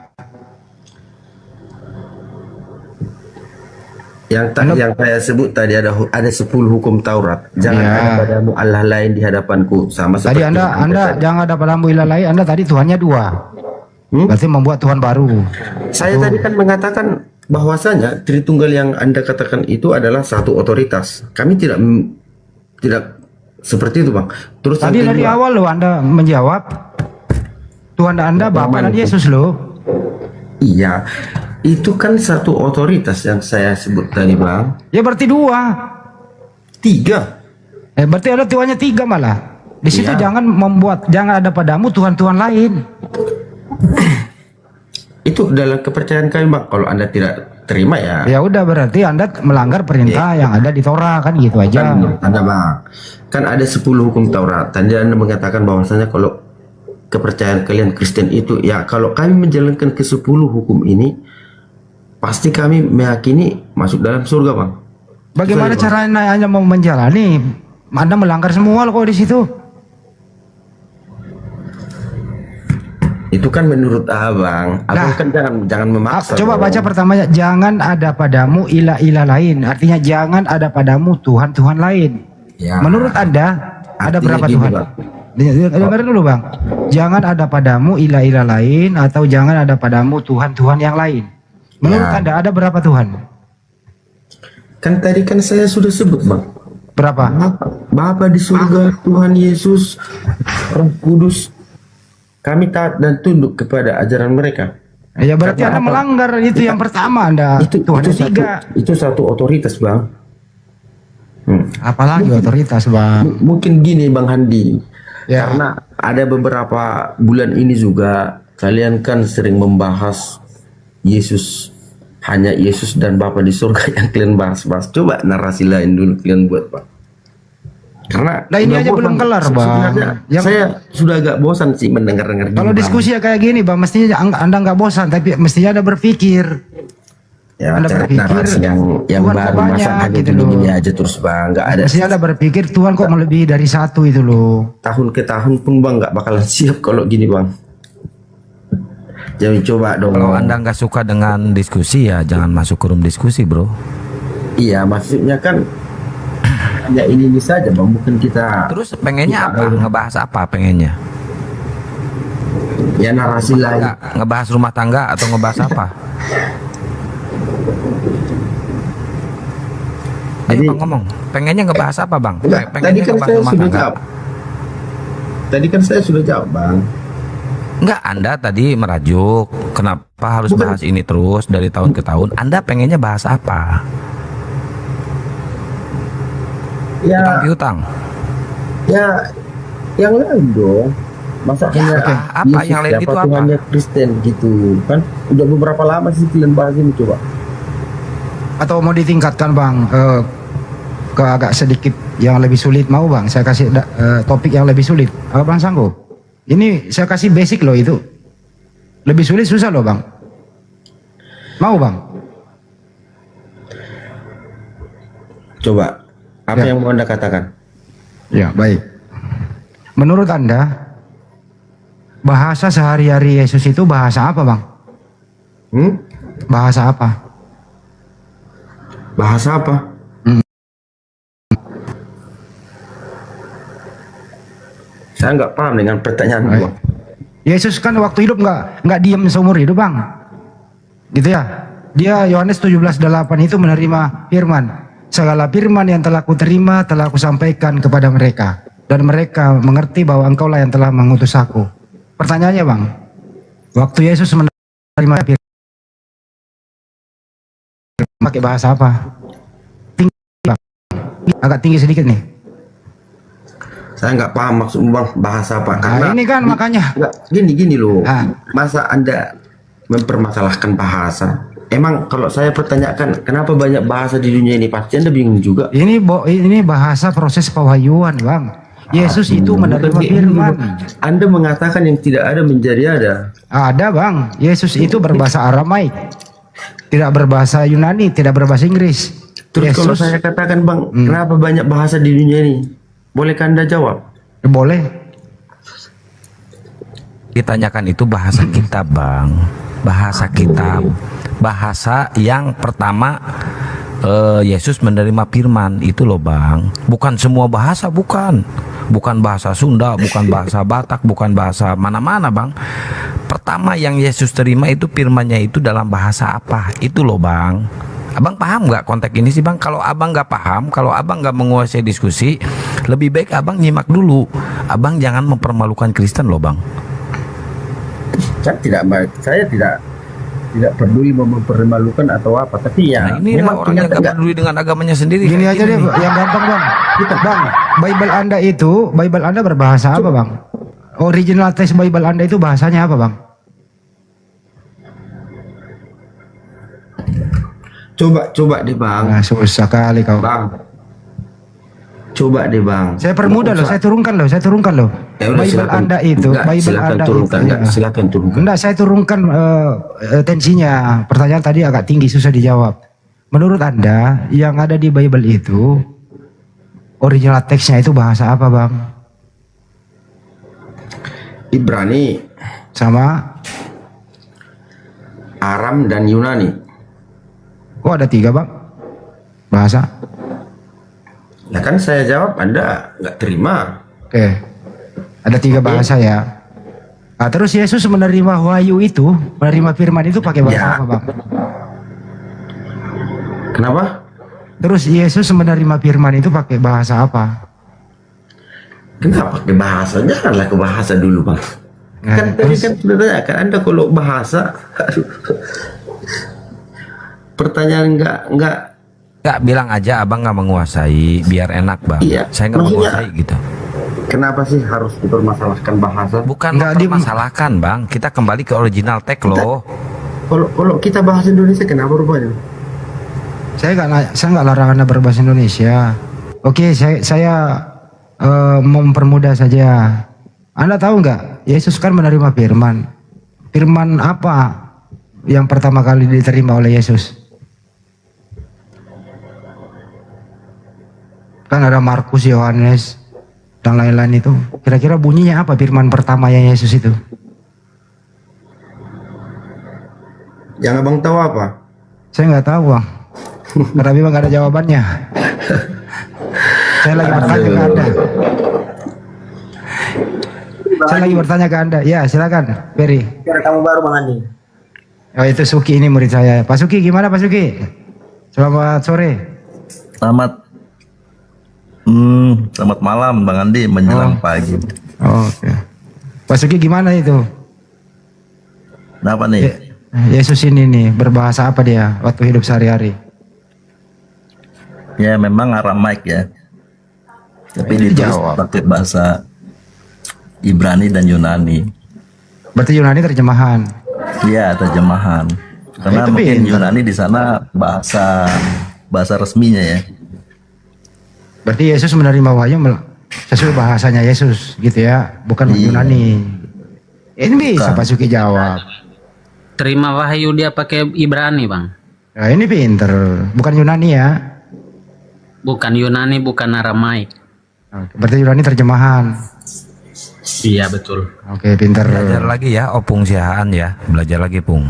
Yang saya sebut tadi ada 10 hukum Taurat. Jangan ada padamu Allah lain di hadapanku. Sama Tadi seperti Anda jangan ada padamu ilah lain. Anda tadi Tuhannya 2. Berarti membuat Tuhan baru. Saya tadi kan mengatakan bahwasanya Tritunggal yang Anda katakan itu adalah satu otoritas. Kami tidak seperti itu Bang. Terus Tadi dari awal loh Anda menjawab Tuhan Anda Bapa dan Yesus loh. Iya, itu kan satu otoritas yang saya sebut tadi Bang. Ya berarti 2. 3. Berarti ada Tuhannya 3 malah. Di situ jangan ada padamu Tuhan-Tuhan lain. Itu dalam kepercayaan kami Bang. Kalau Anda tidak terima ya. Ya udah, berarti Anda melanggar perintah yang ada di Torah kan gitu aja. Anda Bang. Kan ada 10 hukum Taurat. Tadi Anda mengatakan bahwasanya kalau kepercayaan kalian Kristen itu ya, kalau kami menjalankan ke 10 hukum ini, pasti kami meyakini masuk dalam surga Bang. Bagaimana caranya hanya mau menjalani? Anda melanggar semua loh kok di situ. Itu kan menurut Abang. Abang kan jangan memaksa. Coba baca pertamanya, jangan ada padamu ilah-ilah lain. Artinya jangan ada padamu Tuhan-Tuhan lain. Ya. Menurut Anda ada berapa Tuhan? Dengar dulu Bang. Jangan ada padamu ilah-ilah lain atau jangan ada padamu Tuhan-Tuhan yang lain. Menurut Anda ada berapa Tuhan? Kan tadi kan saya sudah sebut Bang. Berapa? Bapa di surga, Tuhan Yesus, Roh Kudus. Kami taat dan tunduk kepada ajaran mereka. Ya berarti Anda melanggar itu yang pertama Anda. Tuhan ada tiga. Itu satu otoritas bang. Apalagi otoritas bang. Mungkin gini Bang Handi. Karena ada beberapa bulan ini juga kalian kan sering membahas Yesus, hanya Yesus dan Bapa di surga yang kalian bahas-bahas. Coba narasi lain dulu kalian buat Pak. Karena ini aja belum kelar bang. Saya sudah agak bosan sih mendengar-dengar. Kalau diskusi kayak gini bang, mestinya Anda nggak bosan, tapi mestinya Anda berpikir. Ya, Anda berpikir yang baru masa gitu gini aja terus bang, nggak ada. Mestinya Anda berpikir Tuhan kok melebihi dari satu itu loh. Tahun ke tahun pun bang nggak bakalan siap kalau gini bang. Jadi coba dong. Kalau Anda nggak suka dengan diskusi ya jangan masuk ke room diskusi bro. Iya maksudnya kan ya ini saja bang, bukan kita. Terus pengennya apa? Ngebahas apa pengennya? Ya narasi lain. Ngebahas rumah tangga atau ngebahas apa? Ayo bang ngomong. Pengennya ngebahas apa bang? Tadi kan saya sudah jawab. Tadi kan saya sudah jawab bang. Enggak, Anda tadi merajuk. Kenapa harus bahas ini terus dari tahun ke tahun? Anda pengennya bahas apa? Ya, utang piutang. Ya, yang lain dong. Masa hanya apa Yesus, yang lain itu apa? Tuhannya Kristen gitu kan? Udah beberapa lama sih kalian bahas ini coba. Atau mau ditingkatkan bang ke agak sedikit yang lebih sulit mau bang? Saya kasih topik yang lebih sulit. Apa bang sanggup? Ini saya kasih basic loh itu. Lebih sulit susah loh bang. Mau bang? Coba. Apa yang mau Anda katakan? Ya, baik. Menurut Anda, bahasa sehari-hari Yesus itu bahasa apa, Bang? Bahasa apa? Bahasa apa? Saya nggak paham dengan pertanyaan Bang. Yesus kan waktu hidup nggak diam seumur hidup, Bang. Gitu ya. Dia Yohanes 17:8 itu menerima firman. Segala firman yang telah kuterima telah kusampaikan kepada mereka, dan mereka mengerti bahwa engkaulah yang telah mengutus aku. Pertanyaannya bang, waktu Yesus menerima firman pakai bahasa apa? Tinggi bang, agak tinggi sedikit nih. Saya nggak paham maksud bang bahasa apa. Karena ini kan makanya. Gini loh, masa Anda mempermasalahkan bahasa? Emang kalau saya pertanyakan kenapa banyak bahasa di dunia ini, pasti Anda bingung juga. Ini bahasa proses pewahyuan, Bang. Yesus itu menerima firman. Anda mengatakan yang tidak ada menjadi ada. Ada, Bang. Yesus itu berbahasa Aramaik. Tidak berbahasa Yunani, tidak berbahasa Inggris. Terus kalau saya katakan, Bang, kenapa banyak bahasa di dunia ini? Bolehkah Anda jawab? Boleh. Ditanyakan itu bahasa kitab, Bang. Bahasa kitab. Bahasa yang pertama Yesus menerima firman itu loh bang. Bukan semua bahasa, bukan bahasa Sunda, bukan bahasa Batak, bukan bahasa mana-mana bang. Pertama yang Yesus terima itu firmannya itu dalam bahasa apa, itu loh bang. Abang paham nggak konteks ini sih bang? Kalau abang nggak paham, kalau abang nggak menguasai diskusi, lebih baik abang nyimak dulu. Abang jangan mempermalukan Kristen loh bang. Saya tidak peduli mempermalukan atau apa, tapi ya ini orang yang gak peduli dengan agamanya sendiri. Gini aja deh yang gampang bang. Bang, Bible Anda berbahasa apa bang? Original text Bible Anda itu bahasanya apa bang? Coba deh bang. Nah, susah kali kau bang. Coba deh bang. Saya permudah loh, saya turunkan loh. Ya udah, Bible Anda itu, silakan turunkan. Enggak, saya turunkan tensinya. Pertanyaan tadi agak tinggi, susah dijawab. Menurut Anda, yang ada di Bible itu original teksnya itu bahasa apa bang? Ibrani sama Aram dan Yunani. Oh ada 3 bang bahasa. Nah kan saya jawab, Anda nggak terima. Oke. Ada 3 bahasa ya. Nah, terus Yesus menerima wahyu itu, menerima firman itu pakai bahasa apa bang? Kenapa? Terus Yesus menerima firman itu pakai bahasa apa? Kenapa pakai bahasa? Janganlah ke bahasa dulu bang. Kan tadi kan sudah tanya kan Anda kalau bahasa, aduh. Pertanyaan nggak bilang aja abang nggak menguasai, biar enak bang. Iya, Saya nggak maksudnya, menguasai gitu. Kenapa sih harus dipermasalahkan bahasa? Bukan dimasalahkan bang, kita kembali ke original tag loh. Kalau kita bahasa Indonesia kenapa rupanya? Saya nggak larang Anda berbahasa Indonesia. Oke, saya mempermudah saja. Anda tahu nggak? Yesus kan menerima firman. Firman apa yang pertama kali diterima oleh Yesus? Kan ada Markus, Yohanes, dan lain-lain itu. Kira-kira bunyinya apa firman pertama yang Yesus itu? Yang abang tahu apa? Saya nggak tahu bang. Karena memang nggak ada jawabannya. Saya lagi bertanya ke Anda. Saya lagi bertanya ke Anda. Ya silakan, Ferry. Kamu baru Bang Andi. Oh itu Suki, ini murid saya. Pak Suki, gimana Pak Suki? Selamat sore. Selamat malam Bang Andi, menjelang pagi. Oke. Pak Suki gimana itu? Kenapa nih? Yesus ini nih berbahasa apa dia waktu hidup sehari-hari? Ya memang Aramaik ya. Tapi ditulis pakai bahasa Ibrani dan Yunani. Berarti Yunani terjemahan. Iya, terjemahan. Karena mungkin Yunani di sana bahasa resminya ya. Berarti Yesus menerima wahyu sesuai bahasanya Yesus gitu ya, bukan Yunani. Ini bisa Pak Suki jawab. Terima wahyu dia pakai Ibrani bang. Nah, ini pinter, bukan Yunani ya. Bukan Yunani, bukan Aramaik. Berarti Yunani terjemahan. Iya betul. Oke, pinter. Belajar lagi ya, Opung Siahaan ya, belajar lagi Pung.